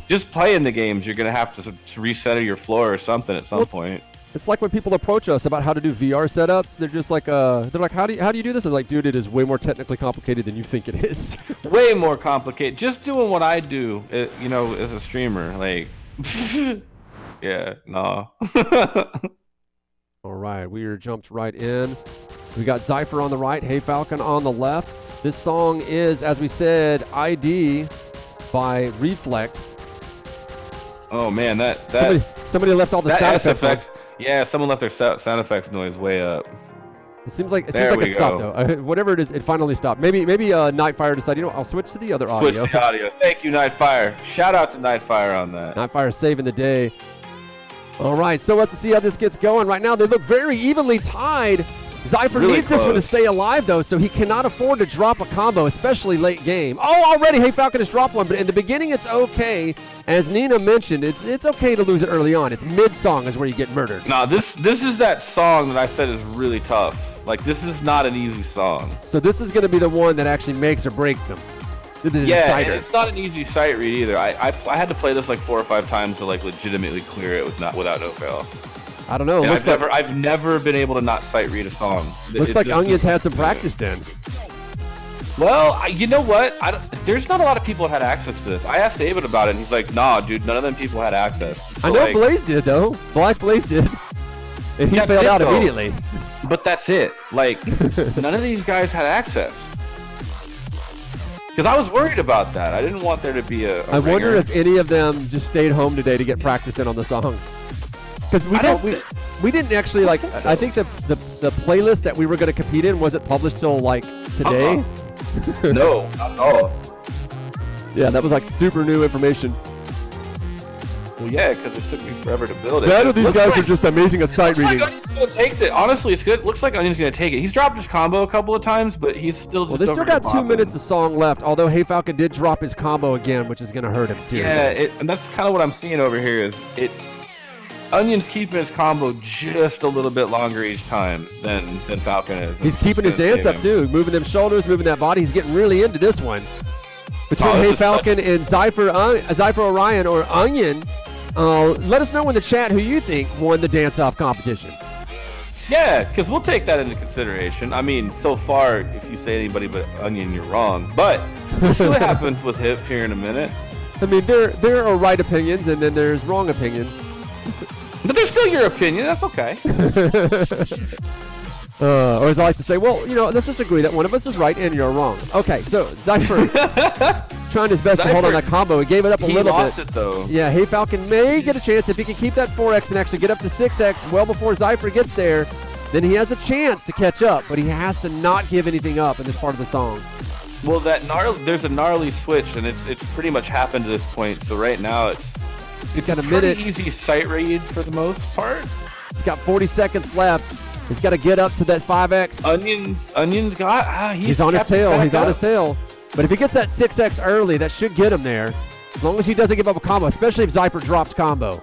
just playing the games, you're gonna have to reset your floor or something at some point. It's like when people approach us about how to do VR setups. They're just like, how do you do this? I'm like, dude, it is way more technically complicated than you think it is. Way more complicated. Just doing what I do, you know, as a streamer. Like, yeah, no. All right, we are jumped right in. We got Zypher on the right, Hey Falcon on the left. This song is, as we said, ID by Reflect. Oh man, somebody left all the sound effects on. Yeah, someone left their sound effects noise way up. It seems like it stopped though. Whatever it is, it finally stopped. Maybe Nightfire decided, you know, I'll switch to the other audio. Switch the audio. Thank you, Nightfire. Shout out to Nightfire on that. Nightfire saving the day. All right, so we'll have to see how this gets going. Right now, they look very evenly tied. Zypher Really needs this one to close. stay alive, though, so he cannot afford to drop a combo, especially late game. Oh, already Hey Falcon has dropped one, but in the beginning, it's okay. As Nina mentioned, it's okay to lose it early on. It's mid-song is where you get murdered. No, this is that song that I said is really tough. Like, this is not an easy song. So this is going to be the one that actually makes or breaks them. The Yeah, decider. and it's not an easy sight read either. I had to play this like 4 or 5 times to like legitimately clear it without no fail. I don't know. And Looks I've never been able to not sight read a song. looks like Onion's had some practice then. Well, you know what? There's not a lot of people that had access to this. I asked David about it, and he's like, "Nah, dude, none of them people had access." So, I know like, Blaze did, though. Black Blaze did. And he That's failed it, out though. immediately. But that's it. Like, none of these guys had access. Because I was worried about that. I didn't want there to be a I wonder ringer. if any of them just stayed home today to get practice in on the songs. Because we didn't actually, like, I think the playlist that we were going to compete in wasn't published till, like, today. No, not at all. Yeah, that was, like, super new information. Well, yeah, because it took me forever to build it. None of these Looks guys like- are just amazing at sight Looks reading. like Onion's gonna take it. Honestly, it's good. Looks like Onion's gonna take it. He's dropped his combo a couple of times, but he's still just. Well, they still over got here 2 popping. minutes of song left, although Hey Falcon did drop his combo again, which is going to hurt him seriously. Yeah, and that's kind of what I'm seeing over here. Is it? Onion's keeping his combo just a little bit longer each time than Falcon is. He's keeping his dance up, too, moving them shoulders, moving that body. He's getting really into this one. Between this Hey is Falcon and Zypher Orion or Onion, let us know in the chat who you think won the dance-off competition. Yeah, because we'll take that into consideration. I mean, so far, if you say anybody but Onion, you're wrong. But we'll see what happens with Hip here in a minute. I mean, there are right opinions and then there's wrong opinions. But there's still your opinion. That's okay. Or as I like to say, well, you know, let's just agree that one of us is right and you're wrong. Okay, so Zypher trying his best to hold on that combo. He gave it up a He little lost bit. it, though. Yeah, Hey Falcon may get a chance if he can keep that 4x and actually get up to 6x well before Zypher gets there. Then he has a chance to catch up, but he has to not give anything up in this part of the song. Well, there's a gnarly switch, and it's pretty much happened to this point. So right now, He's got a pretty minute. easy sight read for the most part. He's got 40 seconds left. He's got to get up to that 5x. Onion's got. He's on his kept it tail. back He's on up. his tail. But if he gets that 6x early, that should get him there. As long as he doesn't give up a combo, especially if Zypher drops combo.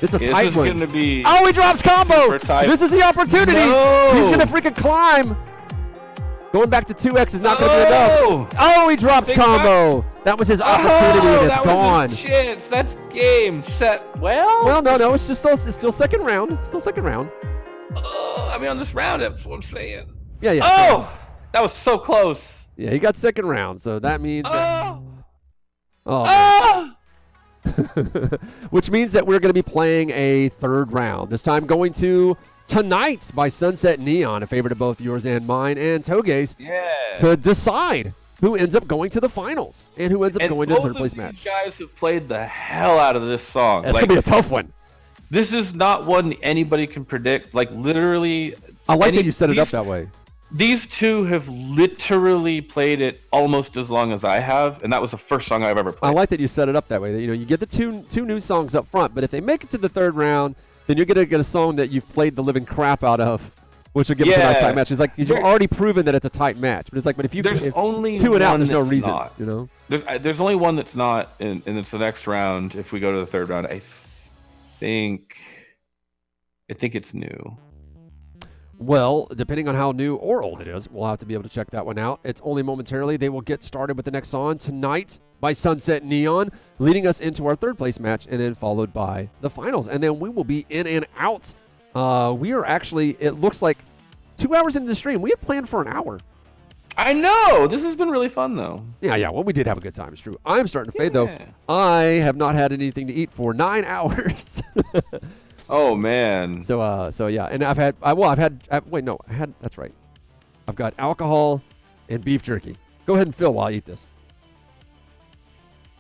This is a tight This one. is gonna be. Oh, he drops combo! super tight. This is the opportunity! No! He's going to freaking climb! Going back to 2x is not going to be enough. Oh, he drops Big combo! That was his opportunity, and it's that gone. Was his chance. That's game set. Well, no, it's still second round. Still second round. I mean, on this round, that's what I'm saying. Yeah. Oh, that was so close. Yeah, he got second round, so that means that, Oh, man. oh. Which means that we're going to be playing a third round. This time going to Tonight by Sunset Neon, a favorite of both yours and mine, and Toge's, Yeah. to decide who ends up going to the finals and who ends up going to the third place Both of match. these guys have played the hell out of this song. That's Like, going to be a tough one. This is not one anybody can predict. Like literally, I like that you set it up that way. These two have literally played it almost as long as I have, and that was the first song I've ever played. I like that you set it up that way. That, you get the two new songs up front, but if they make it to the third round, then you're gonna get a song that you've played the living crap out of, which will give us a nice tight match. It's like you've already proven that it's a tight match, but it's like, but if only two and out, there's no that's reason, not. There's only one that's not, and it's the next round. If we go to the third round, I think it's new. Well, depending on how new or old it is, we'll have to be able to check that one out. It's only momentarily. They will get started with the next song tonight by Sunset Neon, leading us into our third place match, and then followed by the finals. And then we will be in and out. We are actually, it looks like 2 hours into the stream. We had planned for an hour. I know. This has been really fun, though. Yeah. Well, we did have a good time. It's true. I'm starting to fade, though. I have not had anything to eat for 9 hours. Oh man. So yeah, and that's right. I've got alcohol and beef jerky. Go ahead and fill while I eat this.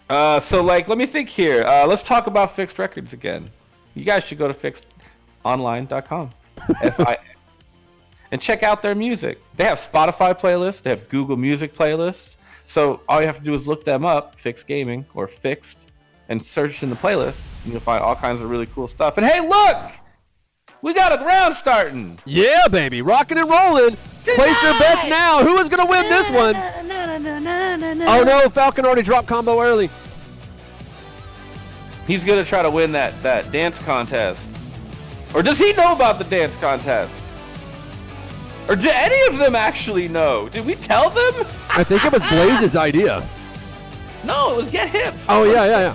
So like, let me think here. Let's talk about FiXT Records again. You guys should go to fixedonline.com. And check out their music. They have Spotify playlists. They have Google Music playlists. So all you have to do is look them up, FiXT Gaming or FiXT, and search in the playlist. And you'll find all kinds of really cool stuff. And hey, look! We got a round starting! Yeah, baby. Rocking and rolling. Place your bets now. Who is going to win this one? Oh, no. Falcon already dropped combo early. He's going to try to win that dance contest. Or does he know about the dance contest? Or do any of them actually know? Did we tell them? I think it was Blaze's idea. No, it was Get Hip. Oh, yeah.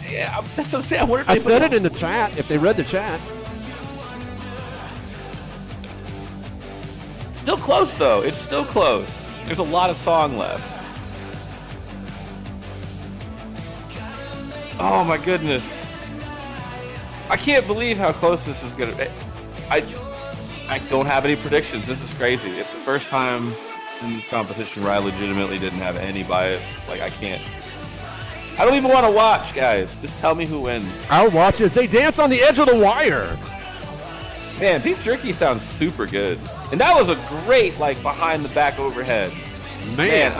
Yeah, that's what I'm saying. I said it in the chat, if they read the chat. Still close, though. It's still close. There's a lot of song left. Oh, my goodness. I can't believe how close this is going to be. I don't have any predictions. This is crazy. It's the first time in this competition where I legitimately didn't have any bias. Like, I don't even want to watch, guys. Just tell me who wins. I'll watch as they dance on the edge of the wire. Man, beef jerky sounds super good. And that was a great, like, behind the back overhead. Man,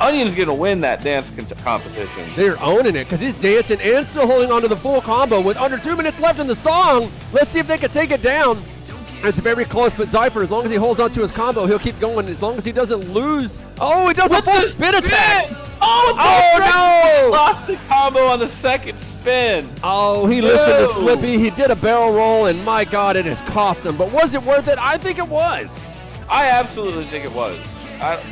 Onion's going to win that dance competition. They're owning it because he's dancing and still holding on to the full combo with under 2 minutes left in the song. Let's see if they can take it down. It's very close, but Zypher, as long as he holds on to his combo, he'll keep going as long as he doesn't lose. Oh, he does a full spin attack. Oh no! He lost the combo on the second spin. Oh, he listened to Slippy. He did a barrel roll, and my God, it has cost him. But was it worth it? I think it was. I absolutely think it was.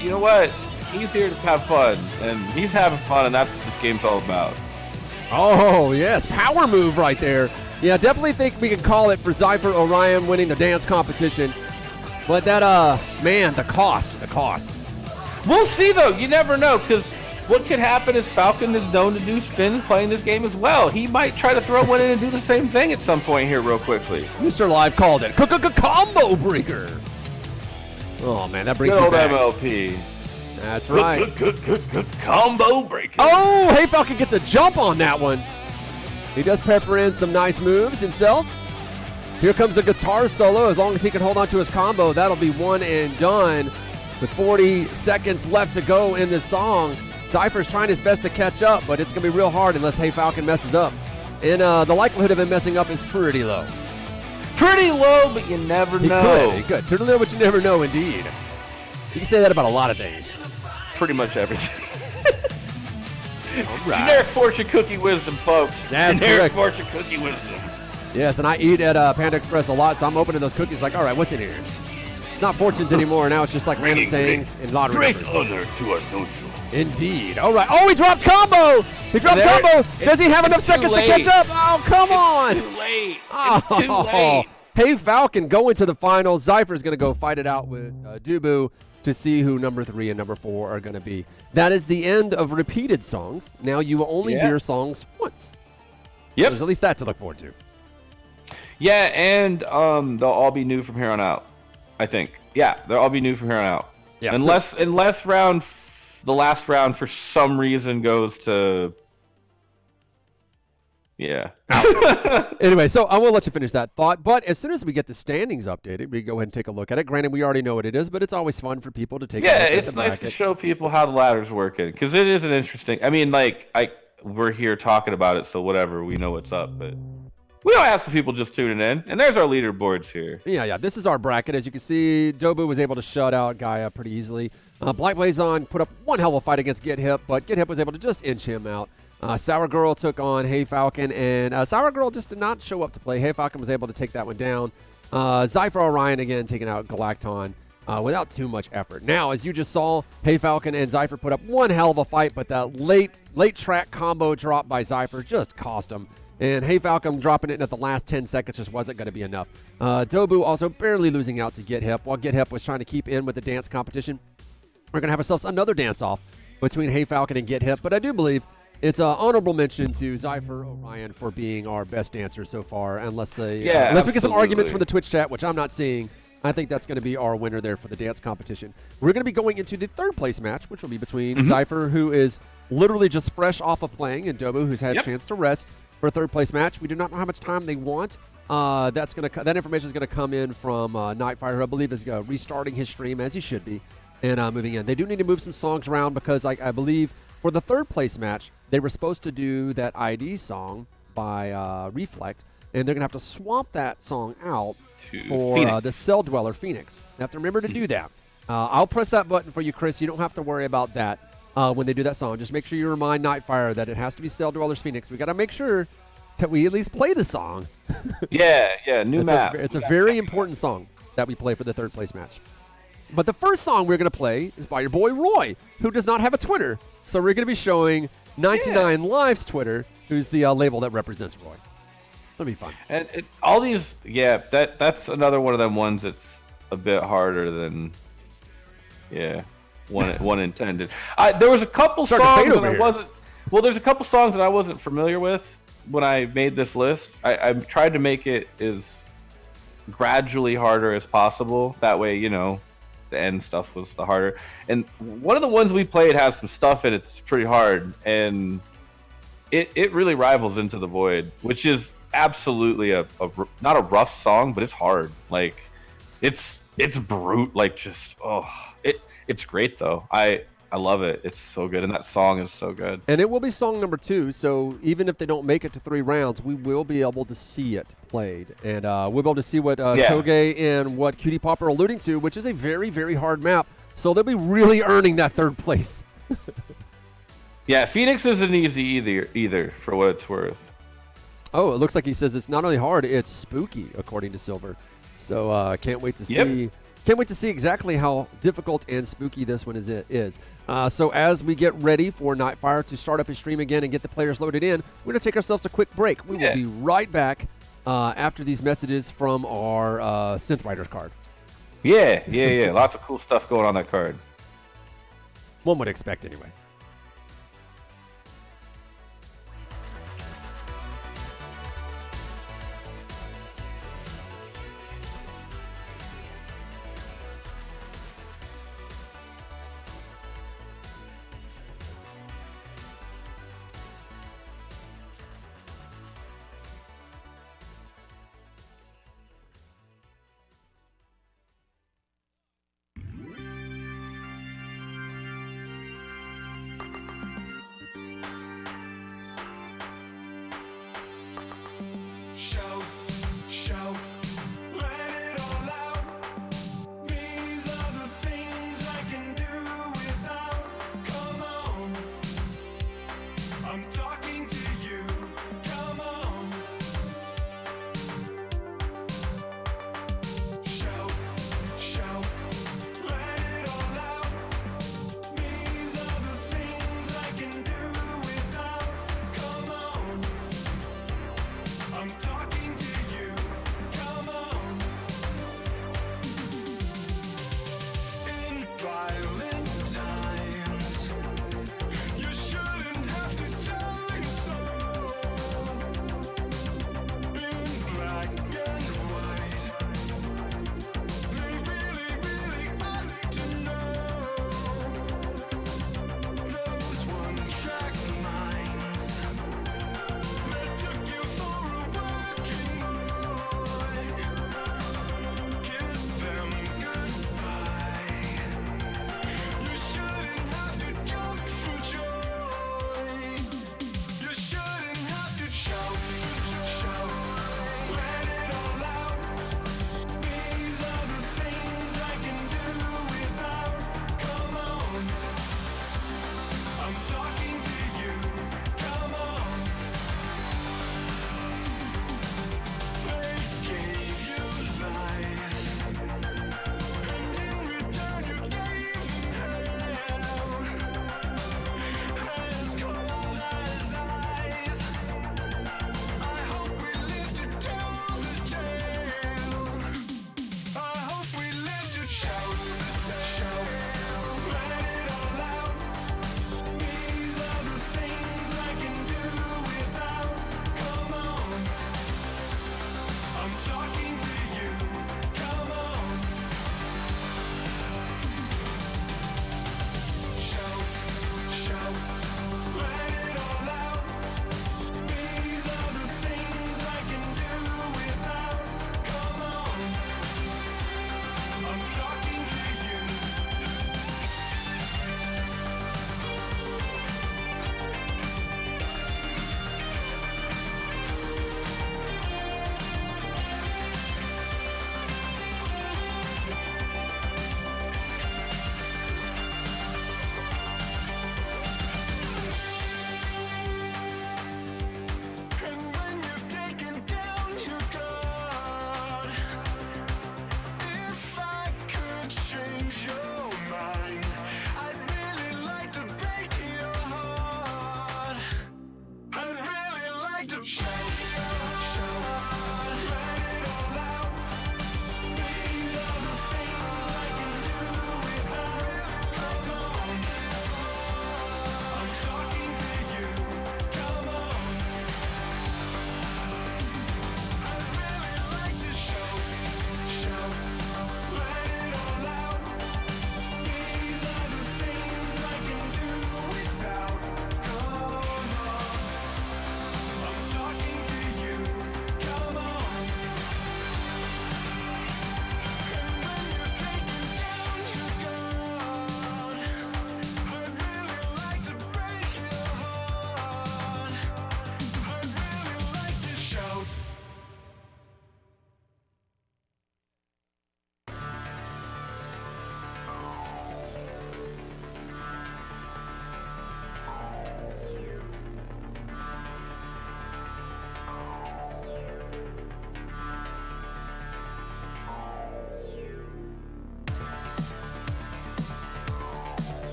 You know what? He's here to have fun, and he's having fun, and that's what this game's all about. Oh, yes. Power move right there. Yeah, definitely think we can call it for Zypher Orion winning the dance competition. But that, man, the cost. We'll see, though. You never know, because what could happen is Falcon is known to do spins playing this game as well. He might try to throw one in and do the same thing at some point here real quickly. Mr. Live called it. Combo breaker. Oh, man, that brings me back. Good old MLP. That's right. Good combo breaker. Oh, hey, Falcon gets a jump on that one. He does pepper in some nice moves himself. Here comes a guitar solo. As long as he can hold on to his combo, that'll be one and done. With 40 seconds left to go in this song, Zypher's trying his best to catch up, but it's going to be real hard unless Hey Falcon messes up. And the likelihood of him messing up is pretty low. Pretty low, but you never know. He could. Pretty low, but you never know, indeed. You can say that about a lot of things. Pretty much everything. All right. Generic fortune cookie wisdom, folks. That's Generic correct. fortune cookie wisdom. Yes, and I eat at Panda Express a lot, so I'm opening those cookies like, all right, what's in here? It's not fortunes anymore. Now it's just like random sayings and lottery numbers. honor to our dojo. Indeed. All right. Oh, he dropped combo. Does he have enough seconds to catch up? Oh, come on. Too late. Oh, Too late. Hey, Falcon going to the finals. Zypher's going to go fight it out with Dubu to see who number 3 and number 4 are going to be. That is the end of repeated songs. Now you will only hear songs once. Yep. So there's at least that to look forward to. Yeah, and they'll all be new from here on out, I think. Yeah, they'll all be new from here on out. Yeah, unless the last round for some reason goes to, Yeah. Anyway, so I will let you finish that thought. But as soon as we get the standings updated, we go ahead and take a look at it. Granted, we already know what it is, but it's always fun for people to take a look Yeah, at it's the nice bracket. to show people how the ladder's working because it is an interesting. I mean, like we're here talking about it, so whatever, we know what's up. But we don't ask the people just tuning in, and there's our leaderboards here. Yeah. This is our bracket. As you can see, Dobu was able to shut out Gaia pretty easily. Black Blazon put up one hell of a fight against Get Hip, but Get Hip was able to just inch him out. Sour Girl took on Hey Falcon, and Sour Girl just did not show up to play. Hey Falcon was able to take that one down. Zypher Orion again taking out Galacton without too much effort. Now, as you just saw, Hey Falcon and Zypher put up one hell of a fight, but that late track combo drop by Zypher just cost him. And Hey Falcon dropping it in at the last 10 seconds just wasn't going to be enough. Dobu also barely losing out to Get Hip, while Get Hip was trying to keep in with the dance competition. We're going to have ourselves another dance-off between Hey Falcon and Get Hip, but I do believe it's an honorable mention to Zypher Orion for being our best dancer so far, unless we get some absolutely. arguments from the Twitch chat, which I'm not seeing. I think that's going to be our winner there for the dance competition. We're going to be going into the third place match, which will be between Zypher, who is literally just fresh off of playing, and Dobu, who's had a chance to rest for a third place match. We do not know how much time they want. That information is going to come in from Nightfire, who I believe is restarting his stream, as he should be, and moving in. They do need to move some songs around because I believe for the third place match, they were supposed to do that ID song by Reflect, and they're going to have to swap that song out for the Cell Dweller Phoenix. You have to remember to do that. I'll press that button for you, Chris. You don't have to worry about that when they do that song. Just make sure you remind Nightfire that it has to be Cell Dwellers Phoenix. We got to make sure that we at least play the song. New map. It's a very important song that we play for the third place match. But the first song we're going to play is by your boy Roy, who does not have a Twitter. So we're going to be showing 99Lives Twitter, who's the label that represents Roy. It'll be fun. And all these, that's another one of them ones that's a bit harder than, one intended. There was a couple songs that I wasn't. Well, there's a couple songs that I wasn't familiar with when I made this list. I tried to make it as gradually harder as possible. That way, the end stuff was the harder. And one of the ones we played has some stuff in it that's pretty hard, and it really rivals Into the Void, which is absolutely not a rough song, but it's hard. Like it's brute. Like just it's great though. I love it. It's so good, and that song is so good. And it will be song number 2, so even if they don't make it to 3 rounds, we will be able to see it played. And we'll be able to see what Kluge and what QT Pop are alluding to, which is a very, very hard map. So they'll be really earning that third place. Yeah, Phoenix isn't easy either, for what it's worth. Oh, it looks like he says it's not only hard, it's spooky, according to Silver. So can't wait to see. Can't wait to see exactly how difficult and spooky this one is. So as we get ready for Nightfire to start up his stream again and get the players loaded in, we're going to take ourselves a quick break. We will be right back after these messages from our Synth Writers card. Yeah. Lots of cool stuff going on that card. One would expect anyway.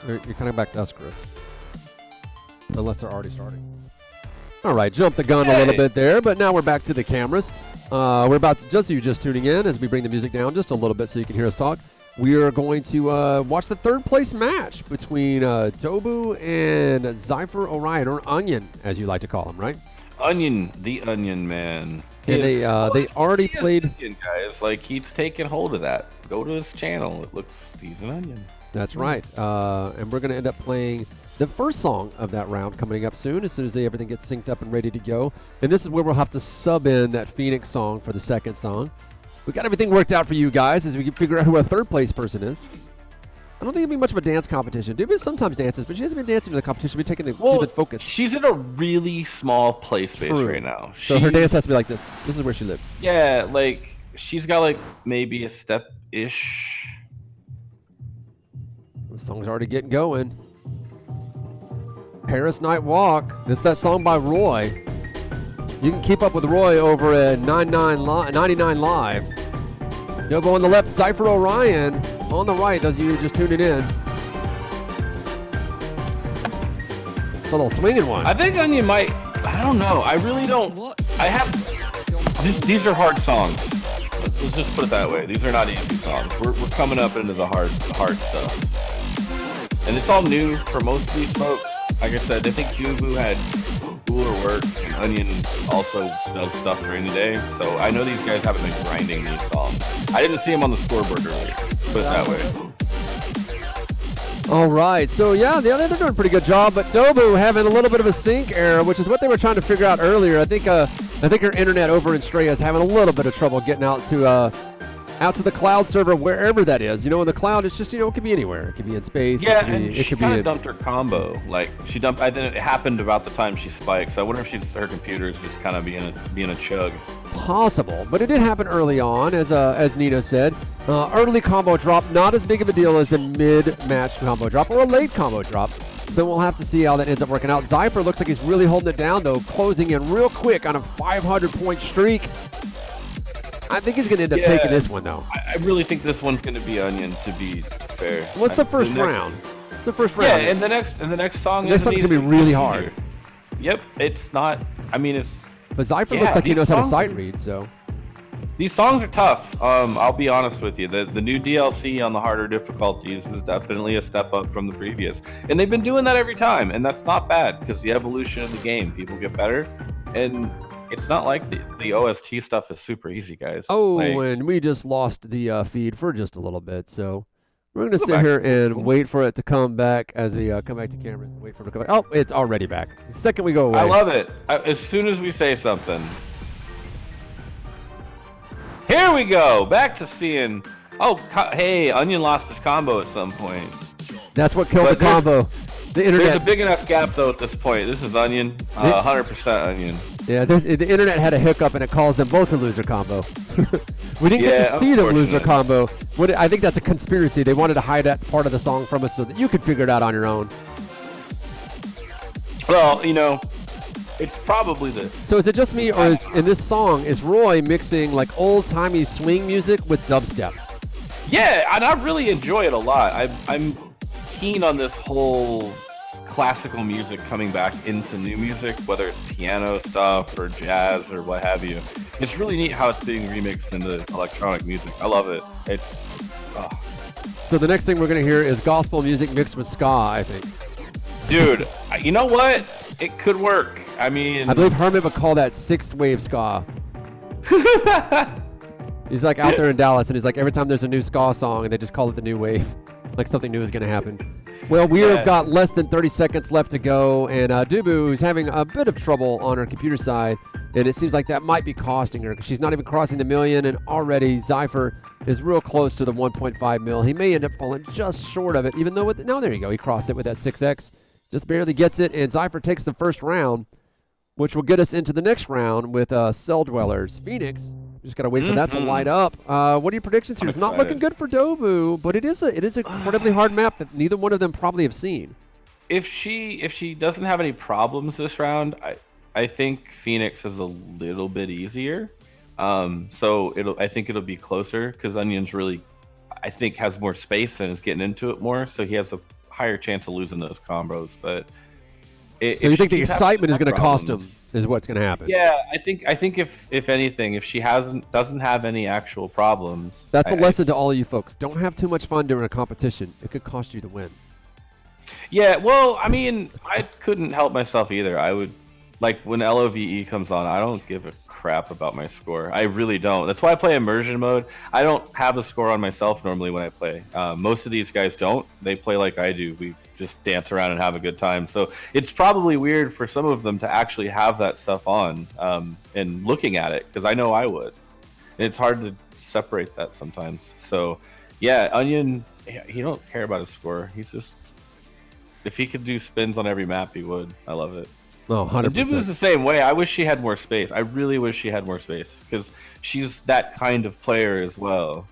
You're coming back to us, Chris. Unless they're already starting. All right, jump the gun a little bit there, but now we're back to the cameras. We're about to, just so you're just tuning in, as we bring the music down just a little bit so you can hear us talk, we are going to watch the third place match between Dobu and Zypher Orion, or Onion, as you like to call him, right? Onion, the Onion Man. And they already played. Onion, guys, like he's taking hold of that. Go to his channel. It looks he's an onion. That's right. And we're going to end up playing the first song of that round coming up soon as everything gets synced up and ready to go. And this is where we'll have to sub in that Phoenix song for the second song. We got everything worked out for you guys as we can figure out who our third place person is. I don't think it'll be much of a dance competition. Doobie sometimes dances, but she hasn't been dancing in the competition. She's been taking the focus. She's in a really small play space right now. So her dance has to be like this. This is where she lives. Yeah, like she's got like maybe a step-ish. The song's already getting going. Paris Night Walk. This is that song by Roy. You can keep up with Roy over at 99 Live. Novo on the left, Zypher Orion on the right. Those of you just tuning in. It's a little swinging one. I think Onion might. I don't know. I really don't. I have. These are hard songs. Let's just put it that way. These are not easy songs. We're coming up into the hard stuff. And it's all new for most of these folks. Like I said, I think Jubu had cooler work, and Onion also does stuff during the day. So I know these guys haven't been grinding these songs. I didn't see them on the scoreboard earlier. Put it that way. All right, so yeah, they're doing a pretty good job, but Dobu having a little bit of a sync error, which is what they were trying to figure out earlier. I think her internet over in Straya is having a little bit of trouble getting out to the cloud server, wherever that is. You know, in the cloud, it's just, it could be anywhere. It could be in space. Yeah, it could kind be of dumped her combo. Like she dumped. I think it happened about the time she spiked. So I wonder if her computer is just kind of being a chug. Possible, but it did happen early on, as Nino said. Early combo drop, not as big of a deal as a mid-match combo drop or a late combo drop. So we'll have to see how that ends up working out. Zypher looks like he's really holding it down, though, closing in real quick on a 500-point streak. I think he's going to end up taking this one, though. I really think this one's going to be Onion, to be fair. What's the first round? It's the first round. Yeah, and the next song. The next song's going to be really hard. Yep, it's not. I mean, it's. But Zypher looks like he knows how to sight read, so. These songs are tough. I'll be honest with you. The new DLC on the harder difficulties is definitely a step up from the previous. And they've been doing that every time, and that's not bad, because the evolution of the game, people get better. And it's not like the OST stuff is super easy, guys. Oh, and we just lost the feed for just a little bit, so we're going to sit here and wait for it to come back as we come back to cameras and wait for it to come back. Oh, it's already back. The second we go away. I love it. As soon as we say something. Here we go. Back to seeing. Oh, hey, Onion lost his combo at some point. That's what killed the combo. The internet. There's a big enough gap, though, at this point. This is Onion. 100% Onion. Yeah, the internet had a hiccup, and it caused them both to lose their combo. We didn't get to see them lose their combo. I think that's a conspiracy. They wanted to hide that part of the song from us so that you could figure it out on your own. Well, it's probably the... So is it just me, or in this song, is Roy mixing like old-timey swing music with dubstep? Yeah, and I really enjoy it a lot. I'm keen on this whole classical music coming back into new music, whether it's piano stuff or jazz or what have you. It's really neat how it's being remixed into electronic music. I love it. So the next thing we're going to hear is gospel music mixed with ska, I think. Dude, you know what? It could work. I mean... I believe Hermit would call that sixth wave ska. He's like out there in Dallas, and he's like, every time there's a new ska song, and they just call it the new wave. Like something new is going to happen. Well, we have got less than 30 seconds left to go, and Dubu is having a bit of trouble on her computer side, and it seems like that might be costing her, because she's not even crossing the million, and already Zypher is real close to the 1.5 mil. He may end up falling just short of it, even though, no, there you go. He crossed it with that 6X. Just barely gets it, and Zypher takes the first round, which will get us into the next round with Cell Dwellers. Phoenix. Just got to wait for that to light up. What are your predictions here? It's not looking good for Dobu, but it is an incredibly hard map that neither one of them probably have seen. If she doesn't have any problems this round, I think Phoenix is a little bit easier. So I think it'll be closer, because Onion's really, I think, has more space and is getting into it more, so he has a higher chance of losing those combos. But so you think the excitement is going to cost problems- him? Is what's going to happen? Yeah, I think if anything, if she doesn't have any actual problems, That's a lesson to all of you folks. Don't have too much fun during a competition. It could cost you the win. Yeah, well, I mean, I couldn't help myself either. I would, like, when LOVE comes on, I don't give a crap about my score. I really don't. That's why I play immersion mode. I don't have a score on myself normally when I play. Most of these guys don't. They play like I do. We just dance around and have a good time. So it's probably weird for some of them to actually have that stuff on and looking at it, because I know I would. And it's hard to separate that sometimes. So, yeah, Onion, he don't care about his score. He's just... If he could do spins on every map, he would. I love it. Oh, 100%. Dibu's the same way. I wish she had more space. I really wish she had more space, because she's that kind of player as well.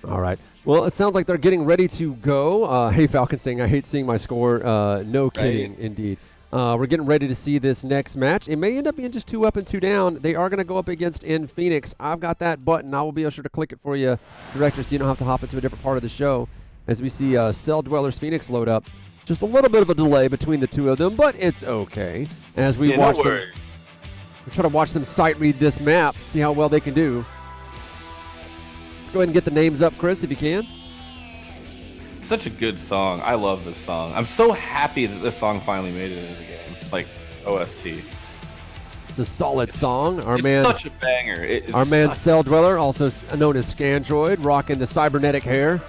All right. Well, it sounds like they're getting ready to go. Hey, Falcon saying, I hate seeing my score. No kidding, indeed. We're getting ready to see this next match. It may end up being just 2 up and 2 down. They are going to go up against in Phoenix. I've got that button. I will be sure to click it for you, Director, so you don't have to hop into a different part of the show as we see Cell Dwellers Phoenix load up. Just a little bit of a delay between the two of them, but it's okay. As we watch them, we try to watch them sight read this map, see how well they can do. Let's go ahead and get the names up, Chris, if you can. Such a good song. I love this song. I'm so happy that this song finally made it into the game, like OST. It's a solid song. It's such a banger. Our man Cell Dweller, also known as Scandroid, rocking the cybernetic hair.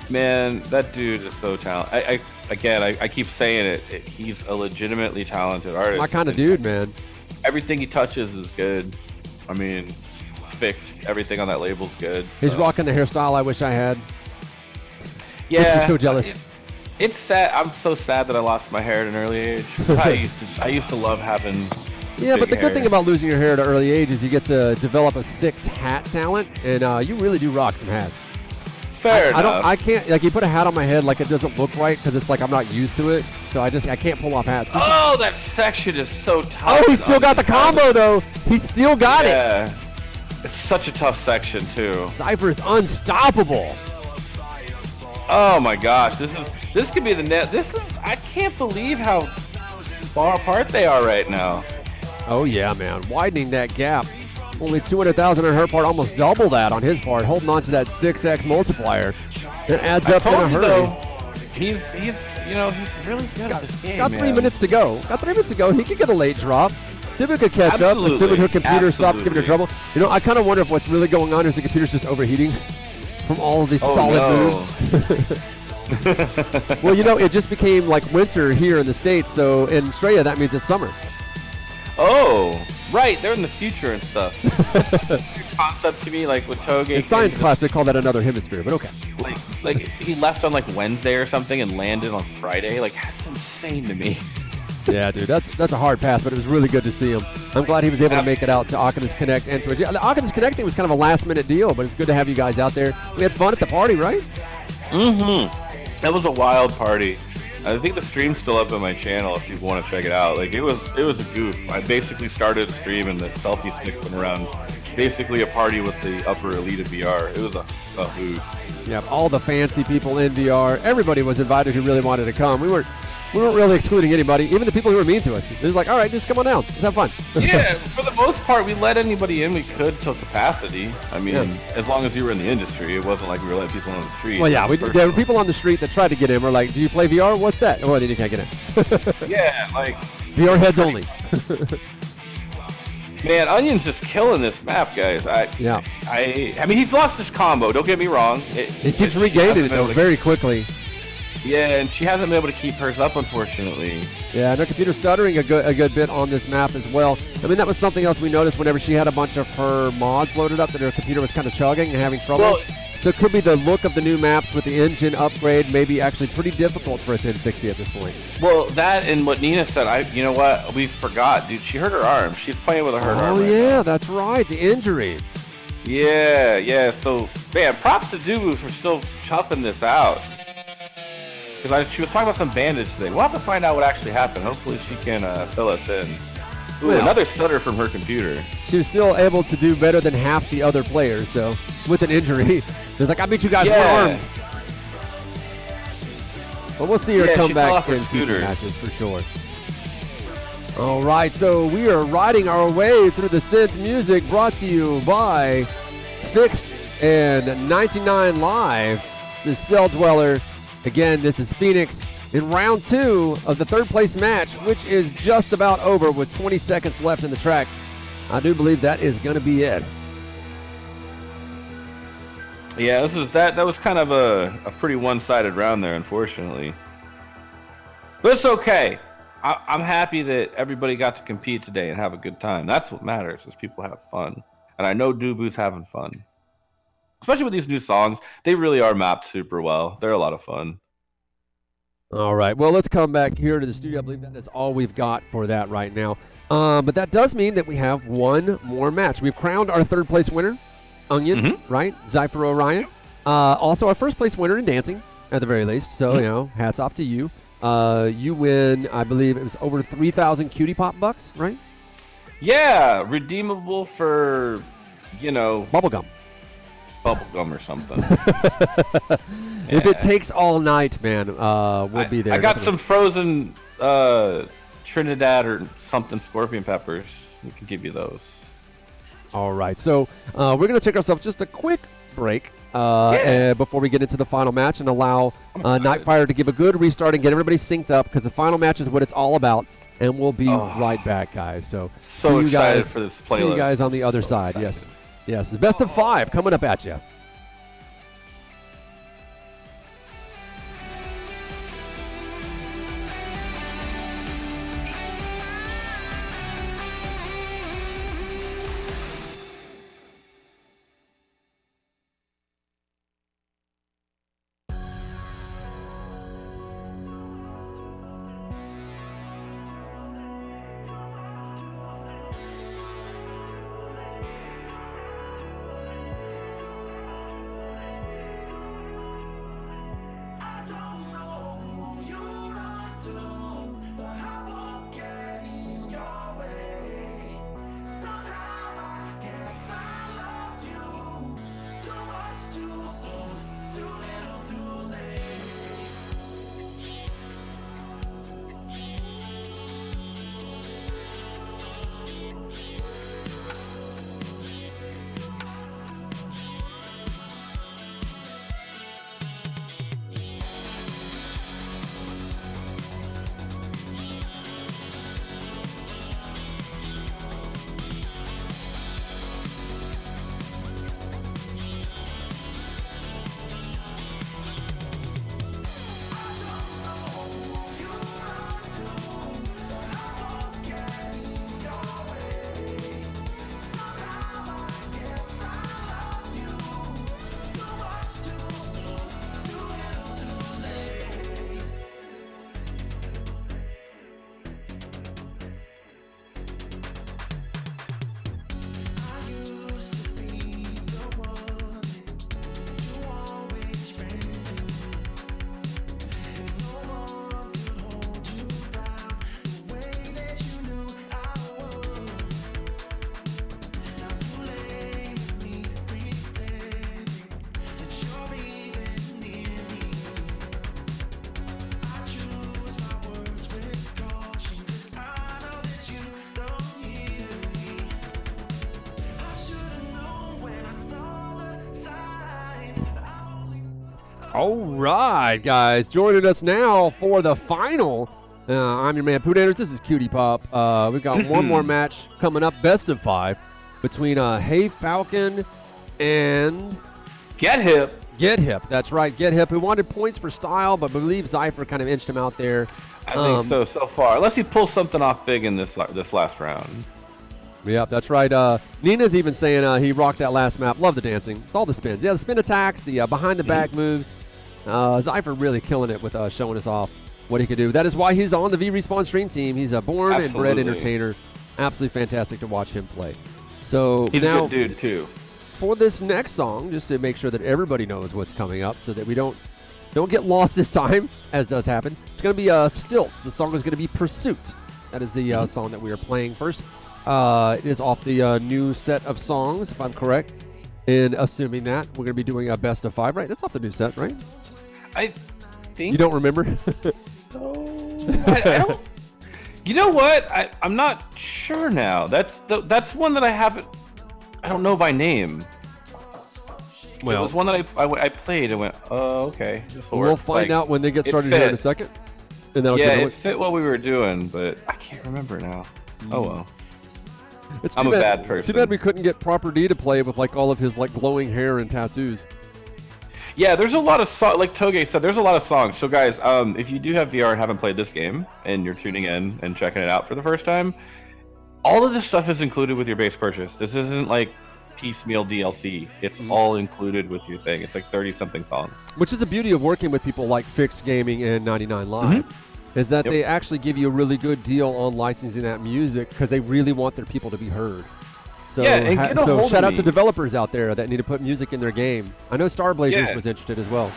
Man, that dude is so talented. I keep saying it. He's a legitimately talented artist. My kind of dude, man. Everything he touches is good. I mean, FiXT. Everything on that label's good. He's rocking the hairstyle I wish I had. Yeah, makes me so jealous. It's sad. I'm so sad that I lost my hair at an early age. I used to love having. Yeah, but the hair. good thing about losing your hair at an early age is you get to develop a sick hat talent, and you really do rock some hats. Fair enough. I can't, like, you put a hat on my head, like, it doesn't look right because it's like I'm not used to it, so I can't pull off hats. That section is so tough. Oh, he still got the combo, though. He still got it. It's such a tough section, too. Cypher is unstoppable. Oh, my gosh. This could be the net. I can't believe how far apart they are right now. Oh, yeah, man. Widening that gap. Only 200,000 on her part, almost double that on his part, holding on to that 6x multiplier. It adds up in a hurry. Though, he's really good at this game. Got 3 minutes to go. He could get a late drop. Dibu could catch up, assuming her computer stops giving her trouble. You know, I kind of wonder if what's really going on is the computer's just overheating from all of these solid moves. Well, you know, it just became like winter here in the States, so in Australia that means it's summer. Oh, right. They're in the future and stuff. That's a weird concept to me, like with Toge. In science class, they call that another hemisphere, but okay. Like he left on like Wednesday or something and landed on Friday. Like, that's insane to me. Yeah, dude, that's a hard pass, but it was really good to see him. I'm glad he was able to make it out to Oculus Connect and Twitch. The Oculus Connect thing was kind of a last-minute deal, but it's good to have you guys out there. We had fun at the party, right? Mm-hmm. That was a wild party. I think the stream's still up on my channel if you want to check it out. Like, it was a goof. I basically started a stream and the selfie stick went around. Basically a party with the upper elite of VR. It was a hoot. Yeah, all the fancy people in VR. Everybody was invited who really wanted to come. We weren't really excluding anybody, even the people who were mean to us. It was like, all right, just come on down. Let's have fun. Yeah, for the most part, we let anybody in we could till capacity. I mean, as long as you were in the industry, it wasn't like we were letting people on the street. Well, yeah, there were people on the street that tried to get in. We're like, do you play VR? What's that? Oh, then you can't get in. Yeah, like... VR heads only. Man, Onion's just killing this map, guys. I mean, he's lost his combo, don't get me wrong. He keeps regaining it, though, very quickly. Yeah, and she hasn't been able to keep hers up, unfortunately. Yeah, and her computer's stuttering a good bit on this map as well. I mean, that was something else we noticed whenever she had a bunch of her mods loaded up, that her computer was kind of chugging and having trouble. Well, so it could be the look of the new maps with the engine upgrade, maybe actually pretty difficult for a 1060 at this point. Well, that and what Nina said, you know what? We forgot, dude. She hurt her arm. She's playing with a hurt arm. Oh, right yeah, now. that's right. The injury. Yeah. So, man, props to Dubu for still chuffing this out. Because she was talking about some bandage today. We'll have to find out what actually happened. Hopefully she can fill us in. Ooh, another stutter from her computer. She was still able to do better than half the other players, so with an injury. It's like, I beat you guys with arms. But we'll see her Yeah, come she fell back off her in future scooter. matches for sure. All right, so we are riding our way through the synth music brought to you by FiXT and 99Lives. This is Cell Dweller. Again, this is Phoenix in round 2 of the third place match, which is just about over with 20 seconds left in the track. I do believe that is going to be it. Yeah, that was kind of a pretty one-sided round there, unfortunately. But it's okay. I'm happy that everybody got to compete today and have a good time. That's what matters, is people have fun. And I know Dubu's having fun. Especially with these new songs. They really are mapped super well. They're a lot of fun. All right, well, let's come back here to the studio. I believe that is all we've got for that right now. But that does mean that we have one more match. We've crowned our third place winner, Onion, right? Zypher Orion. Also our first place winner in dancing, at the very least. So, you know, hats off to you. You win, I believe it was over 3,000 QT Pop bucks, right? Yeah, redeemable for, you know, Bubblegum. Bubblegum or something. If it takes all night, man, we'll be there. I got some frozen Trinidad or something scorpion peppers. We can give you those. All right, so we're going to take ourselves just a quick break before we get into the final match and allow Nightfire to give a good restart and get everybody synced up, because the final match is what it's all about, and we'll be right back, guys. So see you guys, for this playlist. see you guys on the other side. Excited. Yes, the best of 5 coming up at you. I don't know who you run to, but I won't get in your way. Somehow I guess I loved you. Too much too soon, too little too late. All right, guys, joining us now for the final. I'm your man, PooNanners. This is QT Pop. We've got one more match coming up, best of 5, between Hey Falcon and Get Hip. Get Hip. That's right, Get Hip, who wanted points for style, but believe Zypher kind of inched him out there. I think so far. Unless he pulls something off big in this last round. Yep, that's right. Nina's even saying he rocked that last map. Love the dancing. It's all the spins. Yeah, the spin attacks, the behind-the-back moves. Zypher really killing it with showing us off what he could do. That is why he's on the VRespawn stream team. He's a born and bred entertainer. Absolutely fantastic to watch him play. So He's now, a good dude, too. for this next song, just to make sure that everybody knows what's coming up so that we don't get lost this time, as does happen, it's going to be Stilts. The song is going to be Pursuit. That is the song that we are playing first. It is off the new set of songs, if I'm correct in assuming that. We're going to be doing a best of 5, right? That's off the new set, right? think You don't remember? so. I don't. You know what? I'm not sure now. That's one that I haven't. I don't know by name. It was one that I played and went, oh, okay. We'll find out when they get started here in a second. And that'll it fit what we were doing, but I can't remember now. Oh well. I'm a bad person. Too bad we couldn't get Proper D to play with like all of his like glowing hair and tattoos. Yeah, there's a lot of songs, like Toge said, there's a lot of songs. So guys, if you do have VR and haven't played this game, and you're tuning in and checking it out for the first time, all of this stuff is included with your base purchase. This isn't like piecemeal DLC. It's all included with your thing. It's like 30-something songs. Which is the beauty of working with people like FiXT Gaming and 99Lives, is that they actually give you a really good deal on licensing that music because they really want their people to be heard. So, so shout out to developers out there that need to put music in their game. I know Starblazers was interested as well.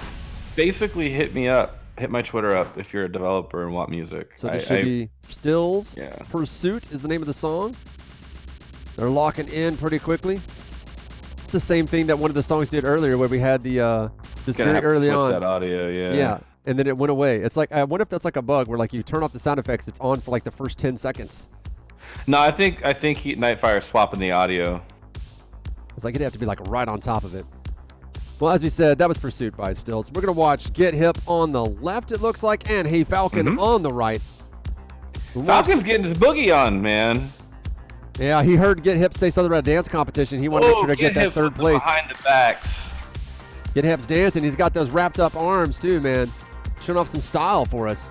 Basically, hit me up. Hit my Twitter up if you're a developer and want music. So this should be Stills Pursuit is the name of the song. They're locking in pretty quickly. It's the same thing that one of the songs did earlier where we had the this very early on. That audio, Yeah, and then it went away. It's like, I wonder if that's like a bug where like you turn off the sound effects, it's on for like the first 10 seconds. No, I think Nightfire is swapping the audio. It's like it'd have to be like right on top of it. Well, as we said, that was Pursuit by Stills. We're gonna watch Get Hip on the left, it looks like, and Hey Falcon on the right. Falcon's getting his boogie on, man. Yeah, he heard Get Hip say something about a dance competition. He wanted to make sure to get that third place. Behind the backs. Get Hip's dancing. He's got those wrapped up arms too, man. Showing off some style for us.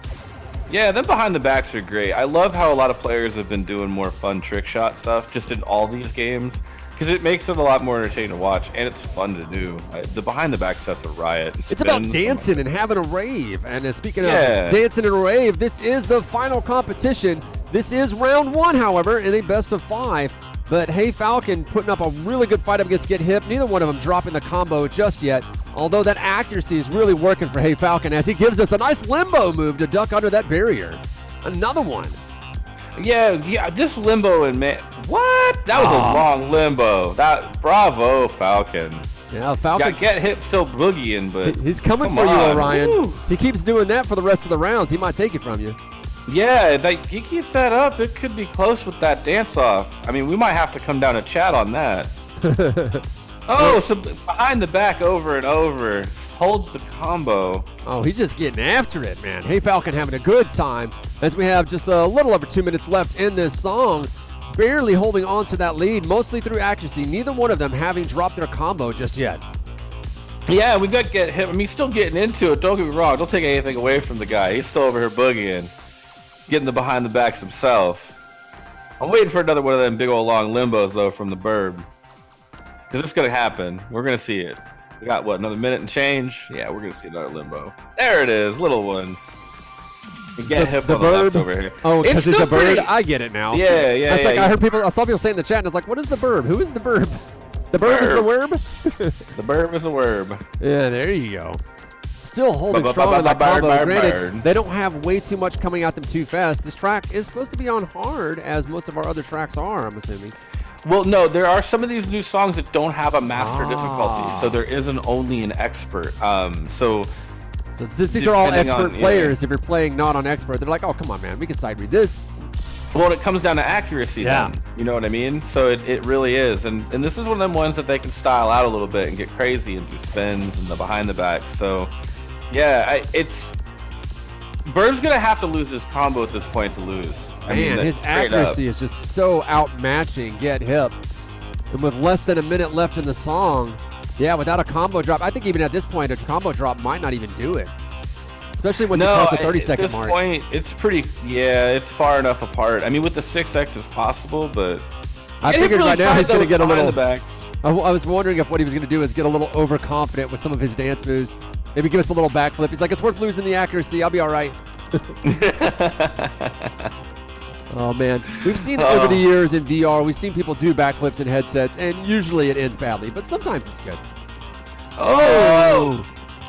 Yeah, them behind the backs are great. I love how a lot of players have been doing more fun trick shot stuff just in all these games because it makes it a lot more entertaining to watch and it's fun to do. The behind the back stuff's a riot. It's about dancing and having a rave. And speaking of dancing and a rave, this is the final competition. This is round one, however, in a best of 5. But Hey Falcon putting up a really good fight up against Get Hip. Neither one of them dropping the combo just yet. Although that accuracy is really working for Hey Falcon as he gives us a nice limbo move to duck under that barrier. Another one. Yeah, this limbo and man, what? That was a long limbo. Bravo, Falcon. Yeah, Falcon. Get Hip still boogieing, but he's coming for you, Orion. Woo. He keeps doing that for the rest of the rounds. He might take it from you. Yeah, he keeps that up. It could be close with that dance-off. I mean, we might have to come down to chat on that. So behind the back over and over. Holds the combo. Oh, he's just getting after it, man. Hey Falcon having a good time as we have just a little over 2 minutes left in this song. Barely holding on to that lead, mostly through accuracy. Neither one of them having dropped their combo just yet. Yeah, we got to get him. I mean, still getting into it. Don't get me wrong. Don't take anything away from the guy. He's still over here boogieing. Getting the behind the backs himself. I'm waiting for another one of them big old long limbos, though, from the Burb. Because it's going to happen. We're going to see it. We got, what, another minute and change? Yeah, we're going to see another limbo. There it is, little one. Get Hip on the left over here. Oh, because it's a bird? I get it now. Yeah. I saw people say in the chat, and I was like, what is the Burb? Who is the Burb? The Burb is the Werb? The Burb is the Werb. Yeah, there you go. Still holding strong on that combo. Granted, they don't have way too much coming at them too fast. This track is supposed to be on hard, as most of our other tracks are, I'm assuming. Well, no, there are some of these new songs that don't have a master difficulty, so there isn't only an expert. So these are all expert players. If you're playing not on expert, they're like, oh, come on, man, we can side read this. Well, it comes down to accuracy then. You know what I mean? So it really is. And this is one of them ones that they can style out a little bit and get crazy and do spins and the behind the back. So, yeah, Burb's going to have to lose his combo at this point to lose. Man, his accuracy is just so outmatching Get Hip. And with less than a minute left in the song, yeah, without a combo drop, I think even at this point, a combo drop might not even do it. Especially when you cross the 30-second mark. At this point, it's pretty, it's far enough apart. I mean, with the 6X it's possible, but... I figured right now he's going to get a little... I was wondering if what he was going to do is get a little overconfident with some of his dance moves. Maybe give us a little backflip. He's like, it's worth losing the accuracy. I'll be all right. Oh, man. We've seen over the years in VR, we've seen people do backflips in headsets, and usually it ends badly, but sometimes it's good. Oh!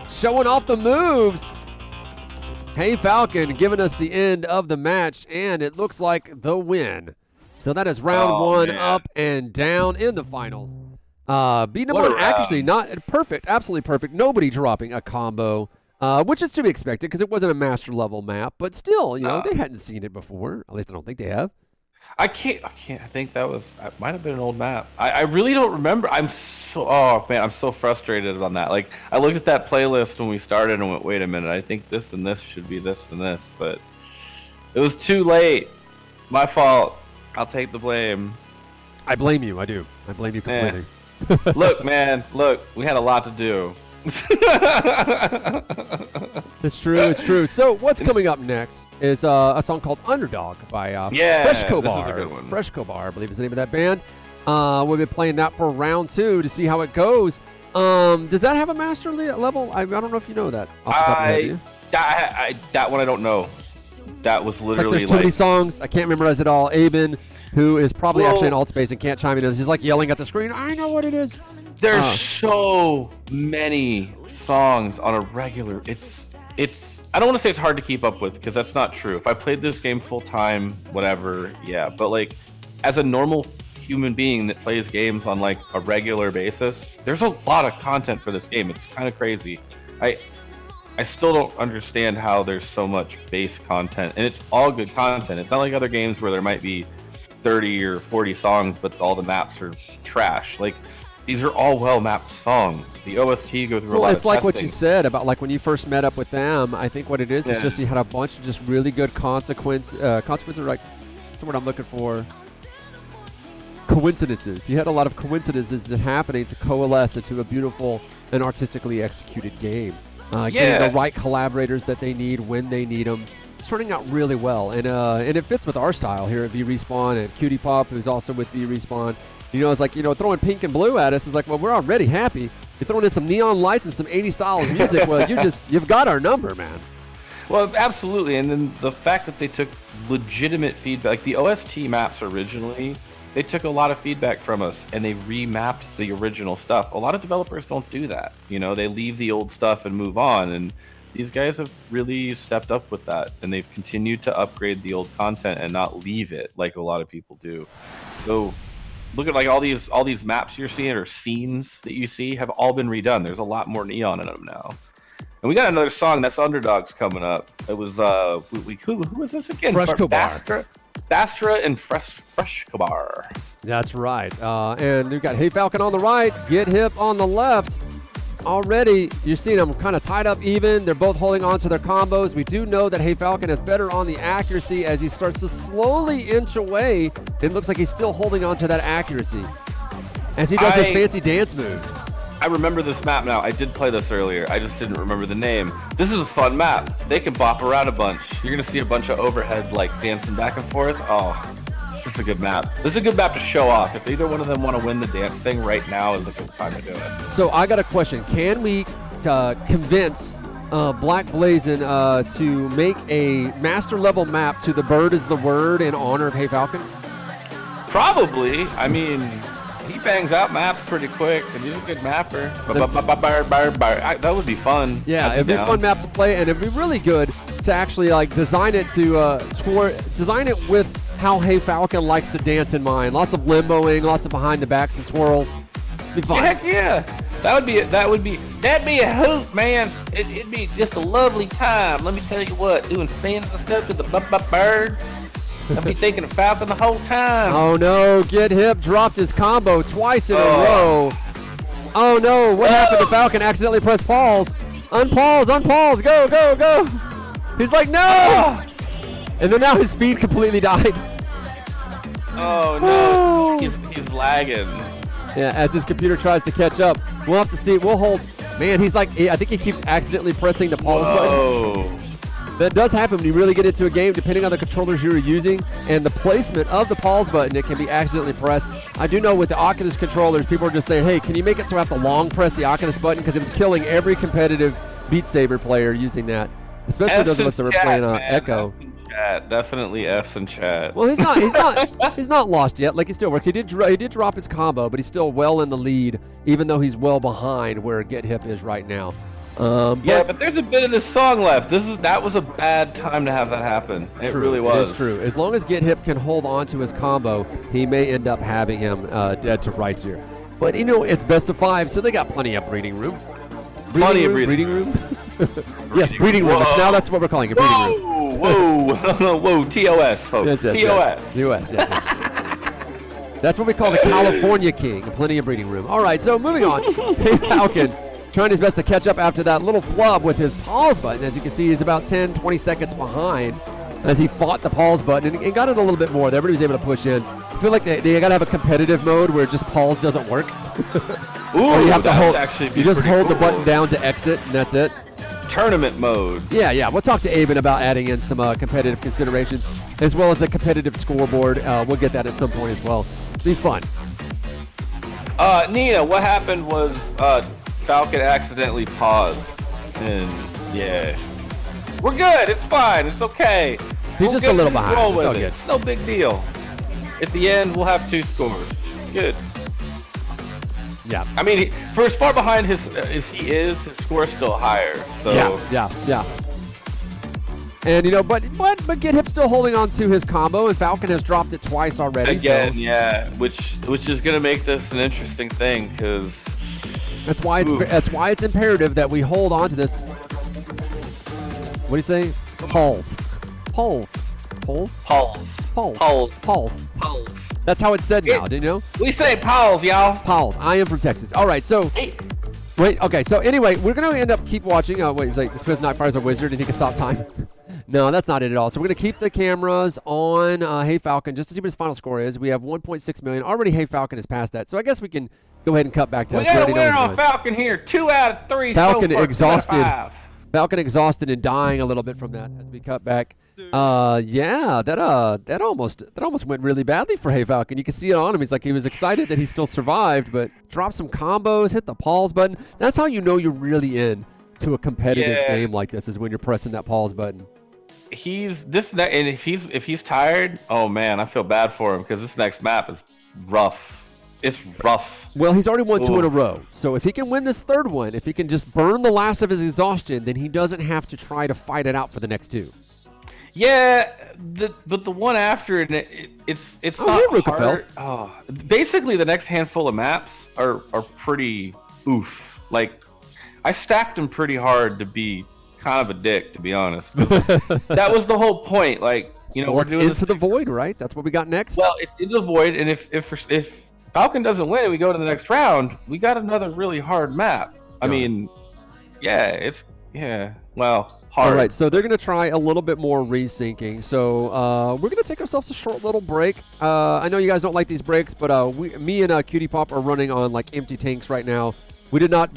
Showing off the moves. Hey Falcon giving us the end of the match, and it looks like the win. So that is round one, up and down in the finals. Beating them on accuracy, not perfect, absolutely perfect. Nobody dropping a combo. which is to be expected because it wasn't a master level map. But still, they hadn't seen it before. At least I don't think they have. I can't. I think that might have been an old map. I really don't remember. I'm so frustrated on that. Like, I looked at that playlist when we started and went, wait a minute, I think this and this should be this and this, but it was too late. My fault. I'll take the blame. I blame you. I do. I blame you completely. Look, man. Look, we had a lot to do. It's true. It's true. So what's coming up next is a song called Underdog by Freshco this is a good one. Freshco Bar, I believe is the name of that band. We'll be playing that for round 2 to see how it goes. Does that have a master level? I don't know if you know that. Off the top of your head, that one I don't know. That was literally there's too many songs. I can't memorize it all. Aben, who is probably actually in alt space and can't chime in, he's like yelling at the screen. I know what it is. There's so many songs on a regular. It's. I don't want to say it's hard to keep up with because that's not true. If I played this game full time, whatever, yeah. But like, as a normal human being that plays games on like a regular basis, there's a lot of content for this game. It's kind of crazy. I still don't understand how there's so much base content, and it's all good content. It's not like other games where there might be 30 or 40 songs, but all the maps are trash. Like, these are all well-mapped songs. The OST goes through a lot of it's like testing. what you said about like when you first met up with them. I think what it is just you had a bunch of just really good consequences are like, that's the word I'm looking for. Coincidences. You had a lot of coincidences that happening to coalesce into a beautiful and artistically executed game. Getting the right collaborators that they need when they need them. It's turning out really well, and it fits with our style here at VRespawn and QT Pop, who's also with VRespawn. It's like, throwing pink and blue at us is like, well, we're already happy. You're throwing in some neon lights and some 80s style of music. Well, you've got our number, man. Well, absolutely. And then the fact that they took legitimate feedback, like the OST maps originally, they took a lot of feedback from us and they remapped the original stuff. A lot of developers don't do that. They leave the old stuff and move on. And these guys have really stepped up with that. And they've continued to upgrade the old content and not leave it like a lot of people do. So look at like all these maps you're seeing or scenes that you see have all been redone. There's a lot more neon in them now. And we got another song that's Underdogs coming up. It was who was this again? Freshco Bar. Bastra and Freshco Bar. That's right. And we've got Hey Falcon on the right, Get Hip on the left. Already, you're seeing them kind of tied up even. They're both holding on to their combos. We do know that Hey Falcon is better on the accuracy as he starts to slowly inch away. It looks like he's still holding on to that accuracy as he does his fancy dance moves. I remember this map now. I did play this earlier. I just didn't remember the name. This is a fun map. They can bop around a bunch. You're going to see a bunch of overhead like dancing back and forth. Oh, this is a good map. This is a good map to show off. If either one of them want to win the dance thing, right now is a good time to do it. So I got a question. Can we convince Black Blazin to make a master level map to the Bird is the Word in honor of Hey Falcon? Probably. I mean, he bangs out maps pretty quick, and he's a good mapper. That would be fun. Yeah, it'd be a fun map to play, and it'd be really good to actually like design it with how Hey Falcon likes to dance in mind. Lots of limboing, lots of behind the backs and twirls. Be fun. Heck yeah. That'd be a hoot, man. It'd be just a lovely time. Let me tell you what, doing spins and stuff to the bird. I'll be thinking of Falcon the whole time. Oh no, Get Hip dropped his combo twice in a row. Oh no, what happened to Falcon? Accidentally pressed pause. Unpause, go. He's like, no! And then now his feed completely died. Oh no, he's lagging. Yeah, as his computer tries to catch up. We'll have to see. We'll hold. Man, he's like, I think he keeps accidentally pressing the pause button. That does happen when you really get into a game, depending on the controllers you're using and the placement of the pause button. It can be accidentally pressed. I do know with the Oculus controllers, people are just saying, hey, can you make it so I have to long press the Oculus button? Because it was killing every competitive Beat Saber player using that, especially those of us that were playing Echo. Definitely F's in chat. Well, he's not lost yet. Like, he still works. He did drop his combo, but he's still well in the lead, even though he's well behind where Get Hip is right now. But there's a bit of this song left. That was a bad time to have that happen. It really was. It is true. As long as Get Hip can hold on to his combo, he may end up having him dead to rights here. But it's best of 5, so they got plenty of breeding room. Breeding room. Yes, breeding room. Now that's what we're calling it, breeding room. Whoa, TOS, folks. Yes, TOS. yes. That's what we call the California King, plenty of breeding room. All right, so moving on. Hey Falcon, trying his best to catch up after that little flub with his pause button. As you can see, he's about 10, 20 seconds behind as he fought the pause button and got it a little bit more there, but he was able to push in. I feel like they got to have a competitive mode where just pause doesn't work. Ooh, or you have to hold. You just hold cool. the button down to exit, and that's it. Tournament mode. Yeah. We'll talk to Aben about adding in some competitive considerations, as well as a competitive scoreboard. We'll get that at some point as well. Be fun. Nina, what happened was Falcon accidentally paused, and yeah, we're good. It's fine. It's okay. He's just a little behind. Roll It's with all it. good. It's no big deal. At the end, we'll have 2 scores. It's good. Yeah. I mean, for as far behind as he is, his score is still higher. So Yeah. And but Get Hip still holding on to his combo, and Falcon has dropped it twice already. Again, so yeah, which is gonna make this an interesting thing because that's why it's imperative that we hold on to this. What do you say? Pulse. That's how it's said now. Did you know? We say pals, y'all. Pals. I am from Texas. All right, so. Wait, okay, so anyway, we're going to end up keep watching. Wait, he's like, this because Nightfire's a wizard and he can stop time. No, that's not it at all. So we're going to keep the cameras on Hey Falcon just to see what his final score is. We have 1.6 million. Already Hey Falcon has passed that. So I guess we can go ahead and cut back to us. We got a winner on Falcon here. 2 out of 3. Falcon so far, exhausted. 2 out of 5. Falcon exhausted and dying a little bit from that as we cut back. That almost went really badly for Hey Falcon. You can see it on him. He's like he was excited that he still survived, but dropped some combos, hit the pause button. That's how you know you're really in to a competitive game like this, is when you're pressing that pause button. And if he's tired, oh man, I feel bad for him because this next map is rough. It's rough. Well, he's already won 2 in a row. So if he can win this third one, if he can just burn the last of his exhaustion, then he doesn't have to try to fight it out for the next 2. Yeah, but the one after it's not hard. Oh, basically, the next handful of maps are pretty oof. Like, I stacked them pretty hard to be kind of a dick, to be honest. That was the whole point. Like, we're doing into the void, right? That's what we got next. Well, it's into the void, and if Falcon doesn't win and we go to the next round, we got another really hard map. I mean, well, hard. All right, so they're going to try a little bit more resyncing. So we're going to take ourselves a short little break. I know you guys don't like these breaks, but me and QT Pop are running on like empty tanks right now. We did not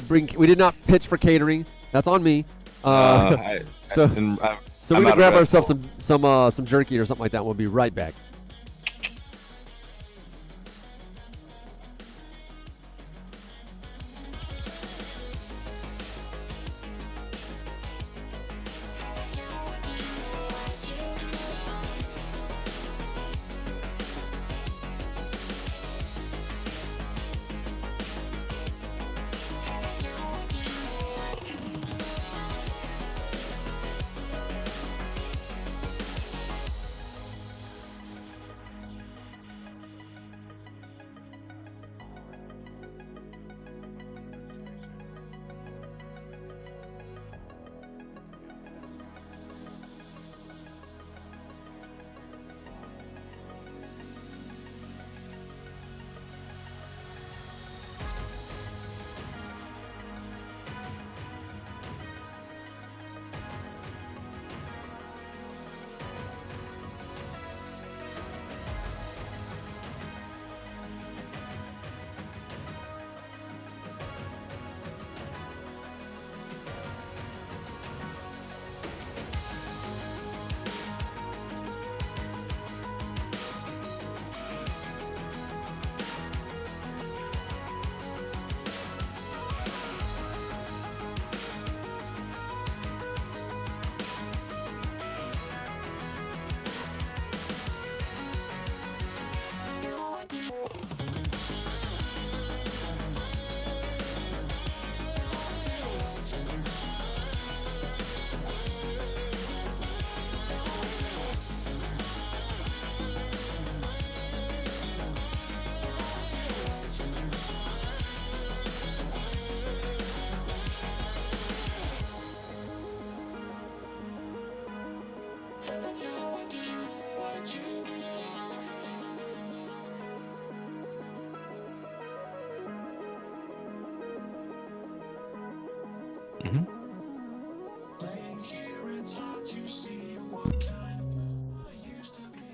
pitch for catering. That's on me. So we're going to grab ourselves some jerky or something like that. We'll be right back.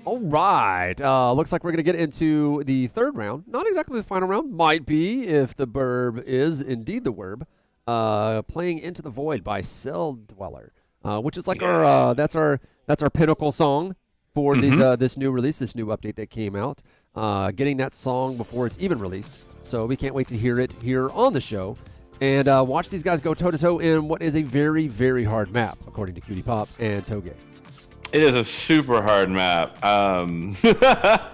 All right. Looks like we're going to get into the third round. Not exactly the final round. Might be if the burb is indeed the verb. Playing Into the Void by Cell Dweller, which is like our that's our pinnacle song for this new release, this new update that came out. Getting that song before it's even released. So we can't wait to hear it here on the show. And watch these guys go toe-to-toe in what is a very, very hard map, according to QT Pop and Toge. It is a super hard map.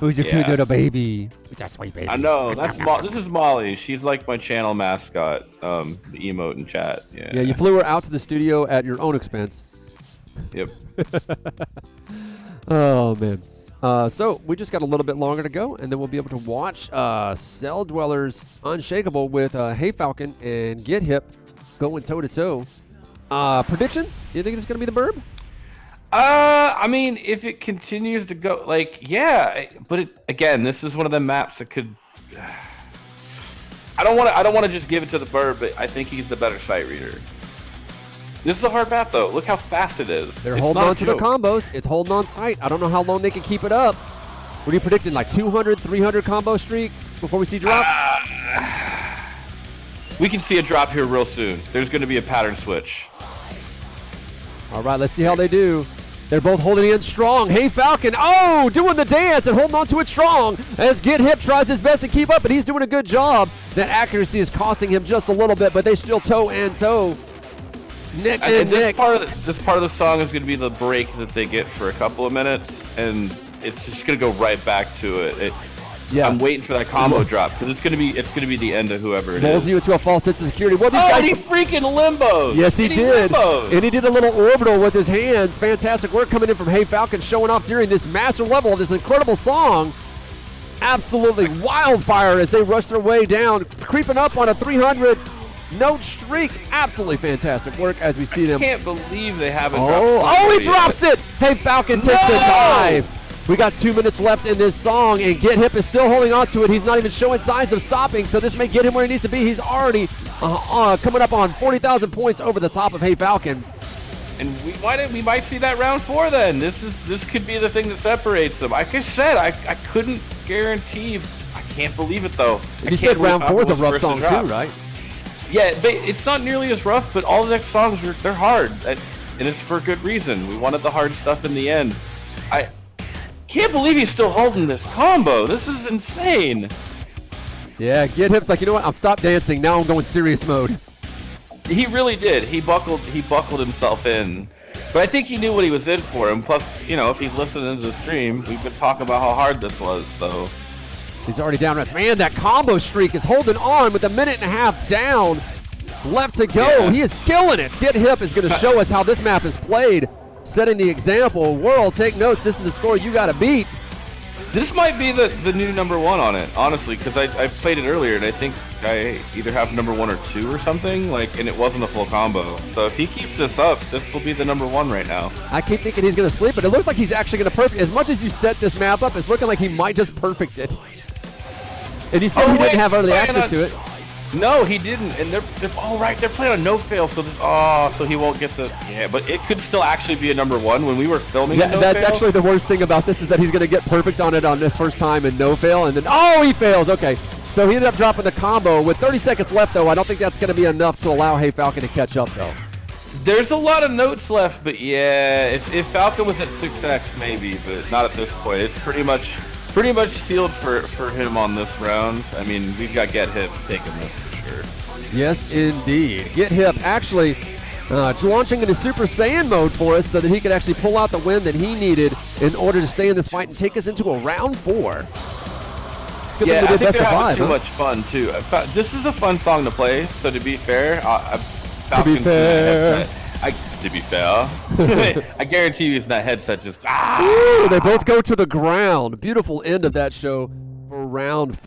Who's your cute little baby? Who's that sweet baby? I know. This is Molly. She's like my channel mascot, the emote in chat. Yeah, you flew her out to the studio at your own expense. Yep. Oh, man. So we just got a little bit longer to go, and then we'll be able to watch Cell Dwellers Unshakable with Hey Falcon and Get Hip going toe-to-toe. Predictions? Do you think it's going to be the burb? I mean, if it continues to go, like, yeah, but again, this is one of the maps that could. I don't want to just give it to the bird, but I think he's the better sight reader. This is a hard map, though. Look how fast it is. They're holding on to the combos. It's holding on tight. I don't know how long they can keep it up. What are you predicting, like 200, 300 combo streak before we see drops? We can see a drop here real soon. There's going to be a pattern switch. All right, let's see how they do. They're both holding in strong. Hey Falcon, doing the dance and holding on to it strong as Get Hip tries his best to keep up, but he's doing a good job. That accuracy is costing him just a little bit, but they still toe and toe. Neck and neck. This part of the song is going to be the break that they get for a couple of minutes, and it's just going to go right back to it. I'm waiting for that combo drop because it's gonna be the end of whoever it rolls is. you into a false sense of security. Well, these guys, and he freaking limbos. Yes, he did. And he did a little orbital with his hands. Fantastic work coming in from Hey Falcon, showing off during this master level of this incredible song. Absolutely wildfire as they rush their way down, creeping up on a 300 note streak. Absolutely fantastic work as we see them. I can't believe they haven't. He drops it. Hey Falcon takes a dive. We got 2 minutes left in this song, and Get Hip is still holding on to it. He's not even showing signs of stopping, so this may get him where he needs to be. He's already coming up on 40,000 points over the top of Hey Falcon. And we might see that round 4 then. This could be the thing that separates them. Like I said, I couldn't guarantee. I can't believe it though. And you said round 4 is a rough song too, right? Yeah, it's not nearly as rough, but all the next songs they're hard, and it's for good reason. We wanted the hard stuff in the end. I can't believe he's still holding this combo. This is insane. Yeah, Get Hip's like, you know what? I'll stop dancing. Now I'm going serious mode. He really did. He buckled himself in. But I think he knew what he was in for. And plus, if he's listening to the stream, we've been talking about how hard this was. So he's already down. Man, that combo streak is holding on with a minute and a half down. Left to go. Yeah. He is killing it. Get Hip is going to show us how this map is played. Setting the example. World, take notes. This is the score you got to beat. This might be the new number 1 on it, honestly, because I played it earlier, and I think I either have number 1 or 2 or something, and it wasn't a full combo. So if he keeps this up, this will be the number 1 right now. I keep thinking he's going to sleep, but it looks like he's actually going to perfect. As much as you set this map up, it's looking like he might just perfect it. And you said he didn't have early access to it. No, he didn't, and they're right. They're playing on no fail, so so he won't get the But it could still actually be a number 1 when we were filming. Yeah, that's actually the worst thing about this is that he's going to get perfect on it on this first time and no fail, and then he fails. Okay, so he ended up dropping the combo with 30 seconds left though. I don't think that's going to be enough to allow Hey Falcon to catch up though. There's a lot of notes left, but yeah, if Falcon was at 6x maybe, but not at this point. It's pretty much sealed for him on this round. I mean, we've got Get Hip taking this for sure. Yes, indeed. Get Hip actually launching into Super Saiyan mode for us so that he could actually pull out the win that he needed in order to stay in this fight and take us into a round 4. It's good that we did best of 5. Too much fun too. This is a fun song to play. So to be fair, to be fair. I guarantee you, that headset just. Ooh, they both go to the ground. Beautiful end of that show for round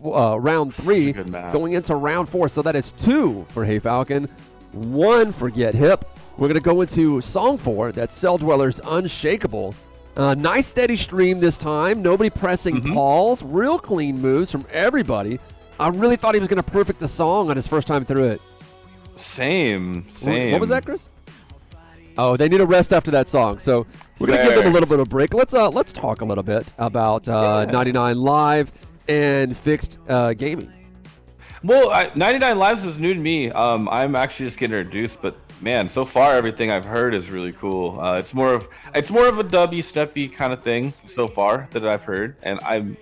3, going into round 4. So that is 2 for Hey Falcon, 1 for Get Hip. We're gonna go into song 4. That's Cell Dwellers Unshakable. Nice steady stream this time. Nobody pressing pause. Real clean moves from everybody. I really thought he was gonna perfect the song on his first time through it. Same. What was that, Chris? Oh, they need a rest after that song, so we're gonna give them a little bit of a break. Let's talk a little bit about 99 Live and FiXT Gaming. Well, 99 Lives is new to me. I'm actually just getting introduced, but man, so far everything I've heard is really cool. It's more of a dubby-steppy kind of thing so far that I've heard, and I'm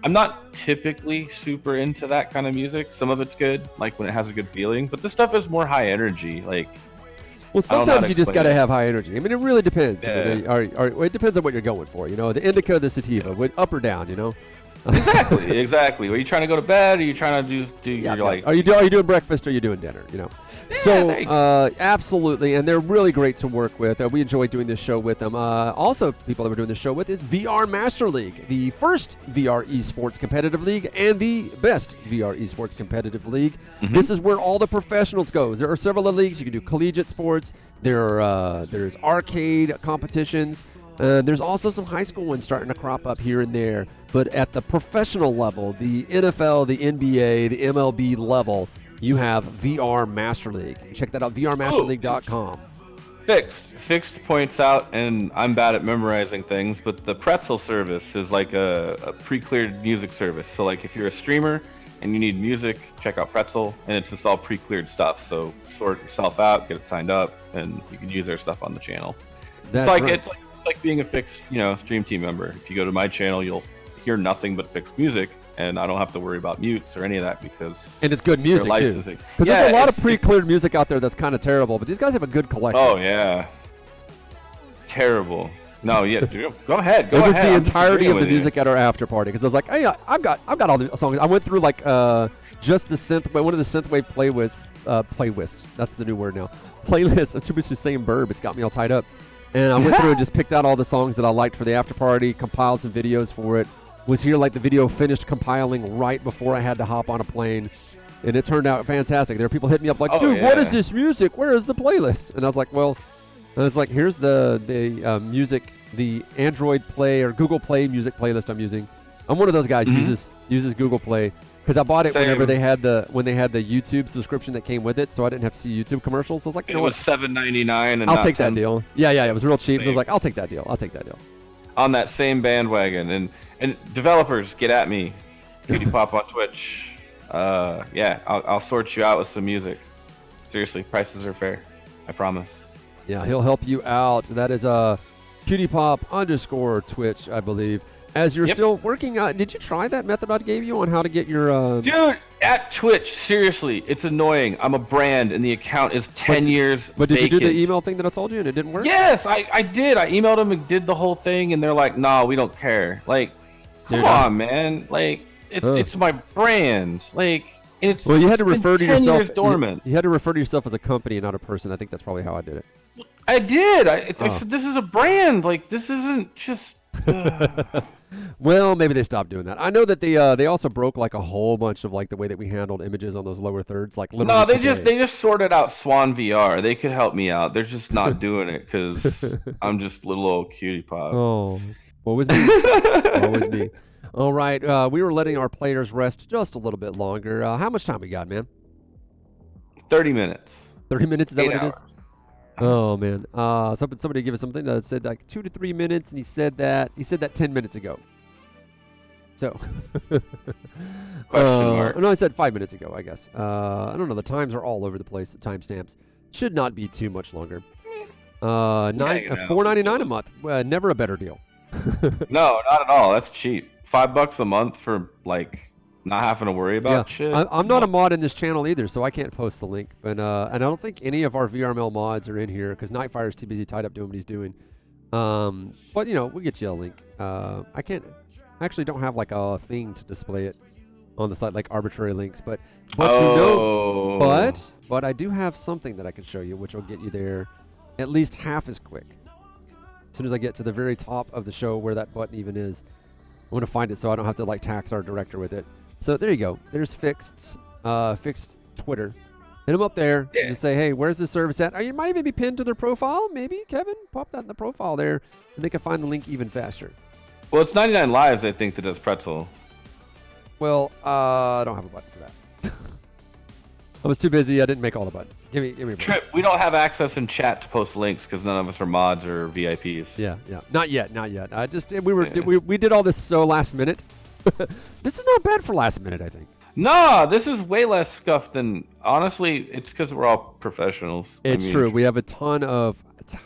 not typically super into that kind of music. Some of it's good, like when it has a good feeling, but this stuff is more high energy, like. Well, sometimes you just got to have high energy. I mean, it really depends. Yeah. It depends on what you're going for. You know, the indica, the sativa, up or down. You know. Exactly. Are you trying to go to bed? Are you trying to do your like? Are you doing breakfast? Or are you doing dinner? You know. So absolutely, and they're really great to work with. We enjoy doing this show with them. Also, people that we're doing this show with is VR Master League, the first VR esports competitive league and the best VR esports competitive league. Mm-hmm. This is where all the professionals go. There are several other leagues. You can do collegiate sports. There's arcade competitions. There's also some high school ones starting to crop up here and there. But at the professional level, the NFL, the NBA, the MLB level, you have VR Master League. Check that out, vrmasterleague.com. FiXT points out, and I'm bad at memorizing things, but the Pretzel service is like a pre-cleared music service. So like if you're a streamer and you need music, check out Pretzel, and it's just all pre-cleared stuff. So sort yourself out, get it signed up, and you can use their stuff on the channel. That's right. It's like being a FiXT, stream team member. If you go to my channel, you'll hear nothing but FiXT music. And I don't have to worry about mutes or any of that because it's good music too. Because there's a lot of pre-cleared music out there that's kind of terrible, but these guys have a good collection. Oh yeah, terrible. No, yeah, dude, go ahead. It was the entirety of the music at our after party because I was like, hey, I've got all the songs. I went through like just the one of the synthwave playlists. That's the new word now. Playlist. I'm too much just saying burb. It's got me all tied up. And I went through and just picked out all the songs that I liked for the after party, compiled some videos for it. Was here like the video finished compiling right before I had to hop on a plane, and it turned out fantastic. There were people hitting me up like, dude, what is this music? Where is the playlist? And I was like, here's the music, the Android Play or Google Play music playlist I'm using. I'm one of those guys who uses Google Play because I bought it whenever they had the YouTube subscription that came with it, so I didn't have to see YouTube commercials. So I was like, it was $7.99, and I'll take that deal. Yeah, it was real cheap. So I was like, I'll take that deal. On that same bandwagon, and developers, get at me. QT Pop on Twitch. I'll sort you out with some music. Seriously, prices are fair. I promise. Yeah, he'll help you out. That is QT Pop _Twitch, I believe. As you're still working on, did you try that method I gave you on how to get your? Dude, at Twitch, seriously, it's annoying. I'm a brand, and the account is 10 years. But did vacant. you do the email thing that I told you, and it didn't work? Yes, I did. I emailed them and did the whole thing, and they're like, "Nah, we don't care." Like, come on, man. Like, it's my brand. Like, and it's you had to refer to yourself dormant. You had to refer to yourself as a company and not a person. I think that's probably how I did it. I did. I said, this is a brand. Like, this isn't just. Well, maybe they stopped doing that. I know that they also broke like a whole bunch of like the way that we handled images on those lower thirds. Like literally. No, they just sorted out Swan VR. They could help me out. They're just not doing it because I'm just little old QT Pop. Oh, what was me? What was me? All right, we were letting our players rest just a little bit longer. How much time we got, man? 30 minutes. 30 minutes? Is that what it is? hours. Oh man! Somebody give us something that said like 2 to 3 minutes, and he said that 10 minutes ago. So, Question mark. no, I said 5 minutes ago. I guess. I don't know. The times are all over the place. The timestamps should not be too much longer. $4.99 a month. Never a better deal. No, not at all. That's cheap. $5 a month for like not having to worry about shit. I'm not a mod in this channel either, so I can't post the link. And I don't think any of our VRML mods are in here because Nightfire's too busy tied up doing what he's doing. But we'll get you a link. I actually don't have like a thing to display it on the site, like arbitrary links. But but I do have something that I can show you, which will get you there at least half as quick. As soon as I get to the very top of the show where that button even is, I'm going to find it so I don't have to like tax our director with it. So there you go. There's FiXT Twitter. Hit them up there. And just say, hey, where's this service at? Or you might even be pinned to their profile. Maybe, Kevin, pop that in the profile there, and they can find the link even faster. Well, it's 99 Lives, I think, that does Pretzel. Well, I don't have a button for that. I was too busy. I didn't make all the buttons. Give me a break. Trip, we don't have access in chat to post links because none of us are mods or VIPs. Yeah. Not yet. I just we did all this so last minute. This is not bad for last minute, I think. Nah, this is way less scuffed than, honestly, it's because we're all professionals. It's true. We have a ton of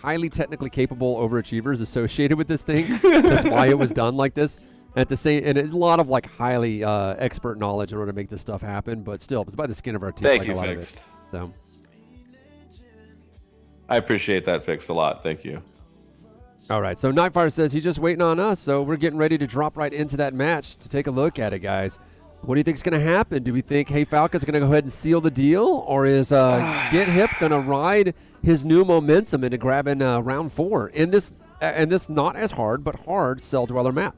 highly technically capable overachievers associated with this thing. That's why it was done like this. At the same, and it's a lot of like highly expert knowledge in order to make this stuff happen. But still, it's by the skin of our teeth. Thank like you, a lot of FiXT. it. So I appreciate that, FiXT, a lot. Thank you. all right. So Nightfire says he's just waiting on us. So we're getting ready to drop right into that match to take a look at it, guys. What do you think is going to happen? Do we think Hey Falcon's going to go ahead and seal the deal, or is Get Hip going to ride his new momentum into grabbing round 4 in this not as hard but hard Cell Dweller map?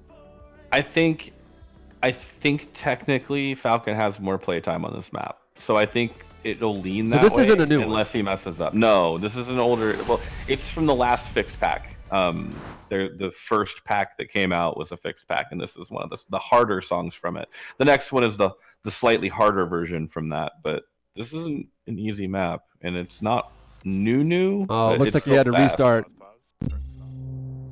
I think technically Falcon has more playtime on this map. So I think it'll lean that way. So this isn't a new one? Unless he messes up. No, this is an older, well, it's from the last FiXT pack. The first pack that came out was a FiXT pack, and this is one of the harder songs from it. The next one is the slightly harder version from that, but this isn't an easy map, and it's not new. Oh, it looks like you had to restart.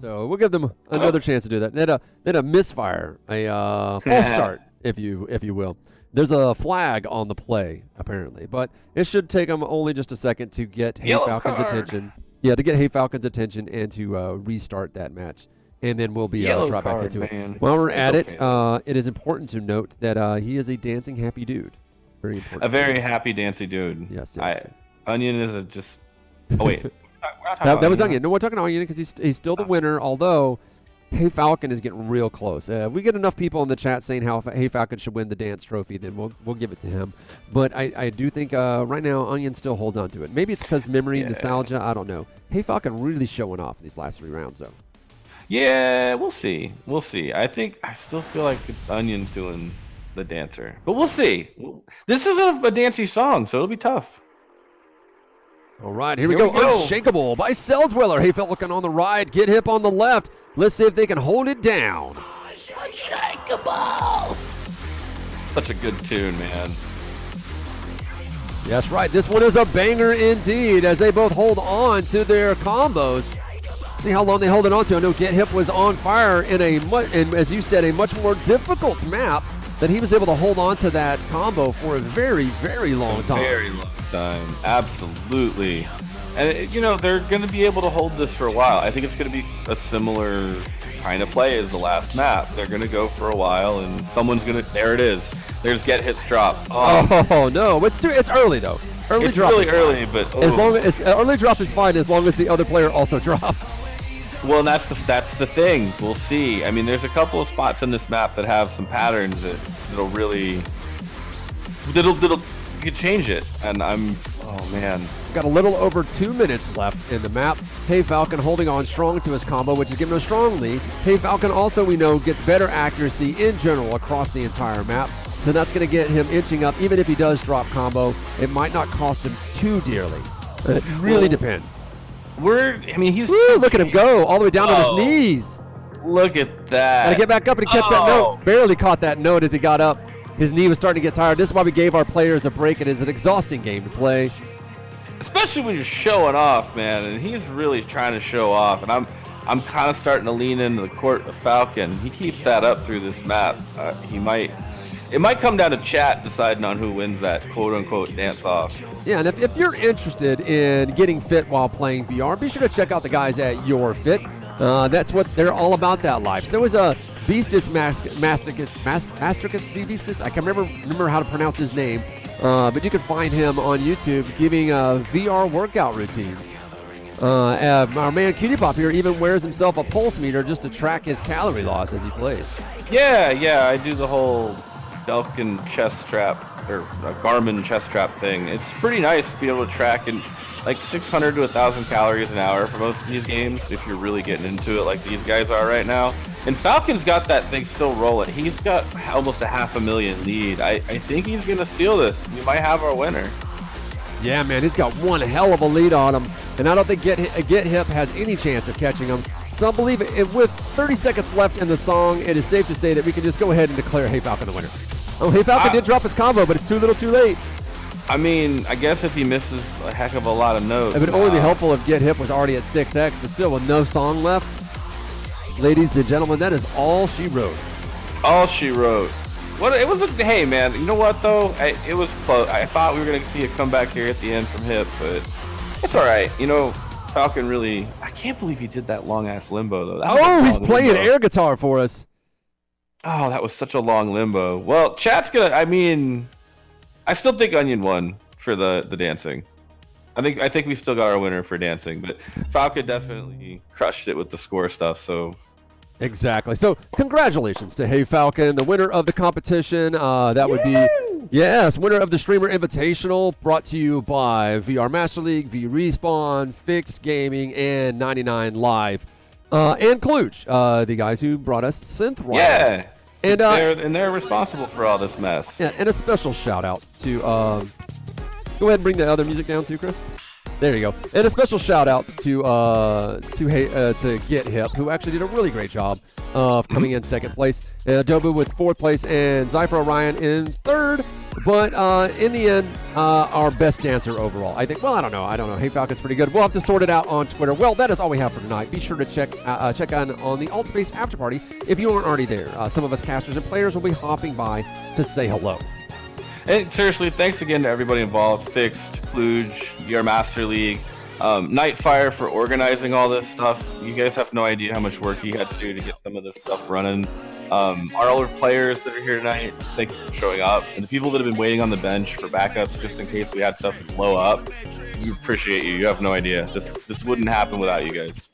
So we'll give them another chance to do that. Then a misfire, a false start, if you will. There's a flag on the play apparently, but it should take them only just a second to get Hey Falcon's attention. Yeah, to get Hey Falcon's attention and to restart that match, and then we'll be drop back into it. While we're at it, it is important to note that he is a dancing happy dude. Very important. A very happy dancing dude. Yes. Onion is just. Oh wait. That was Onion. No, we're talking Onion because he's still the winner, although Hey Falcon is getting real close. If we get enough people in the chat saying how Hey Falcon should win the dance trophy, then we'll give it to him. But I do think right now Onion still holds on to it. Maybe it's because memory, nostalgia, I don't know. Hey Falcon really showing off in these last 3 rounds, though. Yeah, we'll see. I still feel like Onion's doing the dancer. But we'll see. This isn't a dancey song, so it'll be tough. All right, here we go. Unshakable by Cell Dweller. Hey Falcon on the right, Get Hip on the left. Let's see if they can hold it down. Unshakable. Such a good tune, man. That's right. This one is a banger indeed as they both hold on to their combos. See how long they hold it on to. I know Get Hip was on fire in as you said, a much more difficult map, that he was able to hold on to that combo for a very, very long time. Very long time. Absolutely. And, they're going to be able to hold this for a while. I think it's going to be a similar kind of play as the last map. They're going to go for a while, and someone's going to... There it is. There's Get Hip's drop. Oh no. It's early, though. Early drop really is early, fine. but... As long as early drop is fine as long as the other player also drops. Well, that's the thing. We'll see. I mean, there's a couple of spots in this map that have some patterns that'll you could change it. And oh man. Got a little over 2 minutes left in the map. Hey Falcon holding on strong to his combo, which is giving him a strong lead. Hey Falcon also, we know, gets better accuracy in general across the entire map. So that's going to get him inching up. Even if he does drop combo, it might not cost him too dearly. It really depends. He's... Woo, look at him go all the way down to his knees. Look at that. Gotta get back up and catch that note. Barely caught that note as he got up. His knee was starting to get tired. This is why we gave our players a break. It is an exhausting game to play. Especially when you're showing off, man. And he's really trying to show off. And I'm kind of starting to lean into the court of Falcon. He keeps that up through this map. It might come down to chat deciding on who wins that quote-unquote dance-off. Yeah, and if you're interested in getting fit while playing VR, be sure to check out the guys at Your Fit. That's what they're all about, that life. So is Beastus Mastricus Beastus. I can't remember how to pronounce his name, but you can find him on YouTube giving VR workout routines. Our man QT Pop here even wears himself a pulse meter just to track his calorie loss as he plays. Yeah, I do the whole Belkin chest strap or a Garmin chest strap thing. It's pretty nice to be able to track in like 600 to 1,000 calories an hour for most of these games if you're really getting into it like these guys are right now. And Falcon's got that thing still rolling. He's got almost a 500,000 lead. I think he's going to steal this. We might have our winner. Yeah, man, he's got one hell of a lead on him, and I don't think Get Hip has any chance of catching him. So I believe with 30 seconds left in the song, it is safe to say that we can just go ahead and declare Hey Falcon the winner. Oh, Hey Falcon did drop his combo, but it's too little too late. I mean, I guess if he misses a heck of a lot of notes. It would only be helpful if Get Hip was already at 6x, but still with no song left. Ladies and gentlemen, that is all she wrote. All she wrote. What it was. Hey man, you know what though? It was close. I thought we were gonna see a comeback here at the end from Hip, but it's all right. You know, Falcon really. I can't believe he did that long ass limbo though. That was a He's long playing limbo. air guitar for us. Oh, that was such a long limbo. Well, chat's gonna. I mean, I still think Onion won for the dancing. I think we still got our winner for dancing, but Falcon definitely crushed it with the score stuff. So. Exactly. So congratulations to Hey Falcon, the winner of the competition. That would be, yes, winner of the Streamer Invitational, brought to you by VR Master League, VRespawn, FiXT Gaming, and 99Live. And Kluge, the guys who brought us Synth Rise. Yeah. And, they're responsible for all this mess. yeah, and a special shout out to, go ahead and bring the other music down too, Chris. There you go. And a special shout out to Get Hip, who actually did a really great job of coming in second place. Adobe with fourth place and Zypher Orion in third. But in the end, our best dancer overall. I think, well, I don't know. Hey Falcon's pretty good. We'll have to sort it out on Twitter. Well, that is all we have for tonight. Be sure to check on the Altspace After Party if you aren't already there. Some of us casters and players will be hopping by to say hello. And seriously, thanks again to everybody involved. FiXT, Kluge, VR Master League, Nightfire for organizing all this stuff. You guys have no idea how much work he had to do to get some of this stuff running. Our older players that are here tonight, thank you for showing up. And the people that have been waiting on the bench for backups just in case we had stuff blow up, we appreciate you. You have no idea. This wouldn't happen without you guys.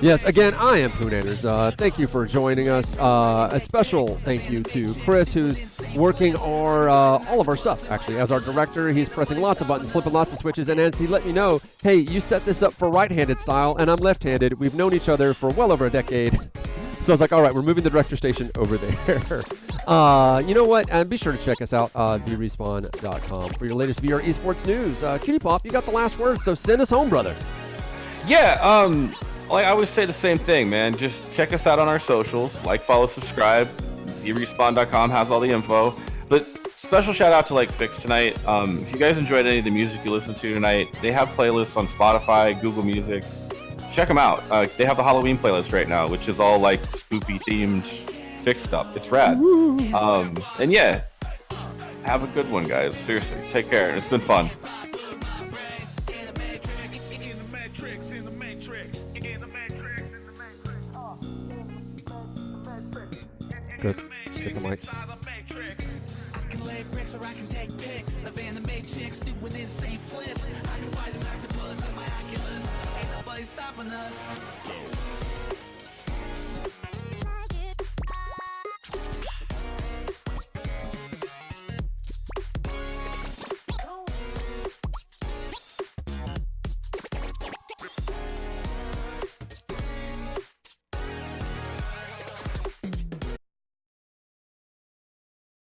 Yes, again, I am PooNanners. Thank you for joining us. A special thank you to Chris, who's working all of our stuff, actually. As our director, he's pressing lots of buttons, flipping lots of switches, and as he let me know, hey, you set this up for right-handed style, and I'm left-handed. We've known each other for well over a decade. So I was like, all right, we're moving the director station over there. You know what? And be sure to check us out, VRespawn.com, for your latest VR esports news. QT Pop, you got the last word, so send us home, brother. Yeah, like I always say the same thing, man. Just check us out on our socials. Like, follow, subscribe. VRespawn.com has all the info. But special shout out to FiXT tonight. If you guys enjoyed any of the music you listened to tonight, they have playlists on Spotify, Google Music. Check them out. They have the Halloween playlist right now, which is all spooky themed FiXT stuff. It's rad. And yeah, have a good one, guys. Seriously, take care. It's been fun. Chris, hit the mics. I can lay bricks or I can take pics of anime chicks doing insane flips. I can fight an octopus in my Oculus. Ain't nobody stopping us.